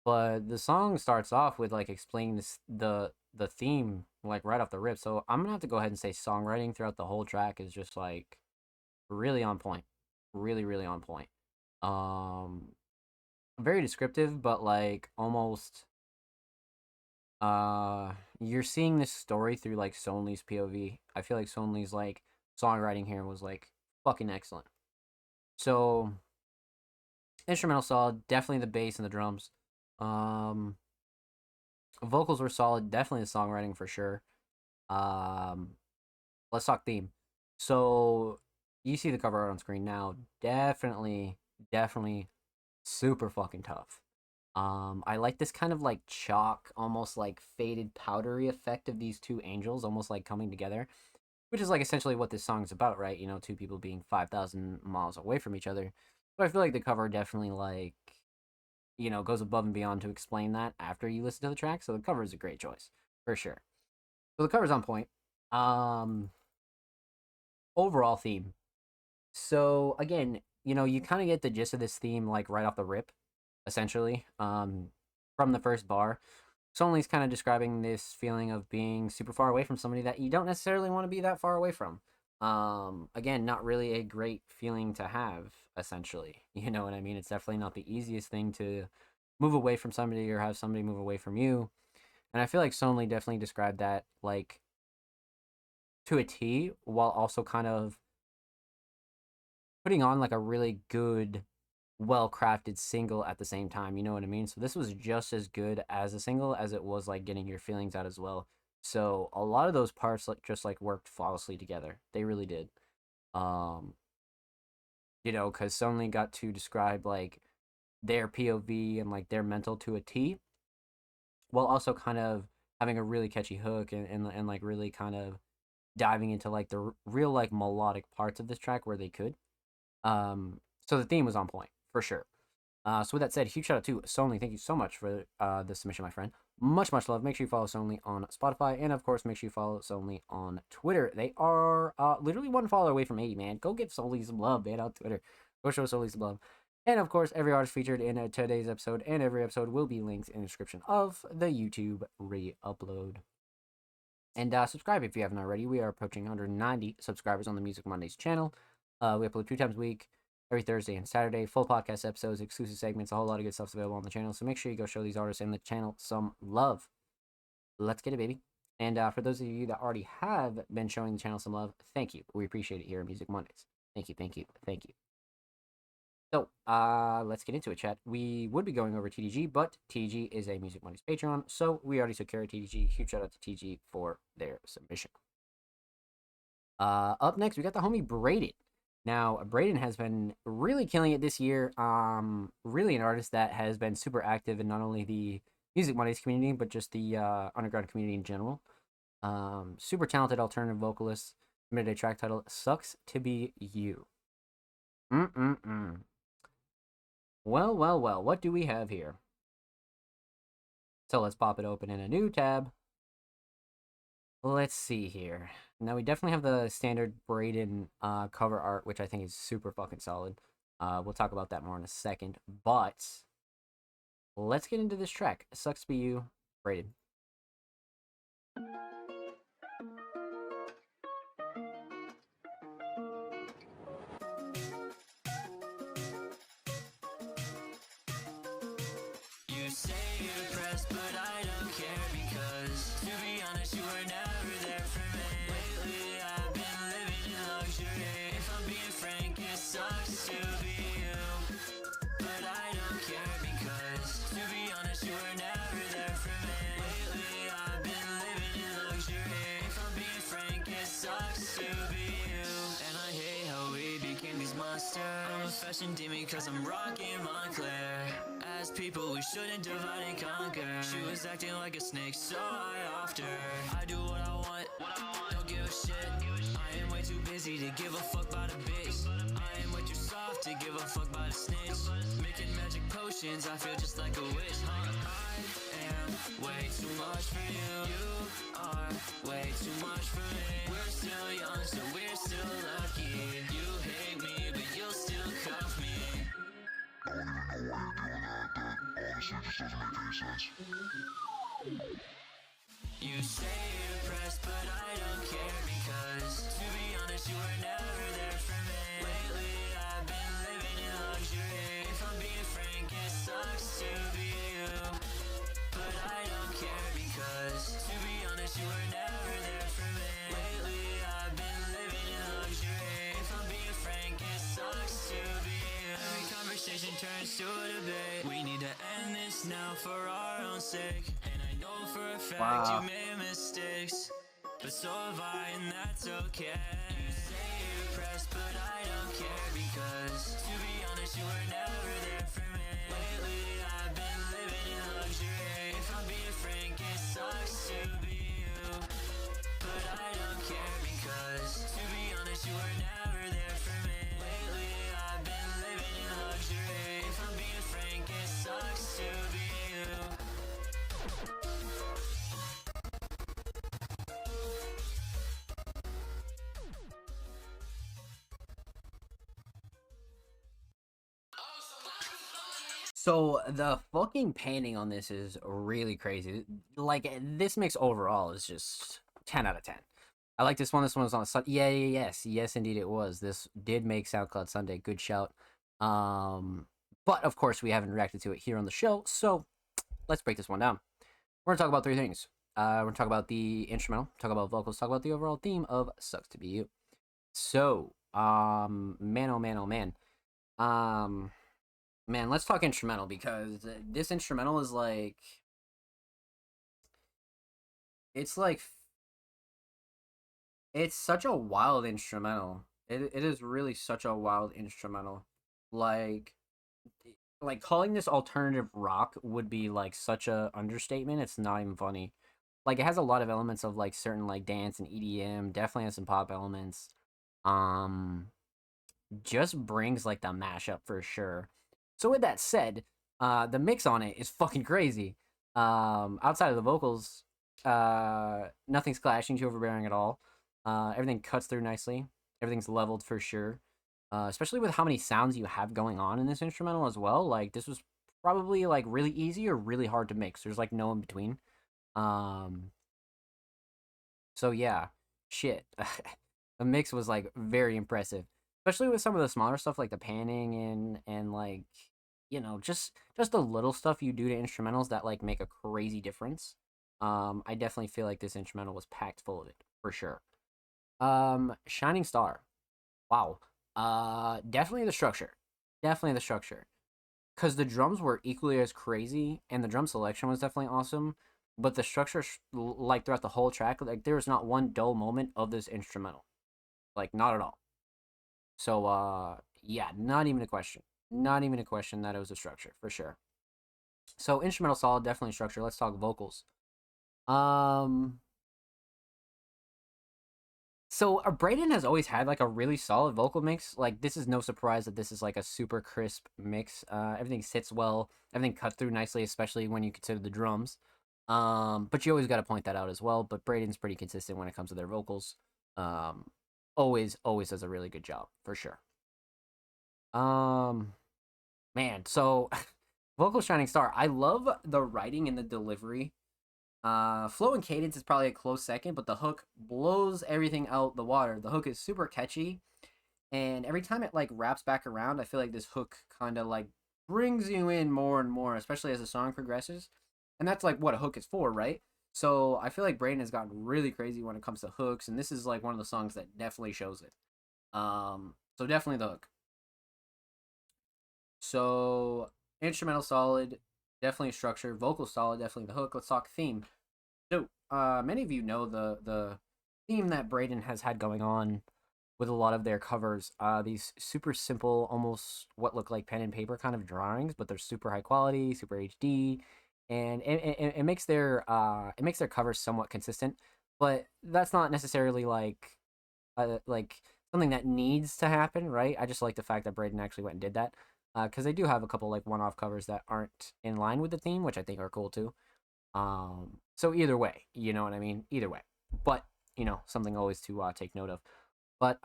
But the song starts off with like explaining the theme like right off the rip. So I'm gonna have to go ahead and say songwriting throughout the whole track is just like really on point. Really on point. Um very descriptive, but like almost you're seeing this story through like Sonli's POV. I feel like Sonli's like songwriting here was like fucking excellent. So instrumental solid, definitely the bass and the drums. Um vocals were solid, definitely the songwriting for sure. Um let's talk theme. So you see the cover art on screen now. Definitely super fucking tough. I like this kind of like chalk, almost like faded powdery effect of these two angels almost like coming together, which is like essentially what this song is about, right? You know, two people being 5,000 miles away from each other. But I feel like the cover definitely like, you know, goes above and beyond to explain that after you listen to the track. So the cover is a great choice for sure. So the cover's on point. Um, overall theme. So again, you know, you kind of get the gist of this theme like right off the rip, essentially. From the first bar. Sonli's kind of describing this feeling of being super far away from somebody that you don't necessarily want to be that far away from. Again, not really a great feeling to have, essentially. You know what I mean? It's definitely not the easiest thing to move away from somebody or have somebody move away from you. And I feel like Sonli definitely described that like to a T, while also kind of putting on like a really good, well crafted single at the same time. You know what I mean? So this was just as good as a single as it was like getting your feelings out as well. So a lot of those parts like just like worked flawlessly together. They really did. Um, you know, because Sonli got to describe like their POV and like their mental to a T, while also kind of having a really catchy hook and like really kind of diving into like the real like melodic parts of this track where they could. So the theme was on point for sure. So with that said, huge shout out to Sonli. Thank you so much for the submission, my friend. Much love. Make sure you follow Sonli on Spotify, and of course, make sure you follow Sonli on Twitter. They are literally one follower away from 80, man. Go give Sonli some love, man, on Twitter. Go show Sonli some love. And of course, every artist featured in today's episode and every episode will be linked in the description of the YouTube re-upload. And subscribe if you haven't already. We are approaching 190 subscribers on the Music Mondays channel. We upload 2 times a week, every Thursday and Saturday. Full podcast episodes, exclusive segments, a whole lot of good stuff's available on the channel. So make sure you go show these artists and the channel some love. Let's get it, baby. And for those of you that already have been showing the channel some love, thank you. We appreciate it here at Music Mondays. Thank you. So, let's get into it, chat. We would be going over TDG, but TDG is a Music Mondays Patreon, so we already took care of TDG. Huge shout out to TDG for their submission. Up next, we got the homie Braden. Now, Braden has been really killing it this year. Really an artist that has been super active in not only the Music Mondays community, but just the underground community in general. Super talented alternative vocalist. Submitted a track titled "Sucks to Be You." Well, what do we have here? So let's pop it open in a new tab. Let's see here. Now we definitely have the standard Braden cover art, which I think is super fucking solid. We'll talk about that more in a second, but let's get into this track. Sucks to Be You, Braden.
You say you're pressed, but I don't care because, to be honest, you were never there for me. Lately, I've been living in luxury. If I'm being frank, it sucks to be you, but I don't care because, to be honest, you were never there for me. Lately, I've been living in luxury. If I'm being frank, it sucks to be you, and I hate how we became these monsters. I'm a fashion demon cause I'm rocking Montclair. As people, we shouldn't divide and conquer. She was acting like a snake, so I offed her. I do what I want, don't give a shit. I am way too busy to give a fuck about a bitch. I am way too soft to give a fuck about a snitch. Making magic potions, I feel just like a witch, huh? I am way too much for you. You are way too much for me. We're still young, so we're still lucky. You hate me, but you'll still cuff me.
I don't even know why you're doing that. That honestly just doesn't make any sense.
You say you're depressed, but I don't care because, to be honest, you were never there for me. Lately, I've been living in luxury. If I'm being frank, it sucks to be you, but I don't care because, to be honest, you were never there for me. Lately, I've been living in luxury. If I'm being frank, it sucks to be you. Every conversation turns to a debate. We need to end this now for our own sake. And I know for a fact
Wow.
you made mistakes, but so have I, and that's okay. You say you're depressed, but I don't care because, to be honest, you were never there for me. Lately, I've been living in luxury. If I'm being frank, it sucks to be you, but I don't care because, to be honest, you were never there for me. Lately, I've been living in luxury. If I'm being frank, it sucks to be you.
So the fucking painting on this is really crazy. Like this mix overall is just 10 out of 10. I like this one. This one was on Sunday. Yes, indeed it was. This did make SoundCloud Sunday. Good shout. But of course we haven't reacted to it here on the show. So let's break this one down. We're gonna talk about three things. We're gonna talk about the instrumental, talk about vocals, talk about the overall theme of "Sucks to Be You." So, man, oh man, oh man. Man, let's talk instrumental because this instrumental is like, it's like, it's such a wild instrumental. It is really such a wild instrumental. Like calling this alternative rock would be like such a understatement. It's not even funny. Like it has a lot of elements of like certain like dance and EDM. Definitely has some pop elements. Just brings like the mashup for sure. So with that said, the mix on it is fucking crazy. Outside of the vocals, nothing's clashing too overbearing at all. Everything cuts through nicely. Everything's leveled for sure. Especially with how many sounds you have going on in this instrumental as well. Like this was probably like really easy or really hard to mix. There's like no in between. So yeah, shit. The mix was like very impressive, especially with some of the smaller stuff like the panning and like, you know, just the little stuff you do to instrumentals that like make a crazy difference. I definitely feel like this instrumental was packed full of it for sure. Shining Star. Wow. Definitely the structure. Definitely the structure. Because the drums were equally as crazy, and the drum selection was definitely awesome. But the structure, like throughout the whole track, like there was not one dull moment of this instrumental, like not at all. So, yeah, not even a question. Not even a question that it was a structure for sure. So instrumental solid, definitely structure. Let's talk vocals. So Brayden has always had like a really solid vocal mix. Like this is no surprise that this is like a super crisp mix. Everything sits well. Everything cuts through nicely, especially when you consider the drums. But you always got to point that out as well. But Brayden's pretty consistent when it comes to their vocals. Always does a really good job for sure. Man, so vocal Shining Star. I love the writing and the delivery. Flow and cadence is probably a close second, but the hook blows everything out the water. The hook is super catchy, and every time it like wraps back around, I feel like this hook kind of like brings you in more and more, especially as the song progresses. And that's like what a hook is for, right? So I feel like Brayden has gotten really crazy when it comes to hooks, and this is like one of the songs that definitely shows it. So definitely the hook. So instrumental solid, definitely structure. Vocal solid, definitely the hook. Let's talk theme. So many of you know the theme that Brayden has had going on with a lot of their covers. These super simple, almost what look like pen and paper kind of drawings, but they're super high quality, super HD, and it makes their covers somewhat consistent. But that's not necessarily like something that needs to happen, right? I just like the fact that Braden actually went and did that, because they do have a couple like one-off covers that aren't in line with the theme, which I think are cool too. So either way, you know what I mean? Either way, but something always to take note of. But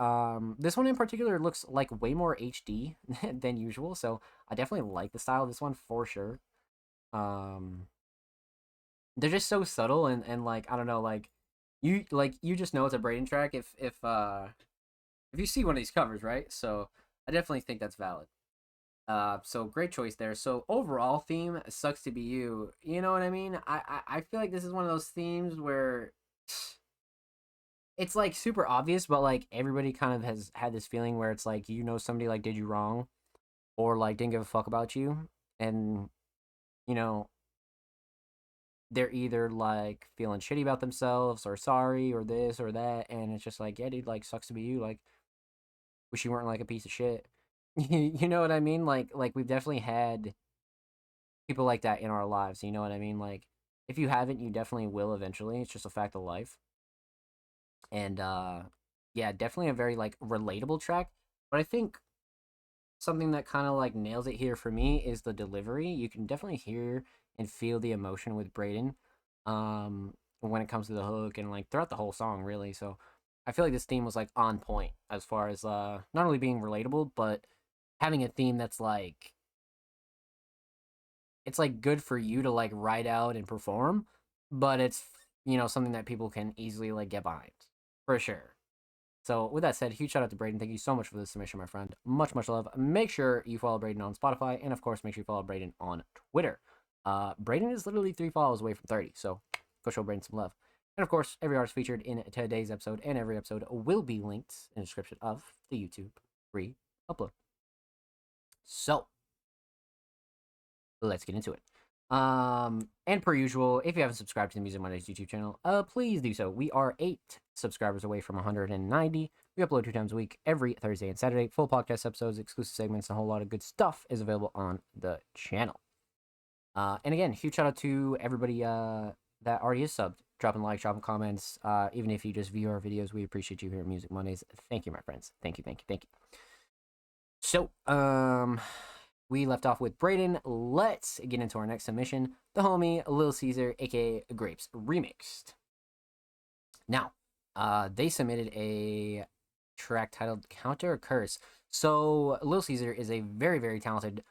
this one in particular looks like way more HD than usual, so I definitely like the style of this one for sure. Um, they're just so subtle and like I don't know, like you just know it's a Braden track if you see one of these covers, right? So I definitely think that's valid. So great choice there. So overall theme sucks to be you. You know what I mean? I feel like this is one of those themes where it's like super obvious, but like everybody kind of has had this feeling where it's like somebody like did you wrong or like didn't give a fuck about you, and you know they're either like feeling shitty about themselves or sorry or this or that, and it's just like yeah, dude, like sucks to be you. Like wish you weren't like a piece of shit. You know what I mean? Like we've definitely had people like that in our lives. You know what I mean? Like if you haven't, you definitely will eventually. It's just a fact of life. And yeah, definitely a very like relatable track. But I think something that kind of like nails it here for me is the delivery. You can definitely hear and feel the emotion with Braden when it comes to the hook and like throughout the whole song really. So I feel like this theme was like on point as far as not only being relatable but having a theme that's like it's like good for you to like write out and perform, but it's something that people can easily like get behind for sure. So with that said, huge shout out to Braden. Thank you so much for the submission, my friend. Much love. Make sure you follow Braden on Spotify, and of course, make sure you follow Braden on Twitter. Braden is literally 3 follows away from 30, so go show Braden some love. And of course, every artist featured in today's episode and every episode will be linked in the description of the YouTube free upload. So let's get into it. And per usual, if you haven't subscribed to the Music Mondays YouTube channel, please do so. We are 8 subscribers away from 190. We upload 2 times a week, every Thursday and Saturday. Full podcast episodes, exclusive segments, and a whole lot of good stuff is available on the channel. And again, huge shout out to everybody that already is subbed, dropping likes, dropping comments. Even if you just view our videos, we appreciate you here at Music Mondays. Thank you, my friends. Thank you. So, we left off with Braden. Let's get into our next submission. The homie Lil Caesar, aka Grapes Remixed. Now, they submitted a track titled Counter or Curse. So Lil Caesar is a very talented,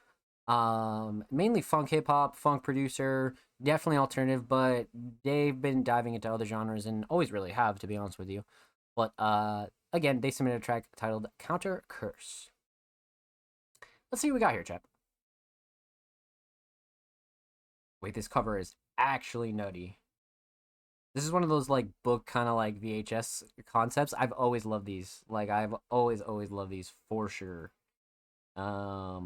mainly funk hip hop, funk producer, definitely alternative, but they've been diving into other genres and always really have, to be honest with you. But again, they submitted a track titled Counter Curse. Let's see what we got here, chat. Wait, this cover is actually nutty. This is one of those like book kind of like VHS concepts. I've always loved these. Like I've always loved these for sure. I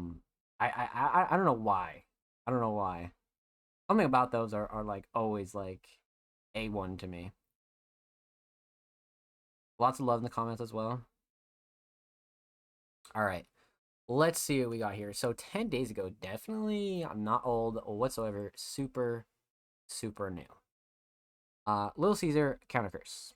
don't know why. I don't know why. Something about those are like always like A1 to me. Lots of love in the comments as well. All right. Let's see what we got here. So 10 days ago, definitely I'm not old whatsoever. Super new. Lil Caesar, Counter Curse.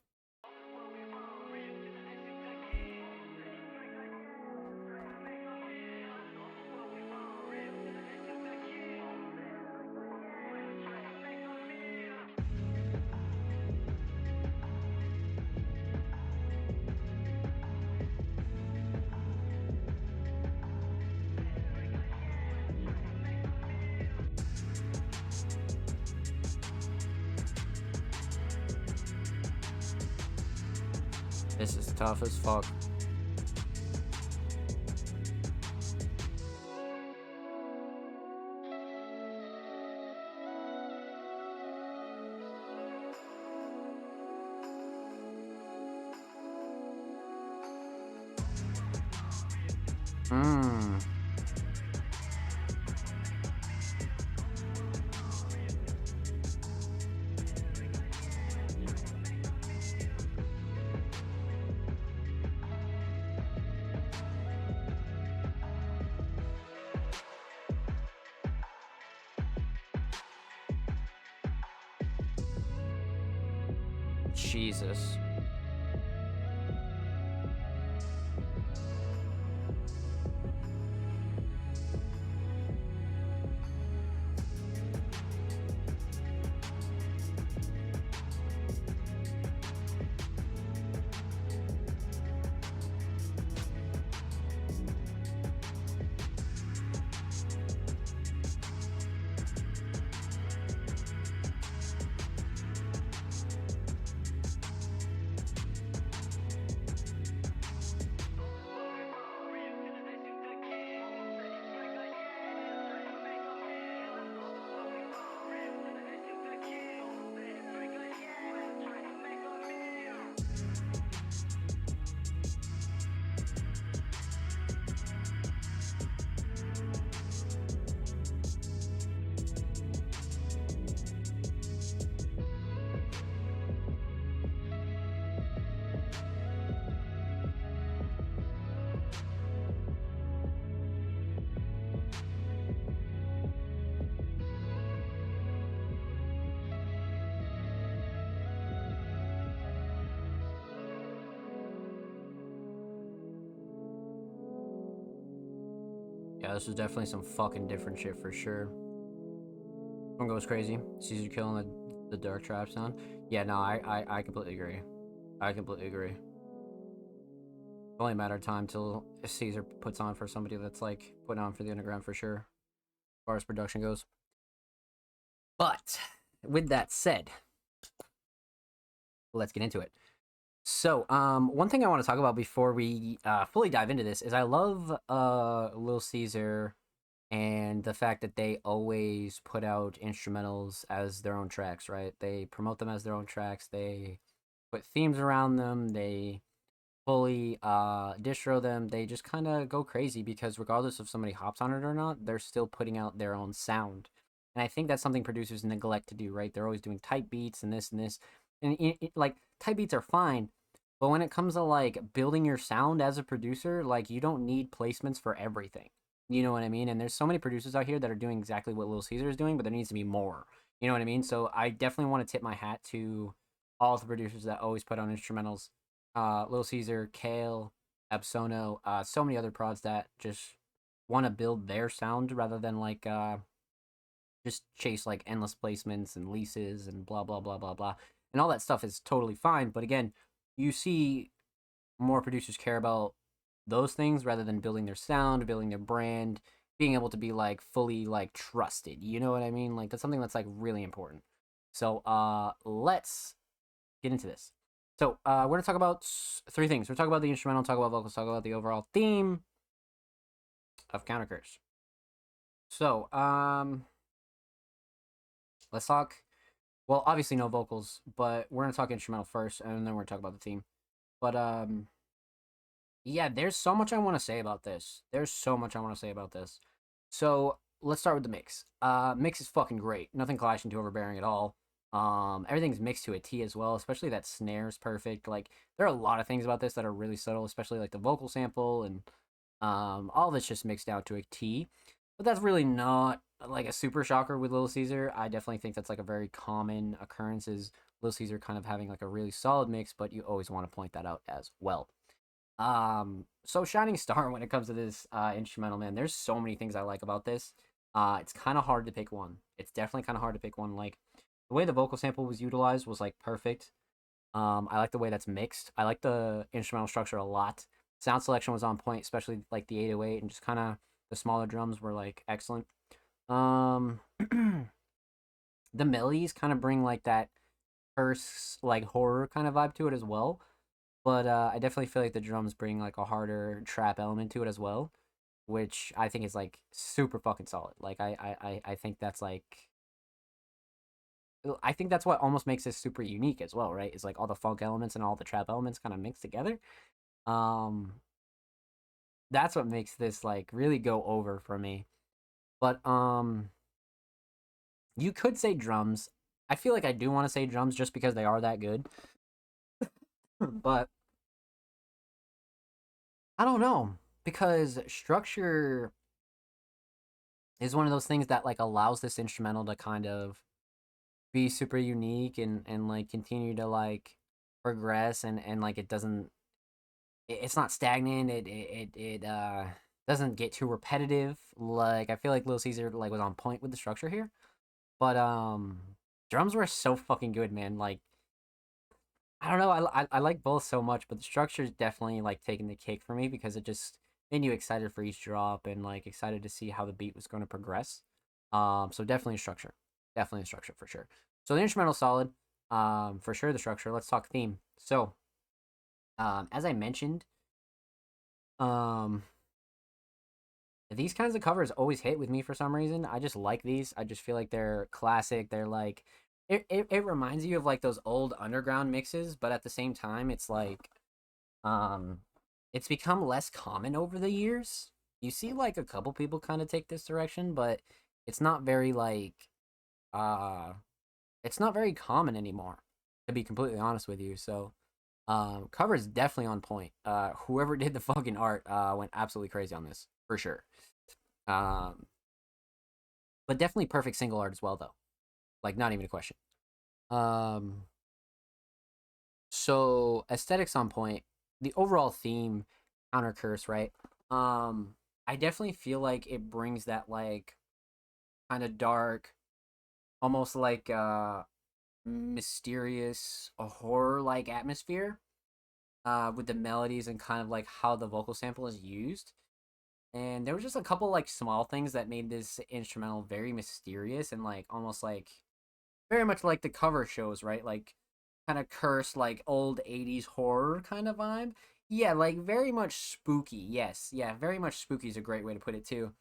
This is tough as fuck. Jesus. Yeah, this is definitely some fucking different shit for sure. One goes crazy. Caesar killing the dark trap sound. Yeah, no, I completely agree. I completely agree. It's only a matter of time till Caesar puts on for somebody that's like putting on for the underground for sure, as far as production goes. But with that said, let's get into it. So, one thing I want to talk about before we fully dive into this is I love Lil Caesar and the fact that they always put out instrumentals as their own tracks, right? They promote them as their own tracks. They put themes around them. They fully distro them. They just kind of go crazy because regardless if somebody hops on it or not, they're still putting out their own sound. And I think that's something producers neglect to do, right? They're always doing type beats and this and this. And like type beats are fine, but when it comes to like building your sound as a producer, like you don't need placements for everything. You know what I mean? And there's so many producers out here that are doing exactly what Lil Caesar is doing, but there needs to be more. You know what I mean? So I definitely want to tip my hat to all the producers that always put on instrumentals. Lil Caesar, Kale, Absono, so many other prods that just want to build their sound rather than like just chase like endless placements and leases and blah blah blah blah blah. And all that stuff is totally fine, but again, you see more producers care about those things rather than building their sound, building their brand, being able to be like fully like trusted. You know what I mean? Like that's something that's like really important. So let's get into this. So we're gonna talk about three things. We're talking about the instrumental, talk about vocals, talk about the overall theme of Counter Curse. So let's talk. Well, obviously no vocals, but we're gonna talk instrumental first, and then we're gonna talk about the theme. But yeah, there's so much I want to say about this. There's so much I want to say about this. So let's start with the mix. Mix is fucking great. Nothing clashing too overbearing at all. Everything's mixed to a T as well, especially that snare's perfect. Like there are a lot of things about this that are really subtle, especially like the vocal sample and all of it's just mixed down to a T. But that's really not like a super shocker with Little Caesar. I definitely think that's like a very common occurrence is Little Caesar kind of having like a really solid mix, but you always want to point that out as well. So Shining Star when it comes to this instrumental, man, there's so many things I like about this. It's kind of hard to pick one. It's definitely kind of hard to pick one. Like the way the vocal sample was utilized was like perfect. I like the way that's mixed. I like the instrumental structure a lot. Sound selection was on point, especially like the 808 and just kind of the smaller drums were like excellent. The melodies kind of bring like that curse like horror kind of vibe to it as well. But I definitely feel like the drums bring like a harder trap element to it as well, which I think is like super fucking solid. Like I think that's like I think that's what almost makes this super unique as well, right? Is like all the funk elements and all the trap elements kind of mixed together. Um that's what makes this like really go over for me. But you could say drums. I feel like I do want to say drums just because they are that good. But I don't know because structure is one of those things that like allows this instrumental to kind of be super unique and like continue to like progress and like it doesn't it's not stagnant it doesn't get too repetitive. Like I feel like Lil Caesar like was on point with the structure here, but drums were so fucking good, man. Like I don't know. I like both so much, but the structure is definitely like taking the cake for me because it just made you excited for each drop and like excited to see how the beat was going to progress. So definitely a structure for sure. So the instrumental solid, for sure. The structure. Let's talk theme. So, as I mentioned, um, these kinds of covers always hit with me for some reason. I just like these. I just feel like they're classic. They're like it reminds you of like those old underground mixes, but at the same time it's like it's become less common over the years. You see like a couple people kind of take this direction, but it's not very like uh it's not very common anymore, to be completely honest with you. So cover is definitely on point. Whoever did the fucking art went absolutely crazy on this for sure. Um, but definitely perfect single art as well, though. Like not even a question. Um, so aesthetics on point. The overall theme, counter curse, right? I definitely feel like it brings that like kind of dark, almost like mysterious horror like atmosphere with the melodies and kind of like how the vocal sample is used. And there were just a couple like small things that made this instrumental very mysterious and like almost like very much like the cover shows, right? Like kind of cursed, like old 80s horror kind of vibe. Yeah, like very much spooky. Yes, yeah, very much spooky is a great way to put it too.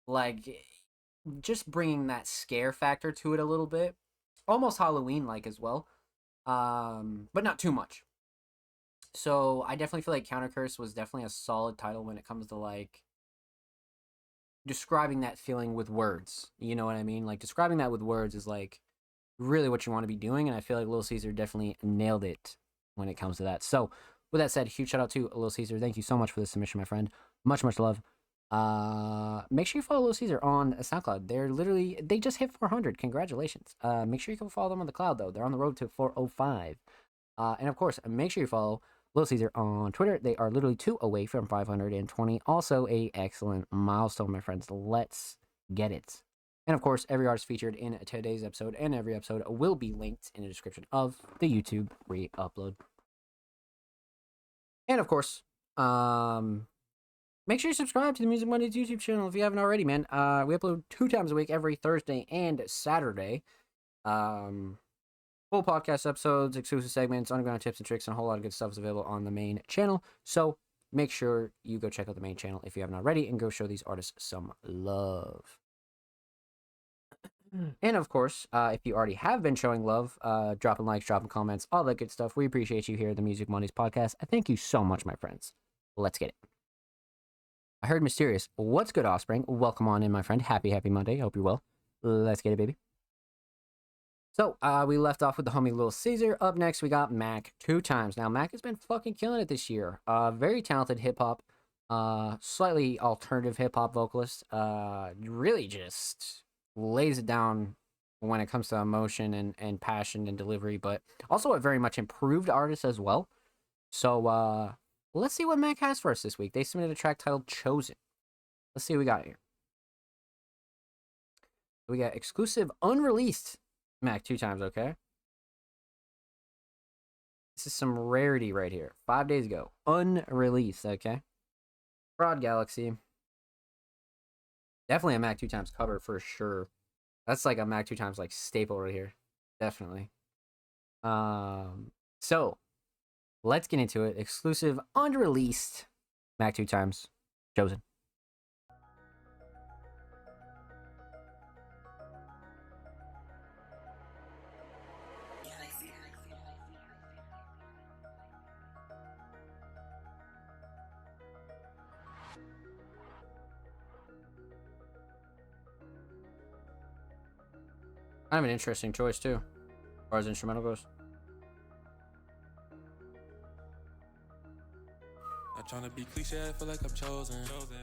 Like just bringing that scare factor to it a little bit, almost Halloween like as well, but not too much. So I definitely feel like Counter Curse was definitely a solid title when it comes to like describing that feeling with words. You know what I mean? Like describing that with words is like really what you want to be doing, and I feel like Little Caesar definitely nailed it when it comes to that. So with that said, huge shout out to Little Caesar. Thank you so much for this submission, my friend. Much love. Make sure you follow Little Caesar on SoundCloud. They just hit 400. Congratulations. Make sure you can follow them on the cloud though. They're on the road to 405. And of course, make sure you follow Little Caesar on Twitter. They are literally 2 away from 520. Also a excellent milestone, my friends. Let's get it. And of course, every artist featured in today's episode and every episode will be linked in the description of the YouTube re-upload. And of course, make sure you subscribe to the Music Mondays YouTube channel if you haven't already, man. We upload 2 times a week, every Thursday and Saturday. Full podcast episodes, exclusive segments, underground tips and tricks, and a whole lot of good stuff is available on the main channel. So make sure you go check out the main channel if you haven't already and go show these artists some love. And of course, if you already have been showing love, dropping likes, dropping comments, all that good stuff, we appreciate you here at the Music Mondays podcast. Thank you so much, my friends. Let's get it. I heard mysterious. What's good, Offspring? Welcome on in, my friend. Happy Monday. Hope you're well. Let's get it, baby. So, we left off with the homie Little Caesar. Up next, we got Mac 2 times. Now, Mac has been fucking killing it this year. Very talented hip-hop, slightly alternative hip-hop vocalist. Really just lays it down when it comes to emotion and passion and delivery, but also a very much improved artist as well. So, let's see what Mac has for us this week. They submitted a track titled Chosen. Let's see what we got here. We got exclusive unreleased Mac 2 times, okay? This is some rarity right here. 5 days ago. Unreleased, okay? Fraud Galaxy. Definitely a Mac 2 times cover for sure. That's like a Mac 2 times like staple right here. Definitely. So let's get into it. Exclusive unreleased Mac 2 times Chosen. Kind of an interesting choice too, as far as instrumental goes.
Not trying to be cliche, I feel like I'm chosen.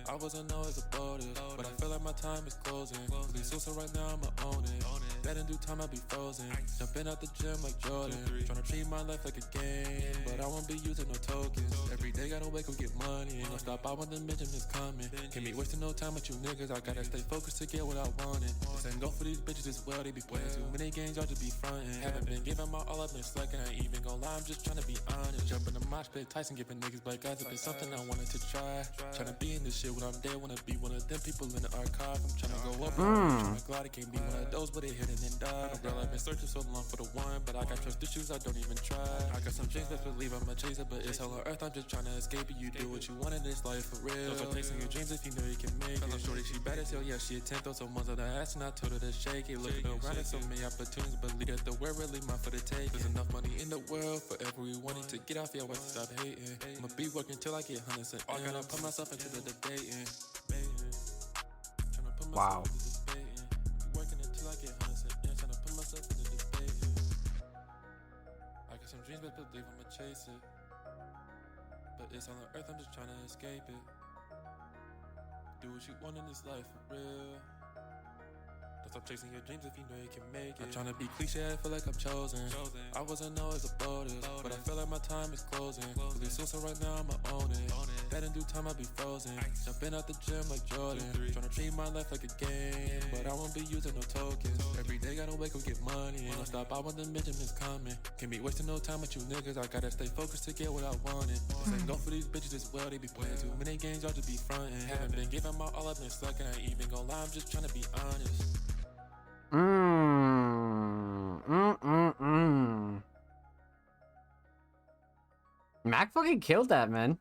I wasn't always about it, but I feel like my time is closing. Really so right now I'ma own it. Bet in due time I'll be frozen. Jumping out the gym like Jordan. Tryna treat my life like a game, but I won't be using no tokens. Every day gotta wake up, get money. Ain't no stop out when the Benjamin's coming. Can't be wasting no time with you niggas. I gotta stay focused to get what I wanted. This ain't go for these bitches as well. They be playing too many games, y'all just be frontin'. Haven't been giving my all, I've been slacking. I ain't even gon' lie, I'm just tryna be honest. Jumping the mosh pit, Tyson giving niggas black eyes. If it's something I wanted to try. Tryna be in this shit when I'm there. Wanna be one of them people in the archive. I'm tryna go up, tryna glide. It can't be one of those, but it hit and then die. Girl, I've been searching so long for the one, but I got trust issues, I don't even try. I got some dreams, best believe I'm a chaser, but it's hell on earth, I'm just tryna escape it. You do what you want in this life for real. Those are chasing your dreams if you know you can make it. Tell her shorty she bad as hell, yeah, she a 10, throw some ones on the ass, and I told her to shake it. Looking around at so many opportunities, but lead at the where really mine for the take. There's enough money in the world for everyone to get off your way to stop hating. I'ma be working till I get hundreds and I gotta put myself into the debating.
Wow.
Working until I get hundreds and trying to put myself into the debating. I got some dreams, but believe I'ma chase it. But it's all on earth, I'm just trying to escape it. Do what you want in this life for real. Stop chasing your dreams if you know you can make it. I'm tryna be cliche, I feel like I'm chosen. I wasn't always a boldest, but I feel like my time is closing. Really so right now I'ma own it. That in due time I'll be frozen. Jumping out the gym like Jordan. Tryna treat my life like a game, but I won't be using no tokens. Every day gotta wake up, get money. Ain't no stop, I want the Benjamins coming. Can't be wasting no time with you niggas. I gotta stay focused to get what I wanted. This ain't go for these bitches as well. They be playing too many games, y'all just be frontin'. Haven't been giving my all, I've been sucking. I ain't even gon' lie, I'm just tryna be honest.
Mac fucking killed that, man.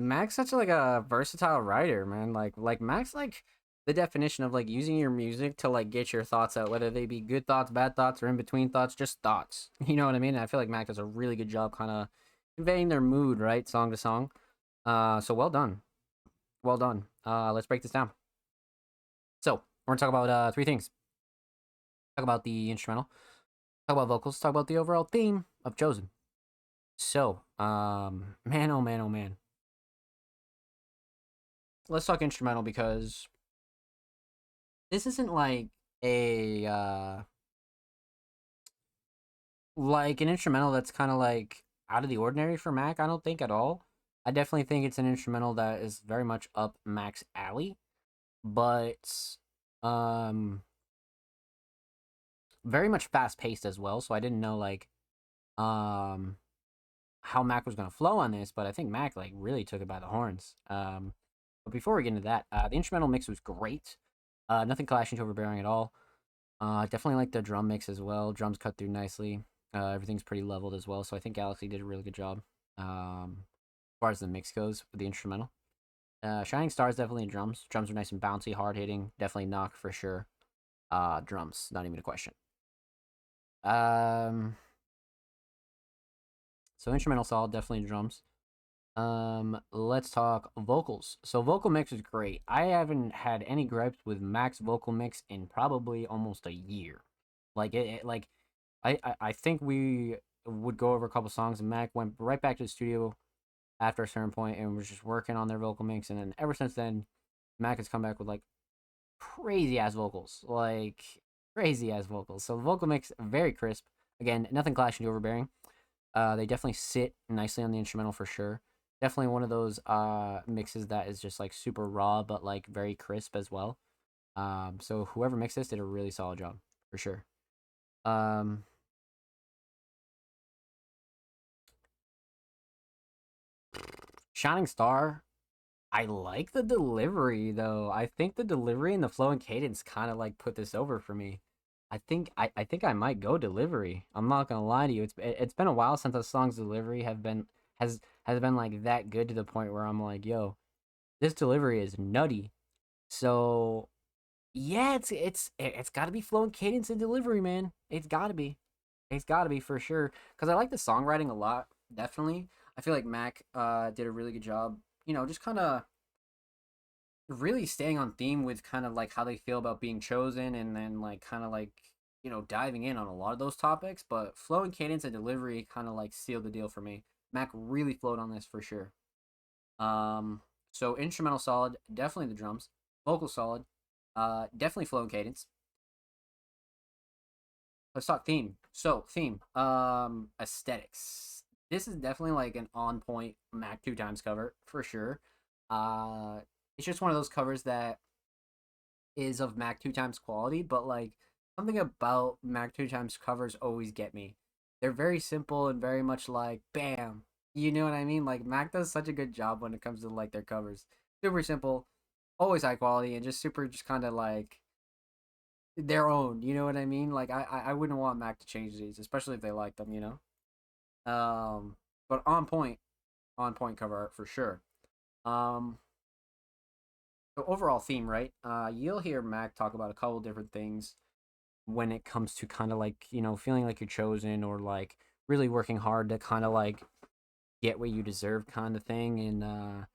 Mac's such like a versatile writer, man. Like Mac's like the definition of like using your music to like get your thoughts out, whether they be good thoughts, bad thoughts, or in between thoughts, just thoughts. You know what I mean? And I feel like Mac does a really good job kind of conveying their mood, right, song to song. So well done. Well done. Let's break this down. So, we're gonna talk about three things. Talk about the instrumental, talk about vocals, talk about the overall theme of Chosen. So, man, oh man, oh man. Let's talk instrumental because this isn't like a like an instrumental that's kind of like out of the ordinary for Mac. I don't think at all. I definitely think it's an instrumental that is very much up Mac's alley, but very much fast paced as well. So I didn't know like how Mac was gonna flow on this, but I think Mac like really took it by the horns. But before we get into that, the instrumental mix was great. Nothing clashing to overbearing at all. Definitely like the drum mix as well. Drums cut through nicely. Everything's pretty leveled as well. So I think Galaxy did a really good job. As far as the mix goes with the instrumental. Shining Stars definitely in drums. Drums are nice and bouncy, hard hitting. Definitely knock for sure. Drums, not even a question. So instrumental solid, definitely drums. Let's talk vocals. So vocal mix is great. I haven't had any gripes with Mac's vocal mix in probably almost a year. Like I think we would go over a couple songs and Mac went right back to the studio after a certain point and was just working on their vocal mix, and then ever since then Mac has come back with like crazy ass vocals. So the vocal mix very crisp. Again, nothing clashing to overbearing. They definitely sit nicely on the instrumental for sure. Definitely one of those mixes that is just like super raw but like very crisp as well. So whoever mixed this did a really solid job for sure. Shining Star, I like the delivery though. I think the delivery and the flow and cadence kind of like put this over for me. I think I might go delivery. I'm not gonna lie to you. It's been a while since a song's delivery has been like that good to the point where I'm like, yo, this delivery is nutty. So yeah, it's got to be flow and cadence and delivery, man. It's got to be for sure. Because I like the songwriting a lot. Definitely, I feel like Mac did a really good job. You know, just kind of really staying on theme with kind of like how they feel about being chosen, and then like kind of like, you know, diving in on a lot of those topics. But flow and cadence and delivery kind of like sealed the deal for me. Mac really flowed on this for sure. So instrumental solid, definitely the drums. Vocal solid, definitely flow and cadence. Let's talk theme. So theme, aesthetics. This is definitely like an on point Mac 2 times cover for sure. It's just one of those covers that is of Mac 2 times quality, but like something about Mac 2 times covers always get me. They're very simple and very much like bam. You know what I mean? Like Mac does such a good job when it comes to like their covers. Super simple, always high quality, and just super just kind of like their own. You know what I mean? Like I wouldn't want Mac to change these, especially if they like them, you know? But on point cover art for sure. So overall theme, right? You'll hear Mac talk about a couple different things when it comes to kind of like, you know, feeling like you're chosen, or like really working hard to kind of like get what you deserve kind of thing. And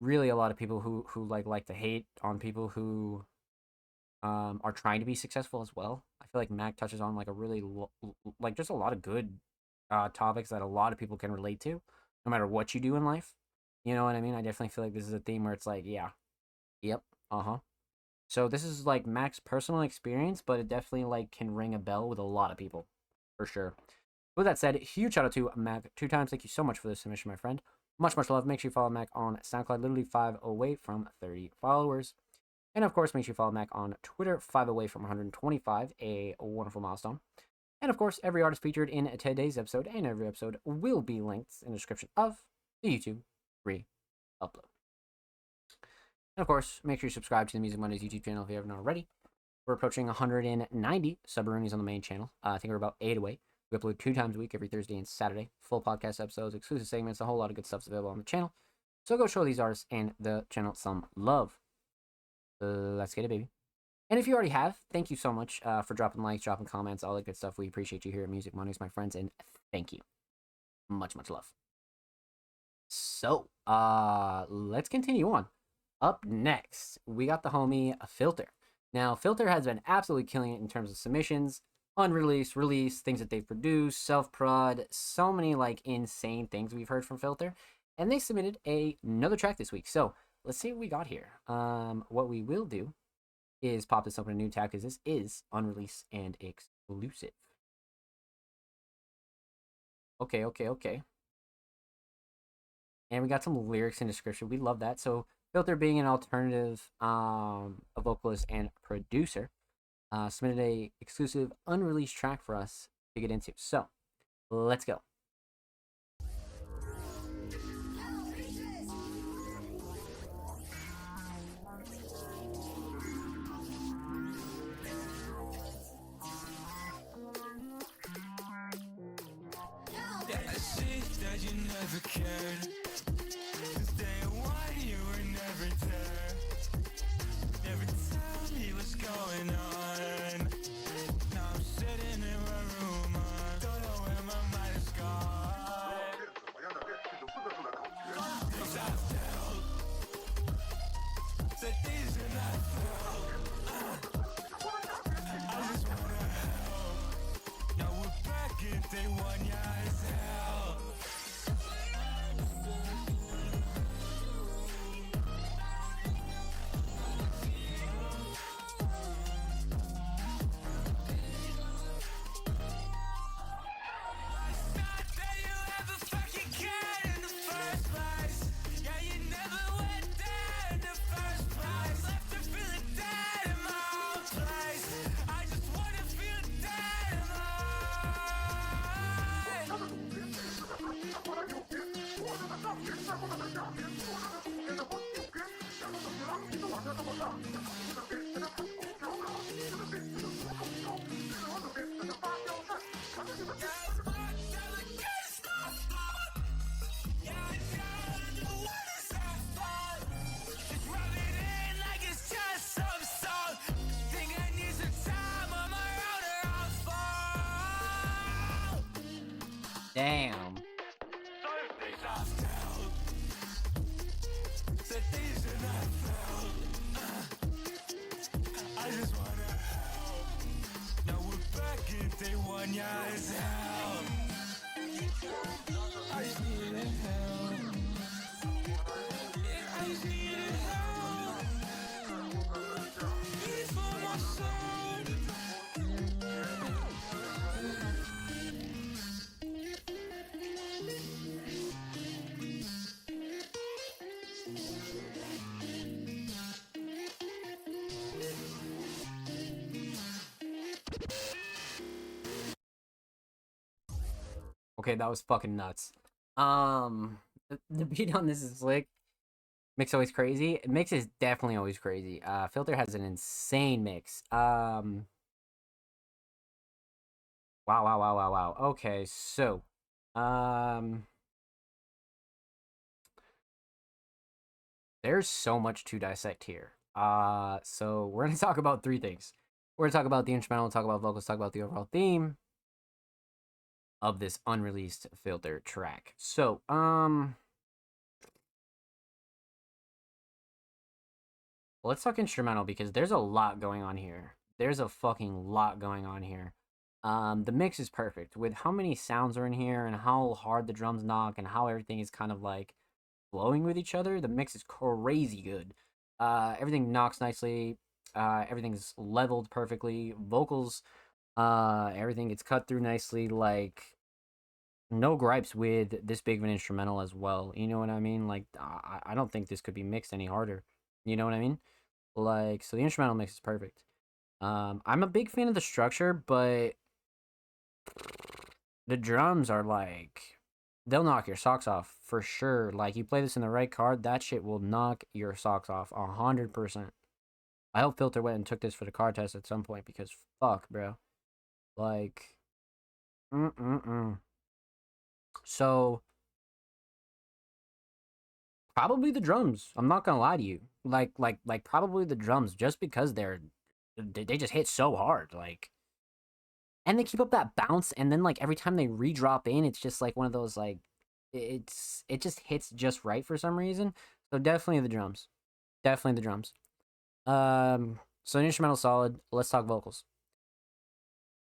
really a lot of people who like to hate on people who are trying to be successful as well. I feel like Mac touches on like a really like just a lot of good topics that a lot of people can relate to, no matter what you do in life. You know what I mean? I definitely feel like this is a theme where it's like, yeah, yep, So this is like Mac's personal experience, but it definitely like can ring a bell with a lot of people, for sure. With that said, huge shout out to Mac 2 times. Thank you so much for this submission, my friend. Much love. Make sure you follow Mac on SoundCloud, literally 5 away from 30 followers. And of course, make sure you follow Mac on Twitter, 5 away from 125, a wonderful milestone. And of course, every artist featured in today's episode and every episode will be linked in the description of the YouTube re-upload. And of course, make sure you subscribe to the Music Mondays YouTube channel if you haven't already. We're approaching 190 Subroonies on the main channel. I think we're about 8 away. We upload 2 times a week, every Thursday and Saturday. Full podcast episodes, exclusive segments, a whole lot of good stuff's available on the channel. So go show these artists and the channel some love. Let's get it, baby. And if you already have, thank you so much for dropping likes, dropping comments, all that good stuff. We appreciate you here at Music Mondays, my friends, and thank you. Much love. So, let's continue on. Up next, we got the homie Filter. Now, Filter has been absolutely killing it in terms of submissions, unreleased, release, things that they've produced, self-prod, so many like insane things we've heard from Filter. And they submitted another track this week. So, let's see what we got here. What we will do is pop this open a new tab because this is unreleased and exclusive. Okay. And we got some lyrics and description. We love that. So Filter, being an alternative a vocalist and producer, submitted a exclusive unreleased track for us to get into. So let's go.
You never cared. Since day one, you were never there. Never tell me what's going on. Now I'm sitting in my room, don't know where my mind is gone. Things I felt, said things that I felt. I just wanna help. Now we're back at day one, yeah, it's hell.
Damn.
I just wanna help. Now we're back at day one, yeah, it's hell. I just needed help. I just needed help. It's for my soul.
Okay, that was fucking nuts. The beat on this is slick. Mix always crazy. Mix is definitely always crazy. Filter has an insane mix. Wow. Okay, so there's so much to dissect here. So we're gonna talk about 3 things. We're gonna talk about the instrumental, talk about vocals, talk about the overall theme of this unreleased Filter track. So, let's talk instrumental because there's a lot going on here. There's a fucking lot going on here. The mix is perfect with how many sounds are in here and how hard the drums knock and how everything is kind of like flowing with each other. The mix is crazy good. Everything knocks nicely. Everything's leveled perfectly. Vocals, everything gets cut through nicely. Like, no gripes with this big of an instrumental as well. You know what I mean? Like, I don't think this could be mixed any harder. You know what I mean? Like, so the instrumental mix is perfect. I'm a big fan of the structure, but the drums are like, they'll knock your socks off for sure. Like, you play this in the right card, that shit will knock your socks off 100%. I hope Filter went and took this for the card test at some point because fuck, bro. Like, So, probably the drums. I'm not gonna lie to you. Like probably the drums, just because they just hit so hard. Like, and they keep up that bounce, and then like every time they re-drop in, it's just like one of those like, it just hits just right for some reason. So definitely the drums. Definitely the drums. So an instrumental solid. Let's talk vocals.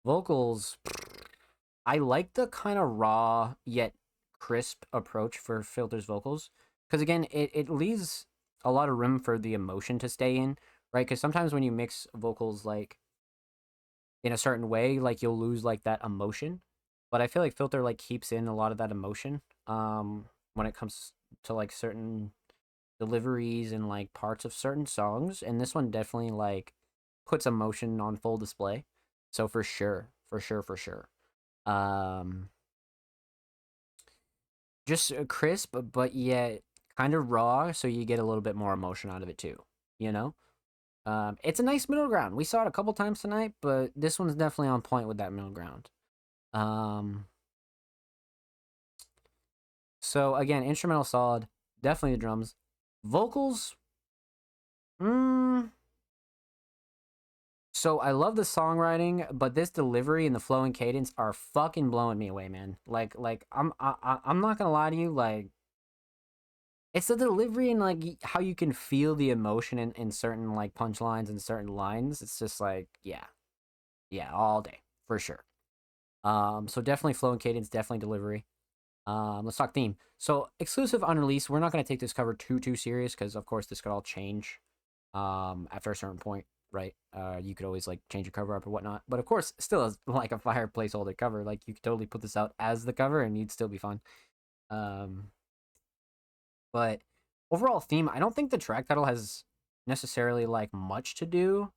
Vocals, I like the kind of raw yet crisp approach for Filter's vocals. Because again, it leaves a lot of room for the emotion to stay in, right? Because sometimes when you mix vocals like in a certain way, like you'll lose like that emotion. But I feel like Filter like keeps in a lot of that emotion when it comes to like certain deliveries and like parts of certain songs. And this one definitely like puts emotion on full display. So for sure, for sure, for sure. Um just crisp but yet kind of raw, so you get a little bit more emotion out of it too, you know. It's a nice middle ground. We saw it a couple times tonight, but this one's definitely on point with that middle ground. So again, instrumental solid, definitely the drums. Vocals, so I love the songwriting, but this delivery and the flow and cadence are fucking blowing me away, man. Like I'm not gonna lie to you, like it's the delivery and like how you can feel the emotion in certain like punchlines and certain lines. It's just like, yeah, all day for sure. So definitely flow and cadence, definitely delivery. Let's talk theme. So exclusive on release. We're not gonna take this cover too serious because of course this could all change after a certain point, right? You could always like change your cover up or whatnot, but of course still as like a fire placeholder cover. Like you could totally put this out as the cover and you'd still be fun. But overall theme, I don't think the track title has necessarily like much to do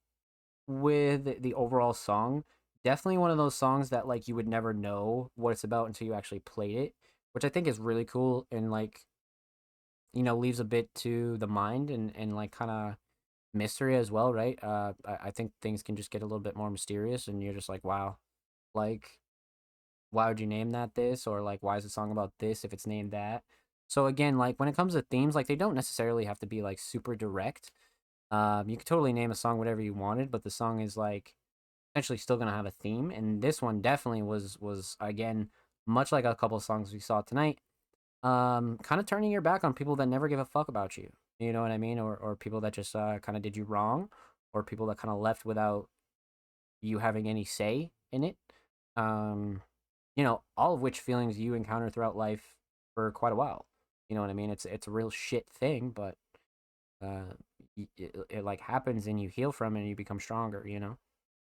with the overall song. Definitely one of those songs that like you would never know what it's about until you actually played it, which I think is really cool and like, you know, leaves a bit to the mind and like kind of mystery as well, right? I think things can just get a little bit more mysterious and you're just like, wow, like why would you name that this, or like why is the song about this if it's named that? So again, like when it comes to themes, like they don't necessarily have to be like super direct. You could totally name a song whatever you wanted, but the song is like essentially still gonna have a theme. And this one definitely was again much like a couple of songs we saw tonight. Kind of turning your back on people that never give a fuck about you. You know what I mean? Or people that just kind of did you wrong, or people that kind of left without you having any say in it. You know, all of which feelings you encounter throughout life for quite a while. You know what I mean? It's a real shit thing, but it like happens and you heal from it and you become stronger. You know,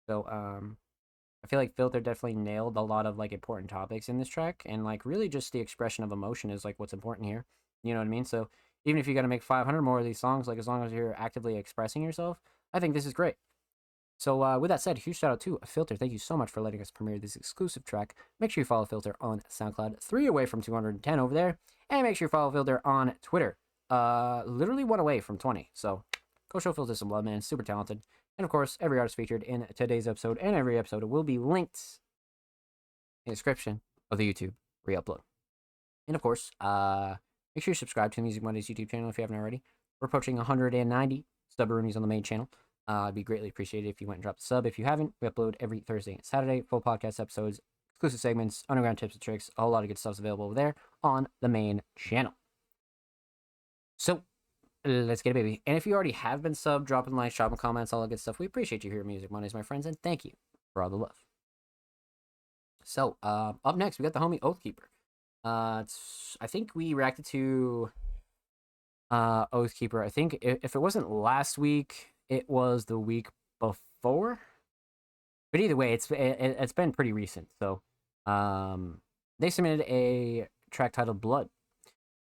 so I feel like Filter definitely nailed a lot of like important topics in this track, and like really just the expression of emotion is like what's important here. You know what I mean? So even if you got to make 500 more of these songs, like as long as you're actively expressing yourself, I think this is great. So with that said, huge shout out to Filter. Thank you so much for letting us premiere this exclusive track. Make sure you follow Filter on SoundCloud, 3 away from 210 over there, and make sure you follow Filter on Twitter. Literally 1 away from 20. So go show Filter some love, man. Super talented. And of course, every artist featured in today's episode and every episode will be linked in the description of the YouTube re-upload. And of course, make sure you subscribe to the Music Mondays YouTube channel if you haven't already. We're approaching 190 stubbornies on the main channel. It'd be greatly appreciated if you went and dropped a sub. If you haven't, we upload every Thursday and Saturday, full podcast episodes, exclusive segments, underground tips and tricks, a whole lot of good stuff's available over there on the main channel. So, let's get it, baby. And if you already have been subbed, dropping likes, dropping comments, all that good stuff, we appreciate you here at Music Mondays, my friends, and thank you for all the love. So, up next, we got the homie Oathkeeper. I think we reacted to Oathkeeper. I think if it wasn't last week, it was the week before. But either way, it's been pretty recent. So, they submitted a track titled "Blood."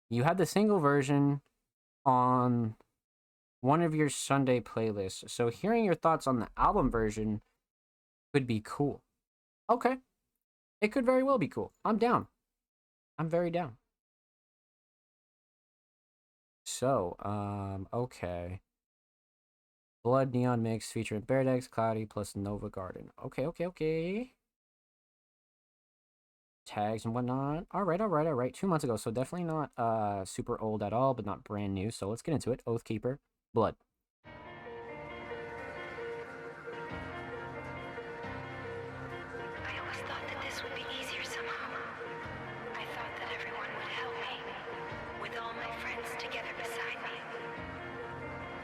You had the single version on one of your Sunday playlists. So, hearing your thoughts on the album version could be cool. Okay, it could very well be cool. I'm down. I'm very down. So, okay. Blood Neon Mix featuring Beardex, Cloudy, plus Nova Garden. Okay. Tags and whatnot. Alright. 2 months ago, so definitely not super old at all, but not brand new. So let's get into it. Oathkeeper, Blood.
I always thought that this would be easier somehow. I thought that everyone would help me, with all my friends together beside me.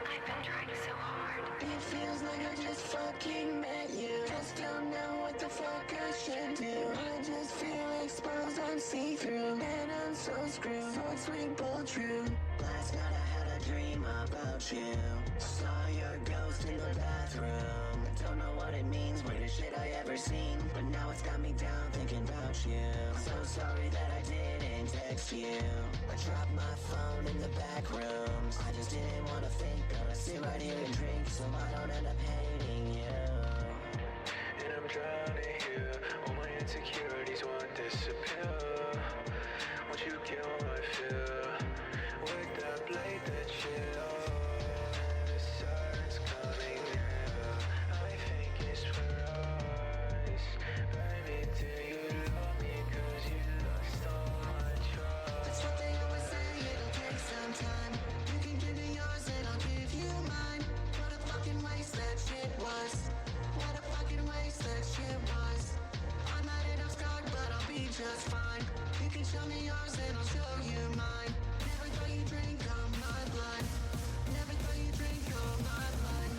I've been trying so hard.
It feels like I just fucking met you. Just don't know what the fuck I should do. I just feel exposed, I'm see-through, and I'm so screwed. Sword swing, pull true. Last night I had a dream about you. Saw your ghost in the bathroom. Don't know what it means, weirdest shit I ever seen. But now it's got me down thinking about you. So sorry that I didn't text you. I dropped my phone in the back rooms. I just didn't wanna think. Gonna sit right here and drink so I don't end up hating you. And I'm drowning here. All my insecurities won't disappear. Once you kill my fear with that blade that chill. The silence coming near. I think it's for us. Baby, do you love me? 'Cause you lost all my trust. That's what they always say, it'll take some time. You can give me yours and I'll give you mine. What a fucking waste that shit was. What a fucking waste that shit was. I'm not enough scarred, but I'll be just fine. You can show me yours and I'll show you mine. Never thought you drink all my blood. Never thought you drink all my blood.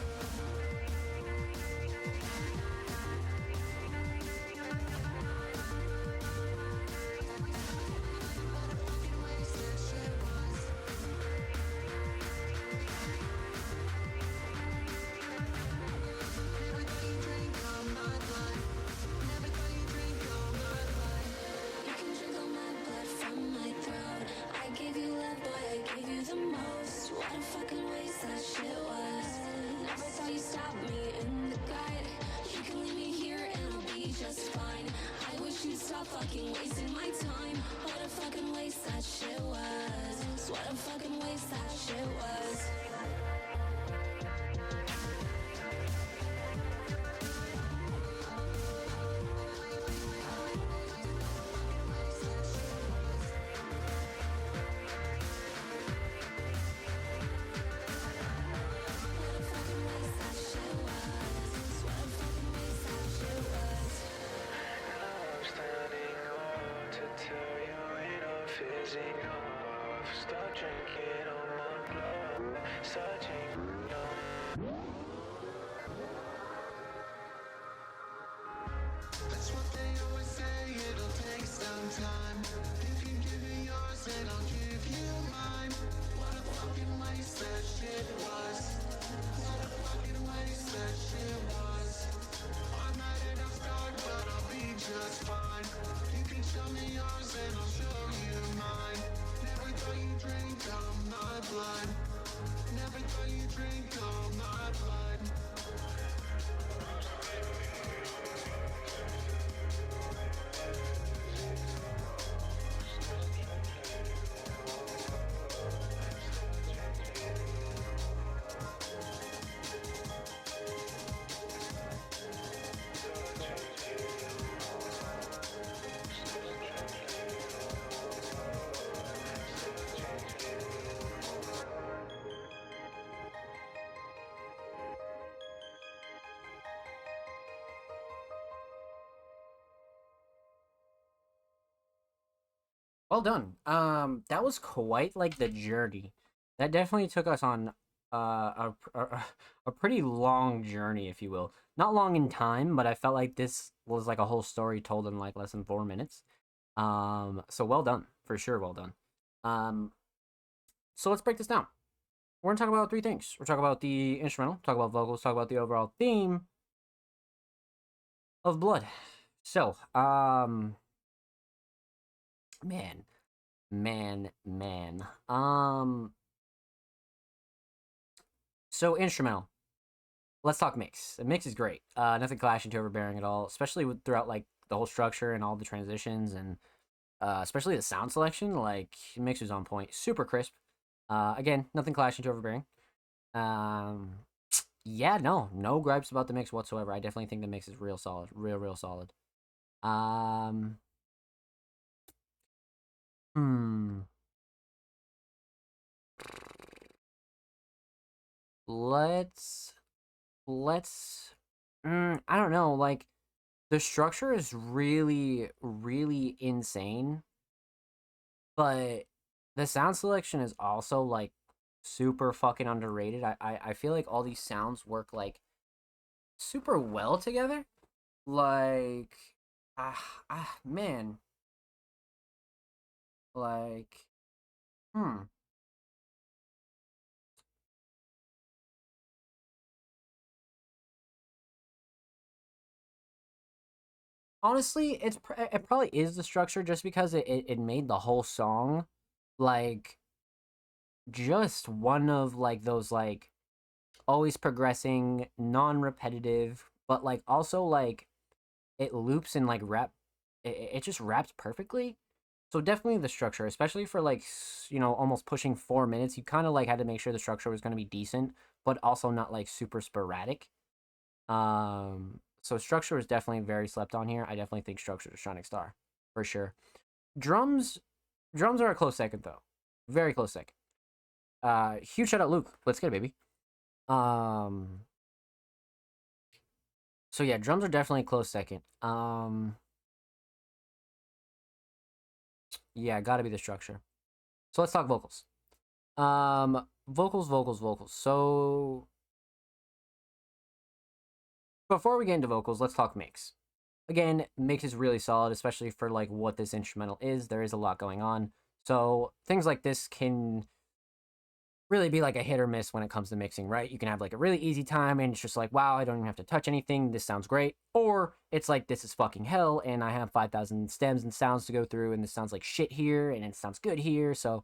What a fucking waste that shit was. Never thought you drink all my blood. Never thought you drink all my blood. You can drink all my blood from my throat. I gave you love, boy, I gave you the most. What a fucking waste that shit was. Never thought you stopped me in the gut. You can leave me here and I'll be just fine. I wish you'd stop fucking wasting my time. What a fucking waste that shit was. What a fucking waste that shit was. Stop drinking on my blood. Start drinking on. That's what they always say, it'll take some time. You can give me yours and I'll give you mine. What a fucking waste that shit was. What a fucking waste that shit was. I'm not enough scarred, but I'll be just fine. You can show me yours and I'll show you mine. Never thought you drink all my blood. Never thought you drink all my blood.
Well done. That was quite like the journey. That definitely took us on a pretty long journey, if you will. Not long in time, but I felt like this was like a whole story told in like less than 4 minutes. So well done, for sure, well done. So let's break this down. we're gonna talk about three things. We're talking about the instrumental, talk about vocals, talk about the overall theme of Blood. So, man, man. So instrumental. Let's talk mix. The mix is great. Nothing clashing to overbearing at all, especially throughout like the whole structure and all the transitions and especially the sound selection. Like mix is on point, super crisp. Again, nothing clashing to overbearing. Um, yeah, no gripes about the mix whatsoever. I definitely think the mix is real solid, real solid. Um, hmm. Let's let's. I don't know. Like the structure is really insane, but the sound selection is also like super fucking underrated. I feel like all these sounds work like super well together. Like man, like hmm. Honestly, it probably is the structure just because it made the whole song like just one of like those like always progressing, non-repetitive, but like also like it loops and like it just raps perfectly. So definitely the structure, especially for like almost pushing 4 minutes, you kind of like had to make sure the structure was going to be decent, but also not like super sporadic. So structure is definitely very slept on here. I definitely think structure is a shining star for sure. Drums, drums are a close second though, very close second. Huge shout out Luke. Let's get it, baby. Um, so yeah, drums are definitely a close second. Yeah, got to be the structure. So let's talk vocals. Vocals. So before we get into vocals, let's talk mix. Again, mix is really solid, especially for like what this instrumental is. There is a lot going on. So things like this can really be like a hit or miss when it comes to mixing, right? You can have like a really easy time and it's just like, wow, I don't even have to touch anything. This sounds great. Or it's like, this is fucking hell and I have 5,000 stems and sounds to go through and this sounds like shit here and it sounds good here. So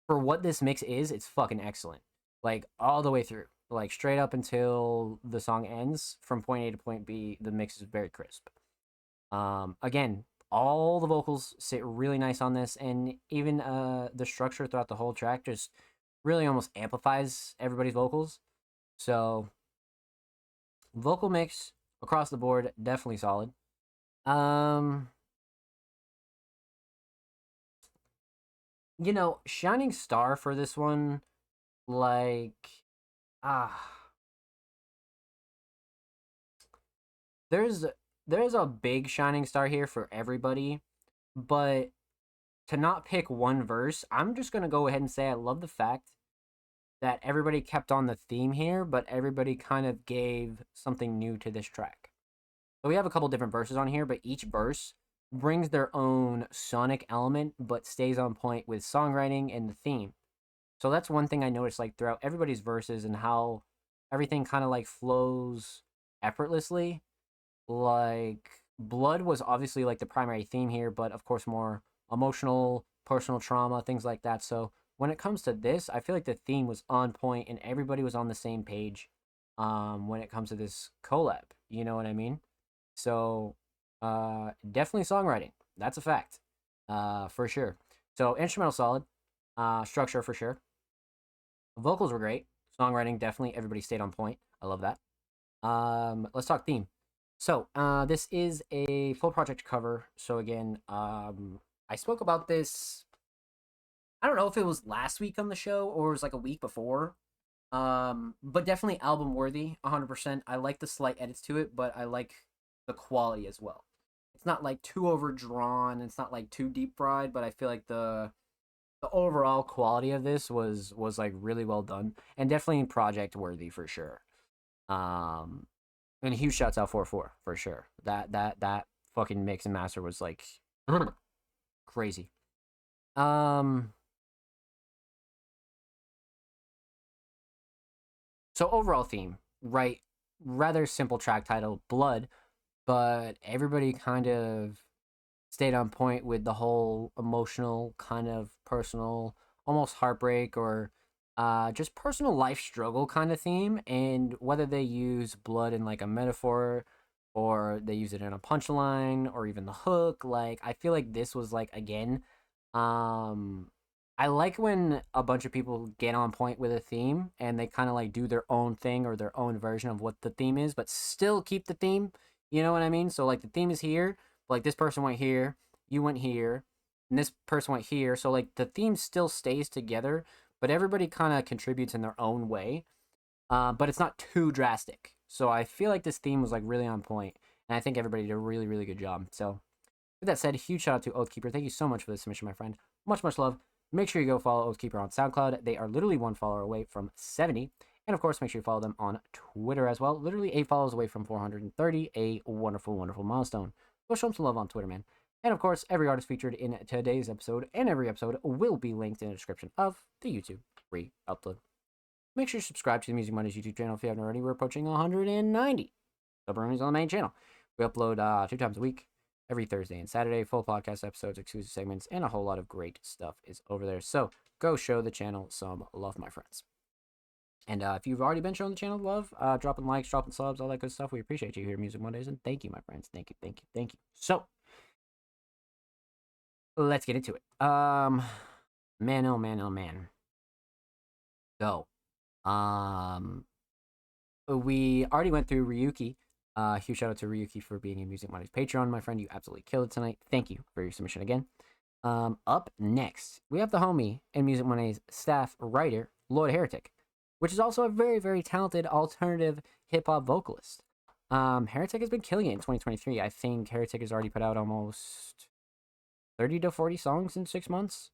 for what this mix is, it's fucking excellent. Like all the way through. Like straight up until the song ends from point A to point B, the mix is very crisp. Again, all the vocals sit really nice on this, and even the structure throughout the whole track just really almost amplifies everybody's vocals. So vocal mix across the board definitely solid. Um, Shining Star for this one, like ah, there's there's a big shining star here for everybody, but to not pick one verse, I'm just gonna go ahead and say I love the fact that everybody kept on the theme here, but everybody kind of gave something new to this track. So we have a couple different verses on here, but each verse brings their own sonic element, but stays on point with songwriting and the theme. So that's one thing I noticed like throughout everybody's verses and how everything kind of like flows effortlessly. Like blood was obviously like the primary theme here, but of course more emotional, personal trauma, things like that. So when it comes to this, I feel like the theme was on point and everybody was on the same page when it comes to this collab. You know what I mean? So definitely songwriting. That's a fact. For sure. So instrumental solid. Structure for sure. Vocals were great. Songwriting definitely everybody stayed on point. I love that. Let's talk theme. So, this is a full project cover. So again, I spoke about this. I don't know if it was last week on the show or it was like a week before. But definitely album worthy, 100%. I like the slight edits to it, but I like the quality as well. It's not like too overdrawn. It's not like too deep fried, but I feel like the overall quality of this was like really well done and definitely project worthy for sure. Um, and huge shouts out 4-4 for sure. That fucking mix and master was like crazy. Um So overall theme, right? Rather simple track title, Blood, but everybody kind of stayed on point with the whole emotional, kind of personal, almost heartbreak or just personal life struggle kind of theme. And whether they use blood in like a metaphor or they use it in a punchline or even the hook, like I feel like this was like again, um, I like when a bunch of people get on point with a theme and they kind of like do their own thing or their own version of what the theme is, but still keep the theme. You know what I mean? So like the theme is here, but like this person went here, you went here, and this person went here. So like the theme still stays together, but everybody kind of contributes in their own way. But it's not too drastic. So I feel like this theme was like really on point, and I think everybody did a really really good job. So with that said, huge shout out to Oathkeeper. Thank you so much for the submission, my friend. Much love. Make sure you go follow Oathkeeper on SoundCloud. They are literally 1 follower away from 70. And of course, make sure you follow them on Twitter as well. Literally 8 follows away from 430. A wonderful, wonderful milestone. Go show them some love on Twitter, man. And of course, every artist featured in today's episode and every episode will be linked in the description of the YouTube free upload. Make sure you subscribe to the Music Mondays YouTube channel if you haven't already. We're approaching 190 submarines on the main channel. We upload 2 times a week, every Thursday and Saturday. Full podcast episodes, exclusive segments, and a whole lot of great stuff is over there. So go show the channel some love, my friends. And if you've already been showing the channel love, dropping likes, dropping subs, all that good stuff, we appreciate you here at Music Mondays. And thank you, my friends. Thank you. So let's get into it. Man, oh man. So, we already went through Ryuki. Huge shout out to Ryuki for being a Music Mondays Patreon, my friend. You absolutely killed it tonight. Thank you for your submission again. Up next, we have the homie and Music Mondays staff writer, Lord Heretic, which is also a very, very talented alternative hip-hop vocalist. Heretic has been killing it in 2023. I think Heretic has already put out almost 30 to 40 songs in 6 months.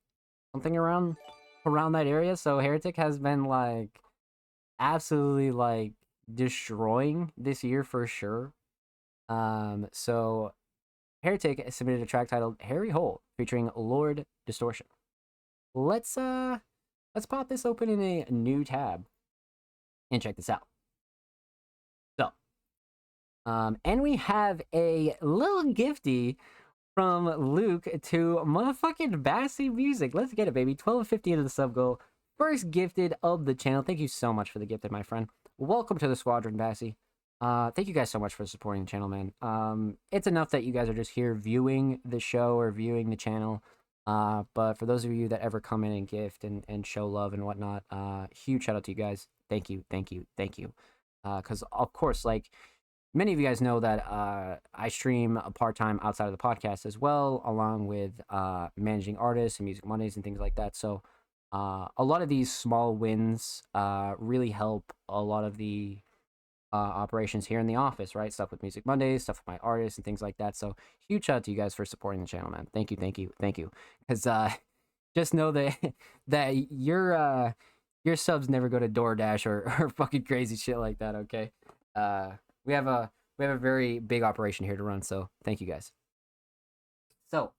Something around that area. So Heretic has been like absolutely like destroying this year for sure. So Heretic submitted a track titled Harry Hole featuring Lord Distortion. Let's pop this open in a new tab and check this out. So and we have a little gifty from Luke to motherfucking Bassy Music. Let's get it, baby. 12.50 into the sub goal. First gifted of the channel. Thank you so much for the gifted, my friend. Welcome to the squadron, Bassy. Thank you guys so much for supporting the channel, man. It's enough that you guys are just here viewing the show or viewing the channel. But for those of you that ever come in and gift and show love and whatnot, huge shout out to you guys. Thank you. Because of course, like, many of you guys know that I stream a part-time outside of the podcast as well, along with managing artists and Music Mondays and things like that. So a lot of these small wins really help a lot of the operations here in the office, right? Stuff with Music Mondays, stuff with my artists and things like that. So huge shout out to you guys for supporting the channel, man. Thank you. Because just know that that your subs never go to DoorDash or fucking crazy shit like that, okay? We have a very big operation here to run, so thank you guys. So,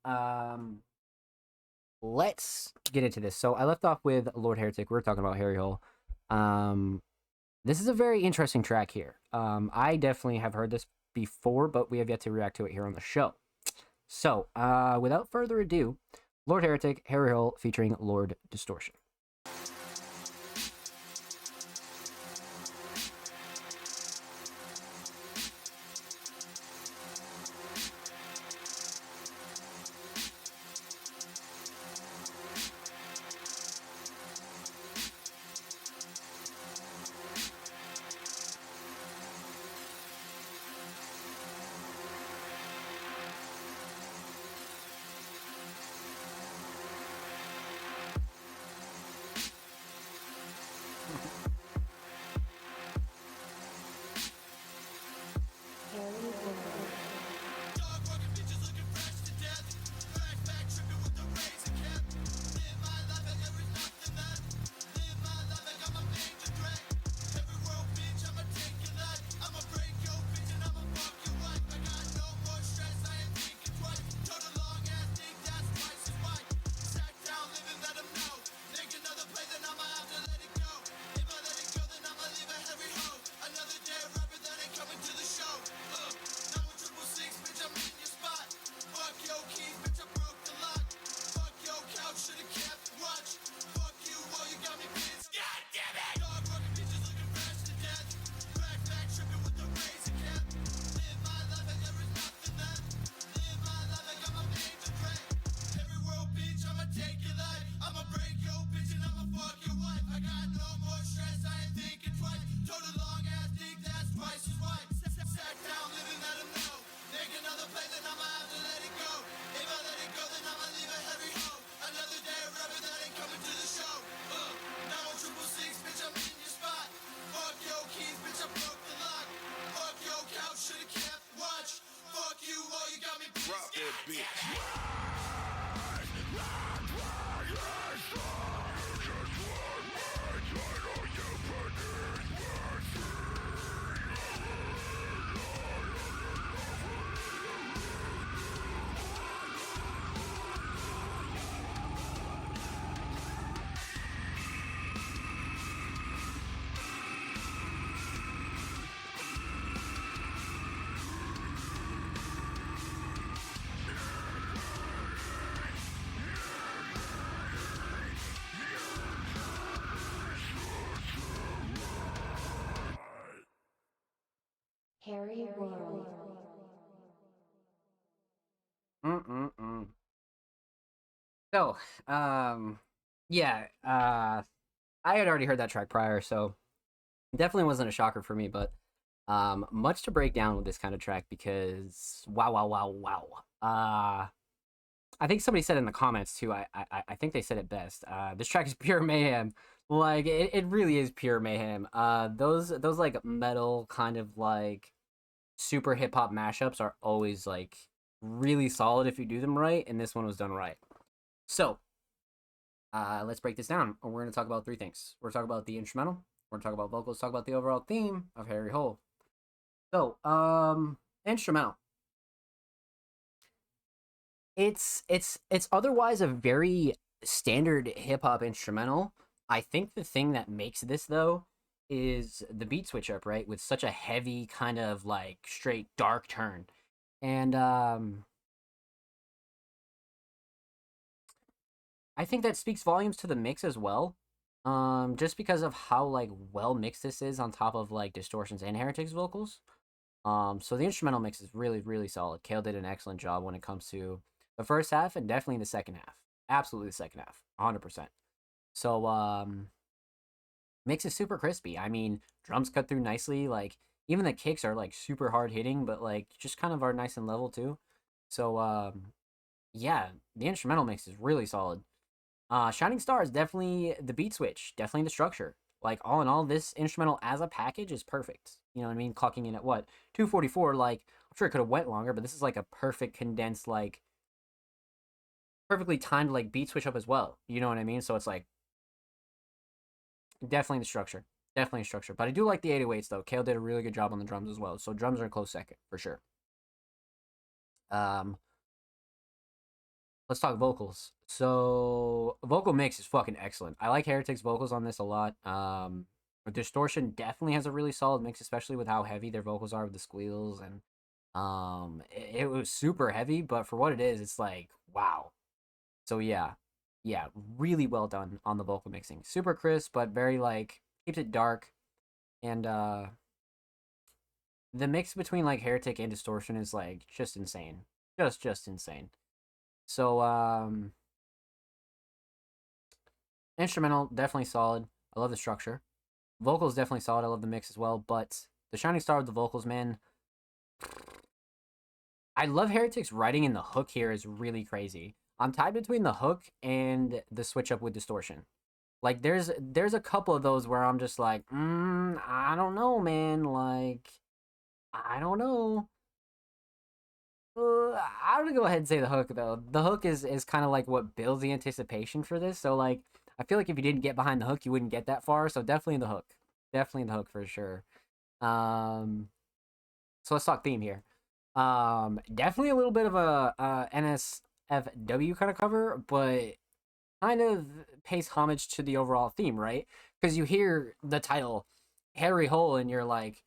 let's get into this. So I left off with Lord Heretic. We were talking about Harry Hole. This is a very interesting track here. I definitely have heard this before, but we have yet to react to it here on the show. So, without further ado, Lord Heretic, Harry Hole featuring Lord Distortion.
Harry World.
Mm-mm-mm. So, yeah, I had already heard that track prior, so definitely wasn't a shocker for me, but much to break down with this kind of track because wow, wow, wow, wow. I think somebody said in the comments too. I think they said it best. This track is pure mayhem. Like it really is pure mayhem. Those like metal kind of like super hip hop mashups are always like really solid if you do them right, and this one was done right. So, let's break this down. We're going to talk about three things. We're going to talk about the instrumental. We're going to talk about vocals. Talk about the overall theme of Harry Hole. So, instrumental. It's otherwise a very standard hip hop instrumental. I think the thing that makes this though is the beat switch up, right? With such a heavy kind of like straight dark turn. And I think that speaks volumes to the mix as well. Just because of how like well mixed this is on top of like Distortion's and Heretic's vocals. So the instrumental mix is really, really solid. Kale did an excellent job when it comes to the first half and definitely the second half. Absolutely the second half, 100%. So mix is super crispy. I mean, drums cut through nicely. Like even the kicks are like super hard hitting, but like just kind of are nice and level too. So yeah, the instrumental mix is really solid. Shining Star is definitely the beat switch, definitely the structure. Like all in all, this instrumental as a package is perfect. You know what I mean? Clocking in at what 2:44. Like I'm sure it could have went longer, but this is like a perfect condensed, like perfectly timed like beat switch up as well. You know what I mean? So it's like definitely the structure, definitely structure. But I do like the 808s though. Kale did a really good job on the drums as well. So drums are a close second for sure. Let's talk vocals. So vocal mix is fucking excellent. I like Heretic's vocals on this a lot. Distortion definitely has a really solid mix, especially with how heavy their vocals are with the squeals, and it was super heavy, but for what it is, it's like wow. So yeah, really well done on the vocal mixing. Super crisp, but very like keeps it dark, and the mix between like Heretic and Distortion is like just insane, just insane. So instrumental definitely solid. I love the structure. Vocals definitely solid. I love the mix as well. But the shining star with the vocals, man. I love Heretic's writing in the hook here is really crazy. I'm tied between the hook and the switch up with Distortion. Like there's a couple of those where I'm just like, I don't know, man. Like I don't know. I'm gonna go ahead and say the hook though. The hook is kind of like what builds the anticipation for this. So like, I feel like if you didn't get behind the hook, you wouldn't get that far. So definitely the hook, definitely the hook for sure. So let's talk theme here. Definitely a little bit of a NSFW kind of cover, but kind of pays homage to the overall theme, right? Because you hear the title Harry Hole, and you're like,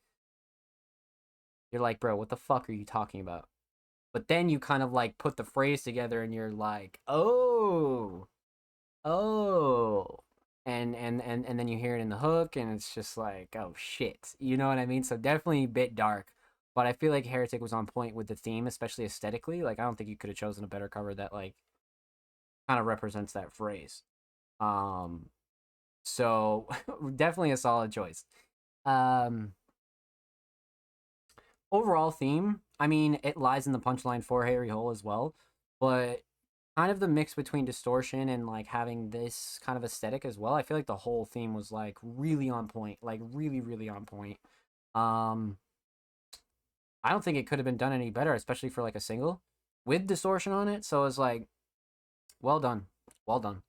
bro, what the fuck are you talking about? But then you kind of like put the phrase together and you're like, oh, and then you hear it in the hook and it's just like, oh shit, you know what I mean? So definitely a bit dark, but I feel like Heretic was on point with the theme, especially aesthetically. Like I don't think you could have chosen a better cover that like kind of represents that phrase. So definitely a solid choice. Overall theme, I mean, it lies in the punchline for Harry Hole as well, but kind of the mix between Distortion and like having this kind of aesthetic as well. I feel like the whole theme was like really on point, like really, really on point. I don't think it could have been done any better, especially for like a single with Distortion on it. So it's like, well done, well done.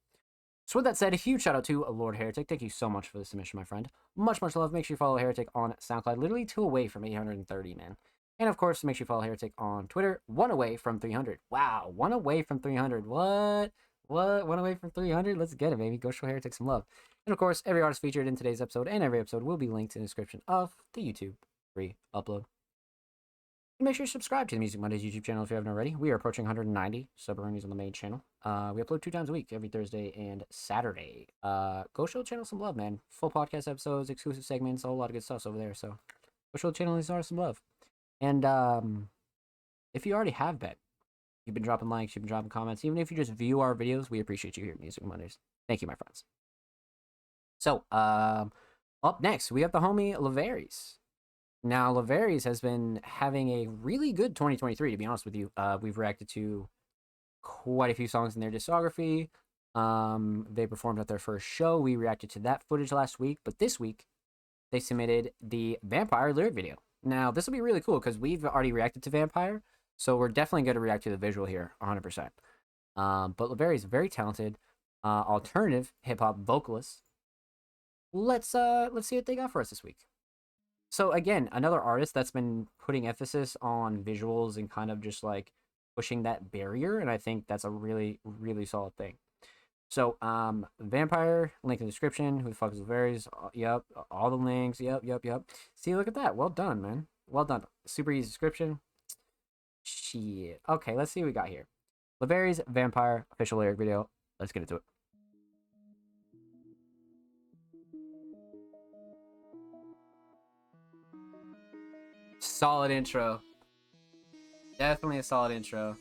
So with that said, a huge shout out to Lord Heretic. Thank you so much for the submission, my friend. Much, much love. Make sure you follow Heretic on SoundCloud. Literally 2 away from 830, man. And of course, make sure you follow Heretic on Twitter. 1 away from 300. Wow, 1 away from 300. What? 1 away from 300? Let's get it, baby. Go show Heretic some love. And of course, every artist featured in today's episode and every episode will be linked in the description of the YouTube free upload. And make sure you subscribe to the Music Mondays YouTube channel if you haven't already. We are approaching 190 sub-earnings on the main channel. We upload 2 times a week, every Thursday and Saturday. Go show the channel some love, man. Full podcast episodes, exclusive segments, a whole lot of good stuff over there. So go show the channel these artists some love. And if you already have been, you've been dropping likes, you've been dropping comments, even if you just view our videos, we appreciate you here at Music Mondays. Thank you, my friends. So, up next, we have the homie Laveries. Now, Laveries has been having a really good 2023, to be honest with you. We've reacted to quite a few songs in their discography. They performed at their first show. We reacted to that footage last week, but this week, they submitted the Vampire lyric video. Now, this will be really cool because we've already reacted to Vampire, so we're definitely going to react to the visual here, 100%. But Laveries is very talented, alternative hip-hop vocalist. Let's see what they got for us this week. So again, another artist that's been putting emphasis on visuals and kind of just like pushing that barrier, and I think that's a really, really solid thing. So, Vampire, link in the description. Who the fuck is Laveries? Yep, all the links. Yep. See, look at that. Well done, man. Well done. Super easy description. Shit. Okay, let's see what we got here. Laveries, Vampire, official lyric video. Let's get into it. Solid intro. Definitely a solid intro.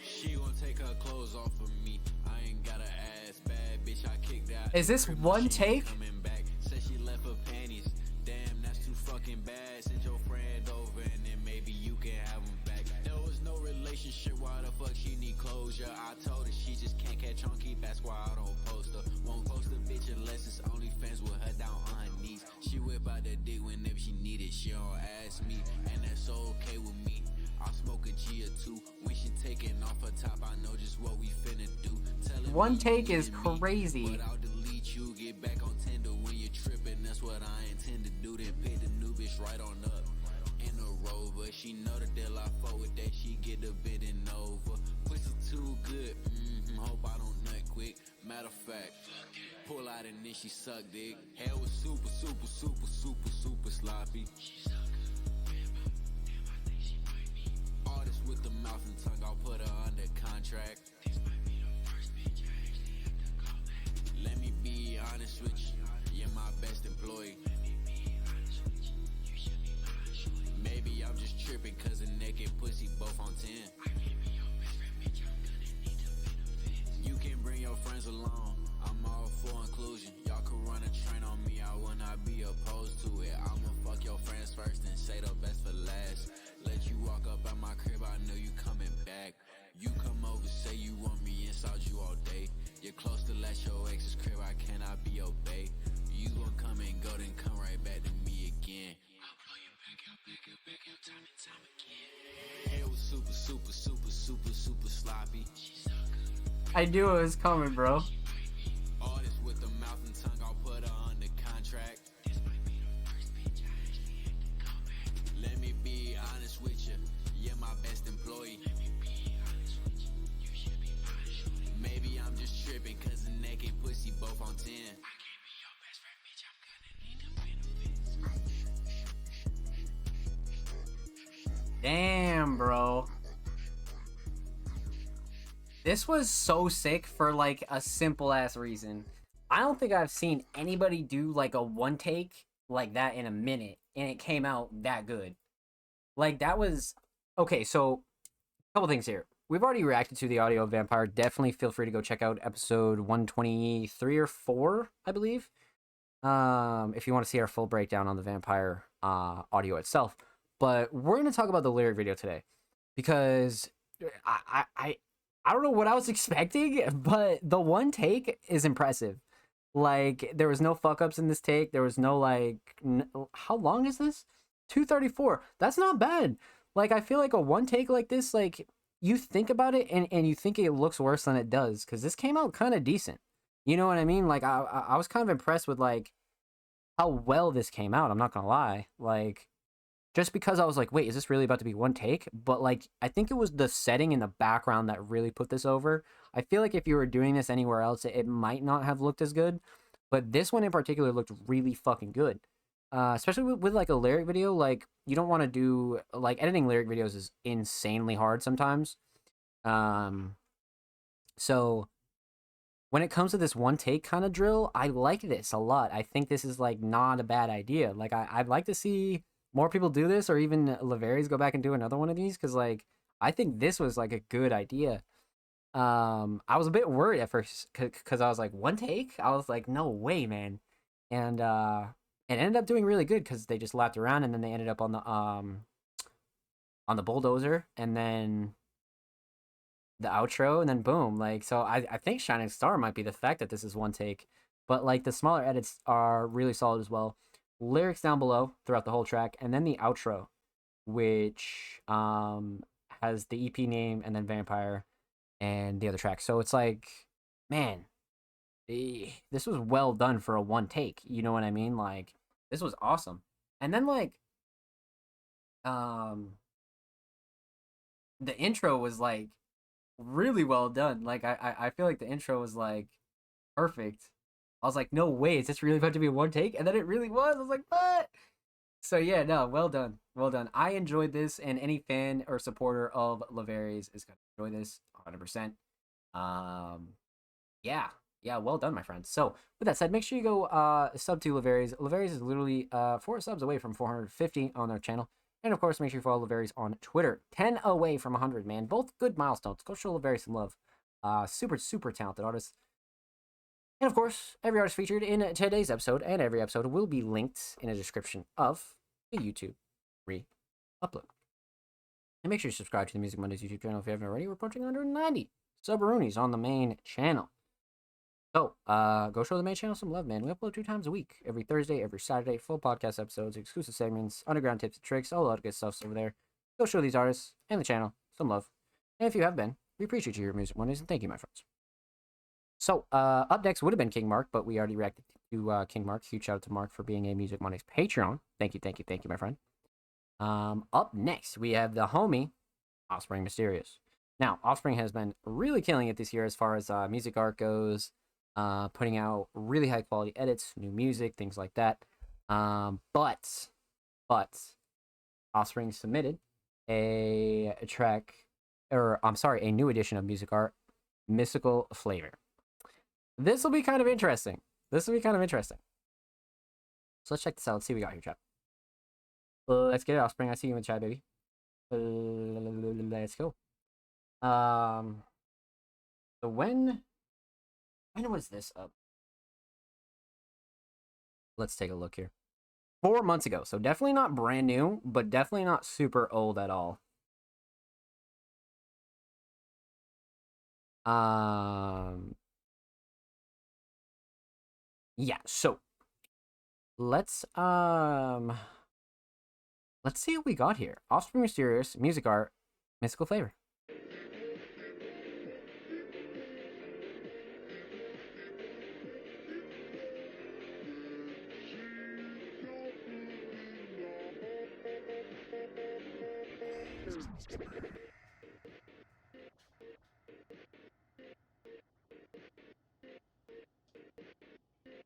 She won't take her clothes off of me. I ain't got a ass, bad bitch. I kicked out.
Is this one take?
Coming back. Said she left her panties. Damn, that's too fucking bad. Send your friend over and then maybe you can have them back. There was no relationship. Why the fuck she need closure? I told her she just can't catch chunky. That's why I don't post her. Won't post a bitch unless it's OnlyFans with her down on her knees. She whip out the dick whenever she need it. She don't ask me, and that's okay with me. I'll smoke a G or two. When she taking off her top, I know just what we finna do.
One take is crazy.
But I'll delete you, get back on Tinder when you're tripping. That's what I intend to do. Then pick the new bitch right on up in a Rover. She know the deal I fuck with that. She get the bidding over. Pussy too good. Hope I don't nut quick. Matter of fact, pull out and then she suck dick. Hair was super sloppy. Artist with the mouth and tongue, I'll put her under contract. Let me be honest with you, you're my best employee. Maybe I'm just tripping cause a naked pussy both on 10. You can bring your friends along, I'm all for inclusion. Y'all could run a train on me, I will not be opposed to it. I'ma fuck your friends first and say the best for last. Let you walk up at my crib, I know you coming back. You come over, say you want me inside you all day. You're close to last your ex's crib, I cannot be obeyed. You gon' come and go, then come right back to me again. I'll blow you back out, time and time again. Hair was super sloppy.
I knew it was coming, bro.
Artist with the mouth and tongue, I'll put her under contract. Let me be honest with you, you're my best employee. Maybe I'm just tripping cause the naked pussy both on 10.
Damn, bro. This was so sick for like a simple ass reason. I don't think I've seen anybody do like a one take like that in a minute and it came out that good. Like that was okay. So a couple things here. We've already reacted to the audio of Vampire. Definitely feel free to go check out episode 123 or 4, I believe. If you want to see our full breakdown on the Vampire audio itself. But we're going to talk about the lyric video today because I don't know what I was expecting, but the one take is impressive. Like, there was no fuck-ups in this take. There was no, like... how long is this? 2:34. That's not bad. Like, I feel like a one take like this, like, you think about it and you think it looks worse than it does. Because this came out kind of decent. You know what I mean? Like, I was kind of impressed with, like, how well this came out. I'm not going to lie. Like... just because I was like, wait, is this really about to be one take? But, like, I think it was the setting in the background that really put this over. I feel like if you were doing this anywhere else, it might not have looked as good. But this one in particular looked really fucking good. Especially with, like, a lyric video. Like, you don't want to do... like, editing lyric videos is insanely hard sometimes. So, when it comes to this one take kind of drill, I like this a lot. I think this is, like, not a bad idea. Like, I'd like to see... more people do this, or even Laveries go back and do another one of these, because like I think this was like a good idea. I was a bit worried at first because I was like, one take? I was like, no way, man. And it ended up doing really good because they just lapped around and then they ended up on the bulldozer and then the outro and then boom. Like, so I think Shining Star might be the fact that this is one take, but like the smaller edits are really solid as well. Lyrics down below throughout the whole track, and then the outro, which has the EP name and then Vampire and the other track. So it's like, man, this was well done for a one take. You know what I mean? Like, this was awesome. And then like, the intro was like really well done. Like, I feel like the intro was like perfect. I was like, no way, is this really about to be one take? And then it really was. I was like, what? So yeah, no, well done. Well done. I enjoyed this, and any fan or supporter of Laveries is going to enjoy this 100%. Yeah, well done, my friends. So with that said, make sure you go sub to Laveries. Laveries is literally 4 subs away from 450 on their channel. And of course, make sure you follow Laveries on Twitter. 10 away from 100, man. Both good milestones. Go show Laveries some love. Super talented artist. And of course, every artist featured in today's episode and every episode will be linked in a description of the YouTube re-upload. And make sure you subscribe to the Music Mondays YouTube channel if you haven't already. We're approaching 190 sub-roonies on the main channel. So, go show the main channel some love, man. We upload 2 times a week. Every Thursday, every Saturday. Full podcast episodes, exclusive segments, underground tips and tricks, all that good stuff's over there. Go show these artists and the channel some love. And if you have been, we appreciate you, your Music Mondays, and thank you, my friends. So, up next would have been King Mark, but we already reacted to King Mark. Huge shout out to Mark for being a Music Mondays Patreon. Thank you, my friend. Up next, we have the homie, Offspring Mysterious. Now, Offspring has been really killing it this year as far as music art goes, putting out really high quality edits, new music, things like that. But Offspring submitted a new edition of music art, Mystical Flavor. This will be kind of interesting. So let's check this out. Let's see what we got here, chat. Let's get it, Offspring. I see you in the chat, baby. Let's go. So when was this up? Let's take a look here. 4 months ago. So definitely not brand new, but definitely not super old at all. Yeah, so let's see what we got here. Offspring Mysterious, music art, Mystical Flavor.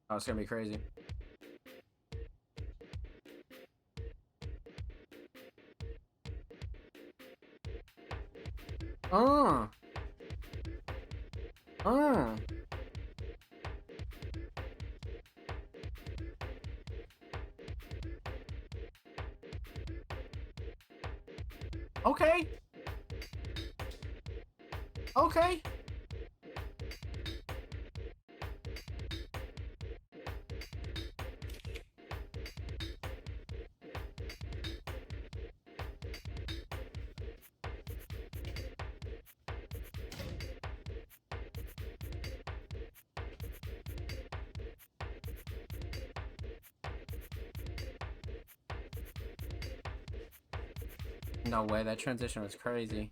Oh, it's gonna be crazy. Okay. Okay. No way, that transition was crazy.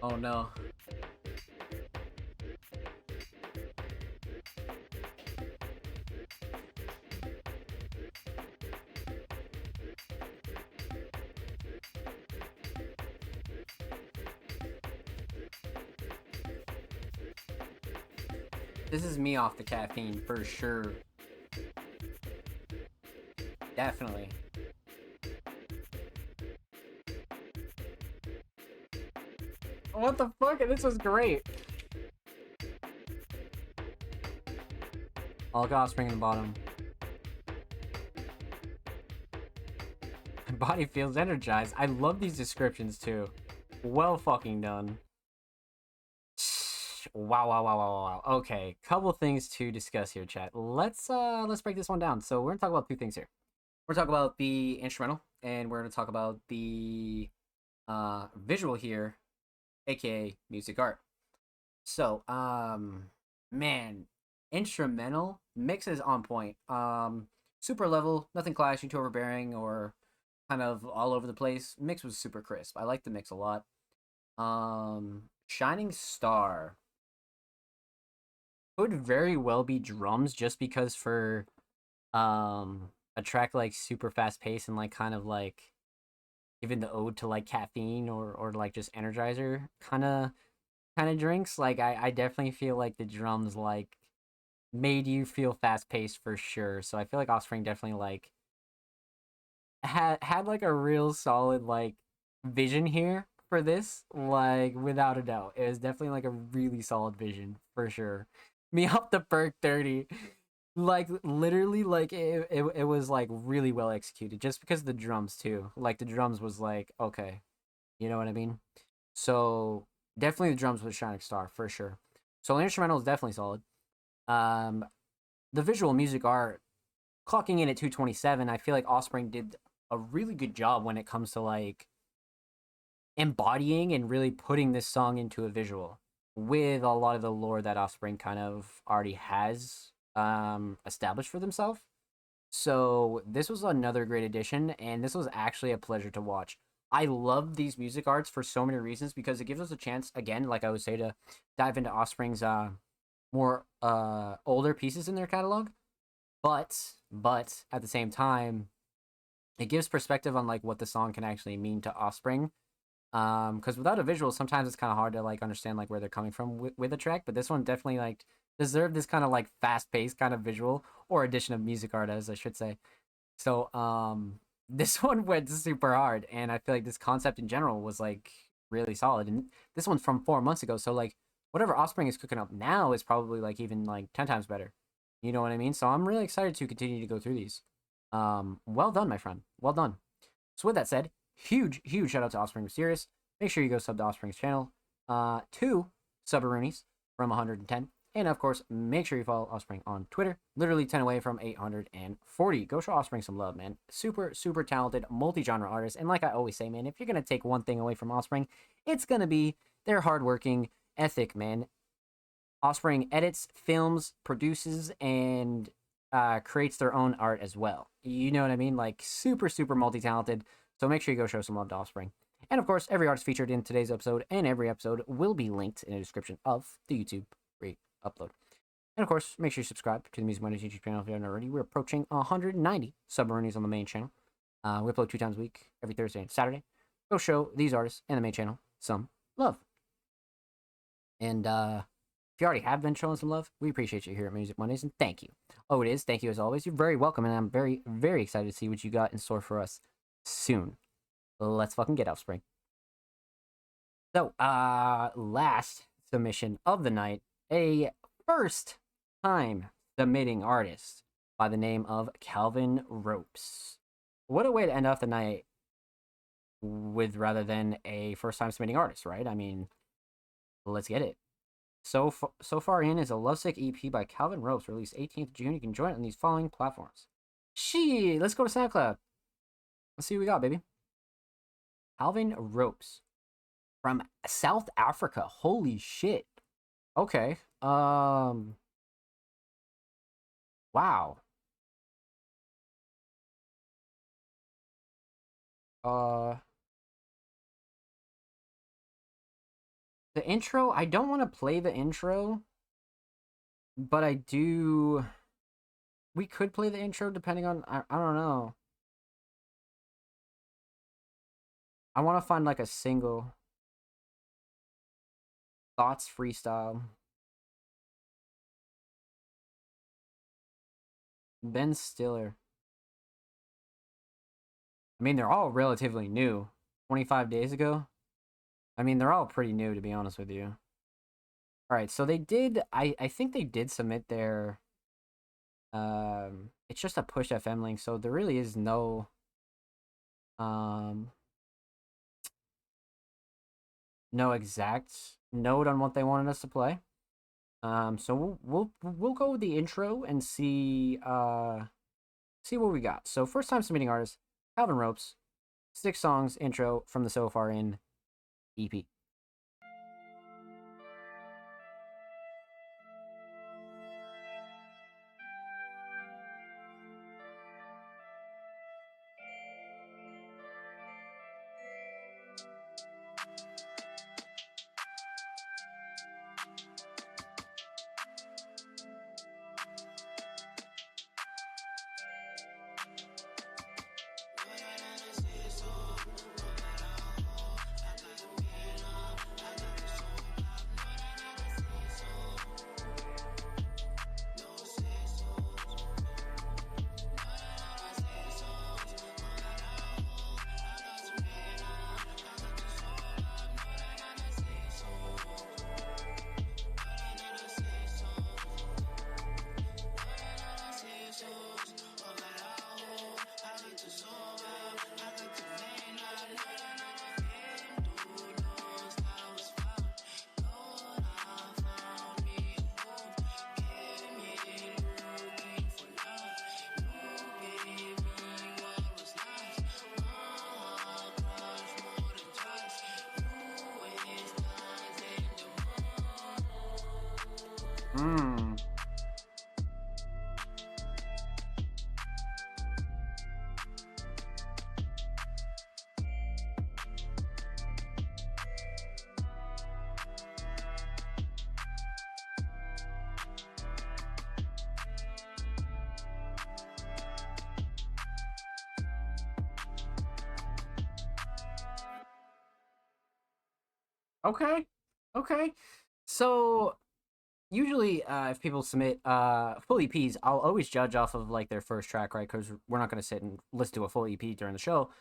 Oh no. This is me off the caffeine for sure. Definitely. What the fuck? This was great. All Offspring in the bottom. My body feels energized. I love these descriptions too. Well fucking done. Wow, wow, wow, wow, wow. Okay, couple things to discuss here, chat. Let's break this one down. So we're gonna talk about two things here. We're gonna talk about the instrumental, and we're gonna talk about the visual here, aka music art. So, man, instrumental mixes on point. Super level, nothing clashing, too overbearing, or kind of all over the place. Mix was super crisp. I like the mix a lot. Shining Star could very well be drums, just because for a track like super fast paced and like kind of like even the ode to like caffeine or like just energizer kind of drinks, like I definitely feel like the drums like made you feel fast paced for sure. So I feel like Offspring definitely like had like a real solid like vision here for this, like without a doubt. It was definitely like a really solid vision for sure. Me up the perk 30. Like literally like it was like really well executed, just because of the drums too. Like the drums was like, okay, you know what I mean? So definitely the drums with Shining Star for sure. So the instrumental is definitely solid. Um, the visual music art clocking in at 227. I feel like Offspring did a really good job when it comes to like embodying and really putting this song into a visual with a lot of the lore that Offspring kind of already has established for themselves. So this was another great addition, and this was actually a pleasure to watch. I love these music arts for so many reasons, because it gives us a chance, again, like I would say, to dive into Offspring's more older pieces in their catalog. But at the same time, it gives perspective on like what the song can actually mean to Offspring. Because without a visual, sometimes it's kind of hard to like understand like where they're coming from with a track. But this one definitely like deserved this kind of like fast paced kind of visual, or addition of music art, as I should say. So this one went super hard, and I feel like this concept in general was like really solid. And this one's from 4 months ago, so like whatever Offspring is cooking up now is probably like even like 10 times better. You know what I mean? So I'm really excited to continue to go through these. Well done, my friend. Well done. So with that said, huge shout out to Offspring Mysterious. Make sure you go sub to Offspring's channel. 2 Subaroonies from 110. And of course, make sure you follow Offspring on Twitter. Literally 10 away from 840. Go show Offspring some love, man. Super talented, multi-genre artist. And like I always say, man, if you're going to take one thing away from Offspring, it's going to be their hardworking ethic, man. Offspring edits, films, produces, and creates their own art as well. You know what I mean? Like super multi-talented. So make sure you go show some love to Offspring. And of course, every artist featured in today's episode and every episode will be linked in the description of the YouTube upload. And of course, make sure you subscribe to the Music Mondays YouTube channel if you haven't already. We're approaching 190 Subaroonies on the main channel. We upload 2 times a week, every Thursday and Saturday. Go show these artists and the main channel some love. And if you already have been showing some love, we appreciate you here at Music Mondays, and thank you. Oh, it is. Thank you as always. You're very welcome, and I'm very excited to see what you got in store for us soon. Let's fucking get Offspring. So, last submission of the night, a first time submitting artist by the name of Calvin Ropes. What a way to end off the night with, rather than a first time submitting artist, right? I mean, let's get it. So far in is a Lovesick EP by Calvin Ropes, released 18th June. You can join it on these following platforms. Let's go to SoundCloud. Let's see what we got, baby. Calvin Ropes from South Africa. Holy shit. Okay. Wow. The intro, I don't want to play the intro, but I do. We could play the intro depending on, I don't know. I want to find like a single thoughts freestyle. Ben Stiller. I mean, they're all relatively new. 25 days ago. I mean, they're all pretty new, to be honest with you. All right, so they did. I think they did submit their. It's just a push FM link, so there really is no. Um. No exact note on what they wanted us to play. So we'll go with the intro and see what we got. So first time submitting artist, Calvin Ropes, 6 songs intro from the So Far In EP. Hmm. Okay. Okay. So usually if people submit full EPs, I'll always judge off of like their first track, right? Because we're not going to sit and listen to a full EP during the show.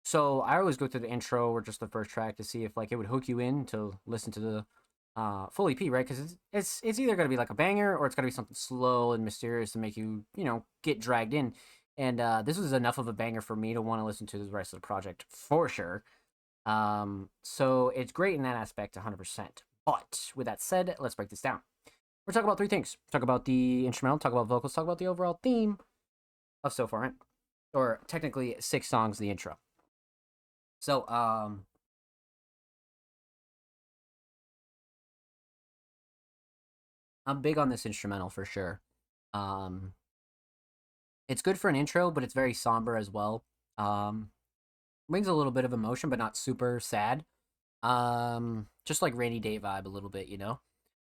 So I always go through the intro or just the first track to see if like it would hook you in to listen to the full EP, right? Because it's either going to be like a banger or it's going to be something slow and mysterious to make you get dragged in. And this was enough of a banger for me to want to listen to the rest of the project for sure. So it's great in that aspect, 100%. But with that said, let's break this down. We're talking about 3 things. Talk about the instrumental, talk about vocals, talk about the overall theme of So Far In. Or technically 6 songs, the intro. So, I'm big on this instrumental for sure. It's good for an intro, but it's very somber as well. Brings a little bit of emotion, but not super sad. Just like Rainy Day vibe a little bit,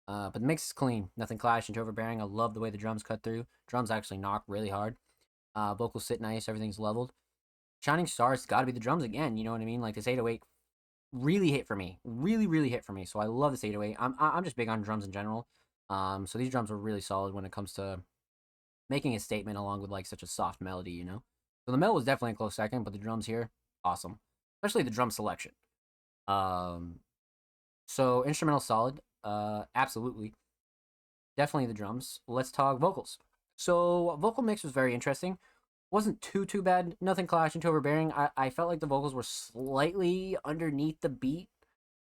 but the mix is clean. Nothing clashing, overbearing. I love the way the drums cut through. Drums actually knock really hard. Vocals sit nice. Everything's leveled. Shining Stars got to be the drums again. You know what I mean? Like this 808 really hit for me. Really, really hit for me. So I love this 808. I'm just big on drums in general. So these drums were really solid when it comes to making a statement along with like such a soft melody. So the mel was definitely a close second, but the drums here, awesome. Especially the drum selection. So instrumental solid. Absolutely. Definitely the drums. Let's talk vocals. So vocal mix was very interesting. Wasn't too bad. Nothing clashing, too overbearing. I felt like the vocals were slightly underneath the beat.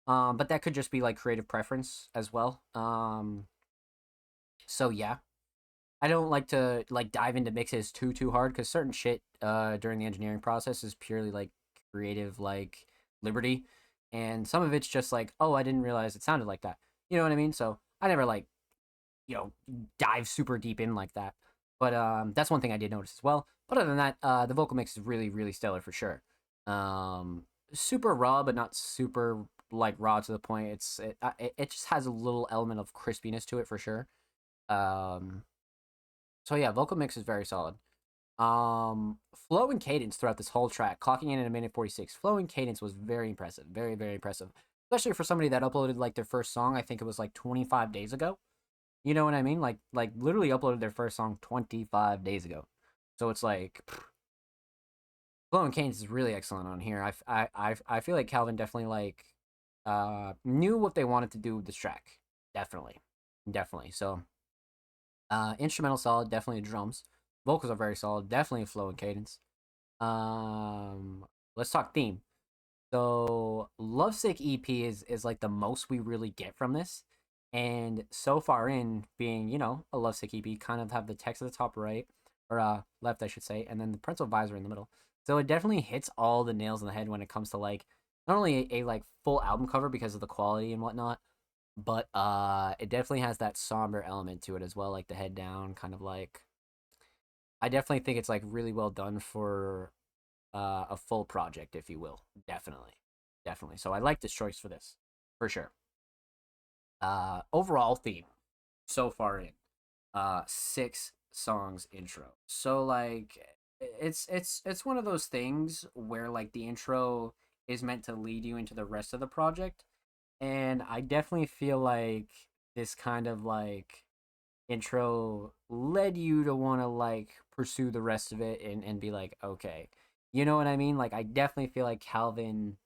But that could just be like creative preference as well. So yeah. I don't like to like dive into mixes too hard because certain shit during the engineering process is purely like creative like liberty, and some of it's just like, oh, I didn't realize it sounded like that. You know what I mean? So I never like dive super deep in like that. But that's one thing I did notice as well. But other than that, the vocal mix is really really stellar for sure. Super raw, but not super like raw to the point. It just has a little element of crispiness to it for sure. So yeah, vocal mix is very solid. Flow and cadence throughout this whole track, clocking in at a minute 46. Flow and cadence was very impressive, very very impressive, especially for somebody that uploaded like their first song. I think it was like 25 days ago. You know what I mean? Like literally uploaded their first song 25 days ago. So it's like Flo and Cadence is really excellent on here. I feel like Calvin definitely like knew what they wanted to do with this track. Definitely. Definitely. So instrumental solid, definitely drums. Vocals are very solid, definitely Flow and Cadence. Let's talk theme. So Lovesick EP is like the most we really get from this. And so far in being, you know, a Lovesick EP, kind of have the text at the top right, or left, I should say, and then the parental visor in the middle. So it definitely hits all the nails on the head when it comes to like not only a like full album cover because of the quality and whatnot, but it definitely has that somber element to it as well, like the head down, kind of like I definitely think it's like really well done for a full project, if you will. Definitely, definitely. So I like this choice for this, for sure. Overall theme so far in 6 songs intro. So like it's one of those things where like the intro is meant to lead you into the rest of the project, and I definitely feel like this kind of like intro led you to want to like pursue the rest of it and be like, okay, you know what I mean? Like I definitely feel like Calvin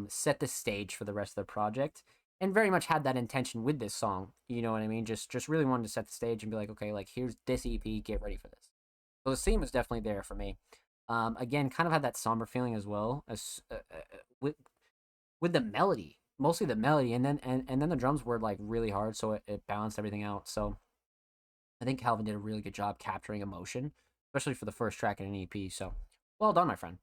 set the stage for the rest of the project and very much had that intention with this song. You know what I mean? Just really wanted to set the stage and be like, okay, like here's this EP, get ready for this. So the theme was definitely there for me. Again, kind of had that somber feeling as well as with the melody, mostly the melody, and then the drums were like really hard, so it balanced everything out. So I think Calvin did a really good job capturing emotion, especially for the first track in an EP. So well done, my friend.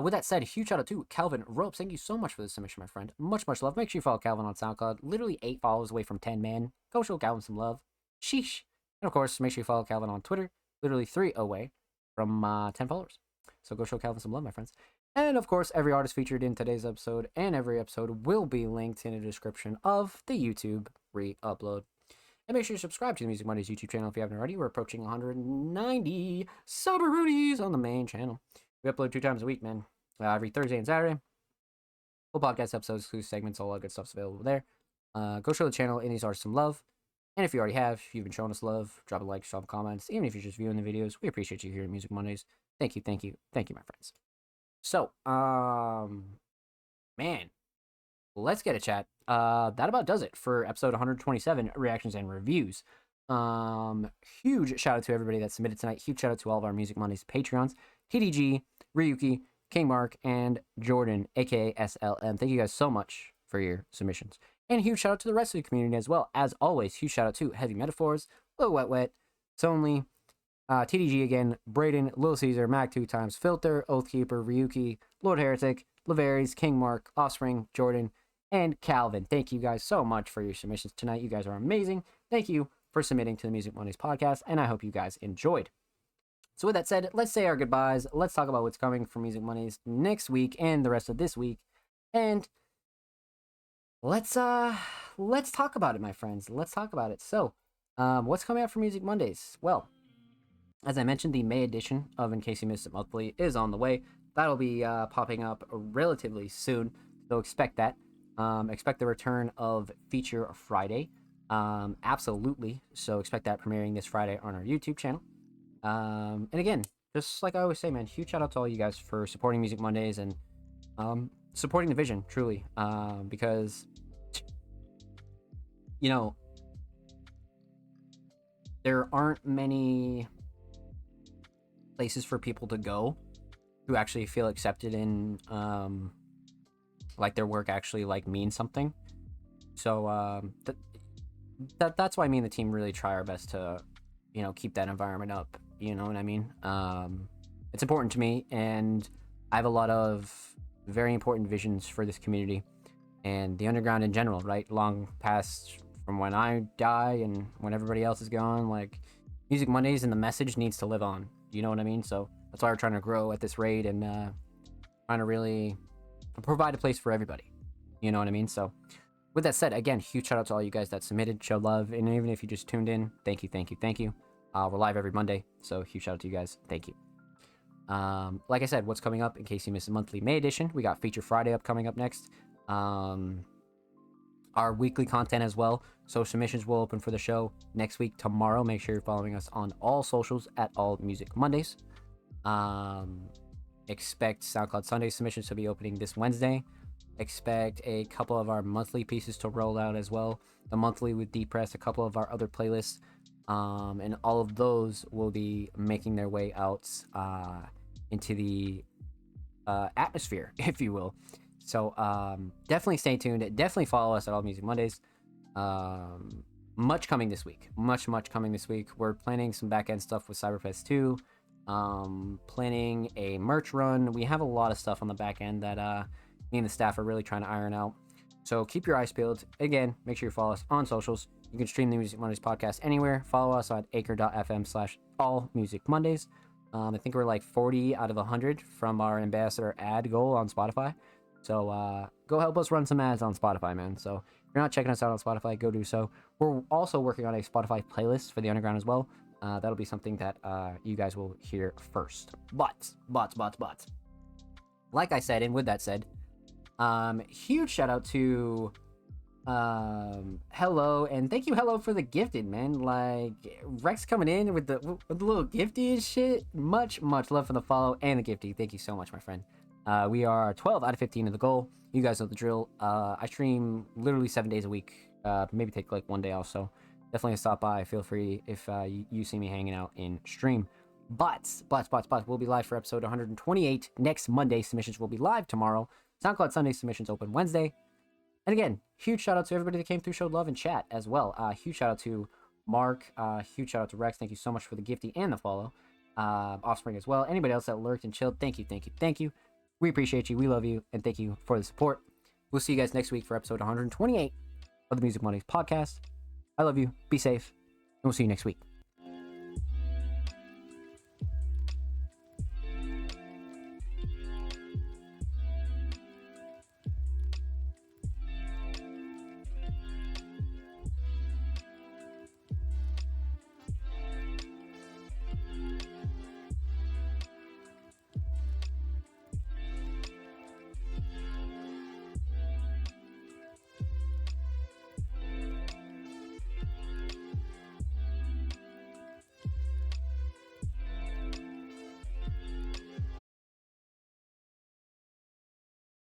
With that said, huge shout out to Calvin Ropes. Thank you so much for this submission, my friend. Much, much love. Make sure you follow Calvin on SoundCloud. Literally 8 followers away from 10, man. Go show Calvin some love. Sheesh. And of course, make sure you follow Calvin on Twitter. Literally 3 away from 10 followers. So go show Calvin some love, my friends. And of course, every artist featured in today's episode and every episode will be linked in the description of the YouTube re-upload. And make sure you subscribe to the Music Mondays YouTube channel if you haven't already. We're approaching 190 subroonies on the main channel. We upload 2 times a week, man. Every Thursday and Saturday. Full podcast episodes, exclusive segments, all that good stuff's available there. Go show the channel and these artists some love. And if you already have, if you've been showing us love, drop a like, drop comments. Even if you're just viewing the videos, we appreciate you here at Music Mondays. Thank you, thank you, thank you, my friends. So, man, let's get a chat. That about does it for episode 127, reactions and reviews. Huge shout out to everybody that submitted tonight. Huge shout out to all of our Music Mondays Patreons. TDG, Ryuki, King Mark, and Jordan, aka SLM. Thank you guys so much for your submissions. And huge shout out to the rest of the community as well. As always, huge shout out to Heavy Metaphors, Lil Wet Wet, Sonly, TDG again, Brayden, Lil Caesar, Mac 2 times, Filter, Oathkeeper, Ryuki, Lord Heretic, Laveries, King Mark, Offspring, Jordan, and Calvin. Thank you guys so much for your submissions tonight. You guys are amazing. Thank you for submitting to the Music Mondays podcast, and I hope you guys enjoyed. So with that said, let's say our goodbyes. Let's talk about what's coming for Music Mondays next week and the rest of this week. And let's talk about it, my friends. Let's talk about it. So, what's coming out for Music Mondays? Well, as I mentioned, the May edition of In Case You Missed It Monthly is on the way. That'll be popping up relatively soon, so expect that. Expect the return of Feature Friday. Absolutely. So expect that premiering this Friday on our YouTube channel. And again, just like I always say, man, huge shout out to all you guys for supporting Music Mondays and supporting the vision, truly. Because, you know, there aren't many places for people to go who actually feel accepted in like their work actually like means something. So that's why me and the team really try our best to, you know, keep that environment up. You know what I mean? It's important to me, and I have a lot of very important visions for this community and the underground in general, right? Long past from when I die and when everybody else is gone, like Music Mondays and the message needs to live on. You know what I mean? So that's why we're trying to grow at this rate and trying to really provide a place for everybody. You know what I mean? So with that said, again, huge shout out to all you guys that submitted, showed love, and even if you just tuned in, thank you, thank you, thank you. We're live every Monday, so huge shout out to you guys. Thank you. Like I said, what's coming up in case you missed the monthly May edition? We got Feature Friday coming up next. Our our weekly content as well. So submissions will open for the show next week, tomorrow. Make sure you're following us on all socials at All Music Mondays. Expect SoundCloud Sunday submissions to be opening this Wednesday. Expect a couple of our monthly pieces to roll out as well. The monthly with Depress, a couple of our other playlists, and all of those will be making their way out into the atmosphere, if you will. So definitely stay tuned. Definitely follow us at All Music Mondays. Much coming this week. Much coming this week. We're planning some back-end stuff with Cyberfest 2. Planning a merch run. We have a lot of stuff on the back end that me and the staff are really trying to iron out. So keep your eyes peeled. Again, make sure you follow us on socials. You can stream the Music Mondays podcast anywhere. Follow us on anchor.fm/allmusicmondays. I think we're like 40 out of 100 from our ambassador ad goal on Spotify. So go help us run some ads on Spotify, man. So if you're not checking us out on Spotify, go do so. We're also working on a Spotify playlist for the Underground as well. That'll be something that you guys will hear first. But, like I said, and with that said, huge shout out to Hello, and thank you, Hello, for the gifted, man. Like, Rex coming in with the little gifty and shit. Much love for the follow and the gifty. Thank you so much, my friend. We are 12 out of 15 of the goal. You guys know the drill. I stream literally 7 days a week. Maybe take like 1 day off, so definitely stop by. Feel free if you see me hanging out in stream. But we'll be live for episode 128 next Monday. Submissions will be live tomorrow. SoundCloud Sunday submissions open Wednesday. And again, huge shout out to everybody that came through, showed love in chat as well. Huge shout out to Mark. Huge shout out to Rex. Thank you so much for the gifty and the follow. Offspring as well. Anybody else that lurked and chilled, thank you. We appreciate you. We love you. And thank you for the support. We'll see you guys next week for episode 128 of the Music Mondays podcast. I love you. Be safe. And we'll see you next week.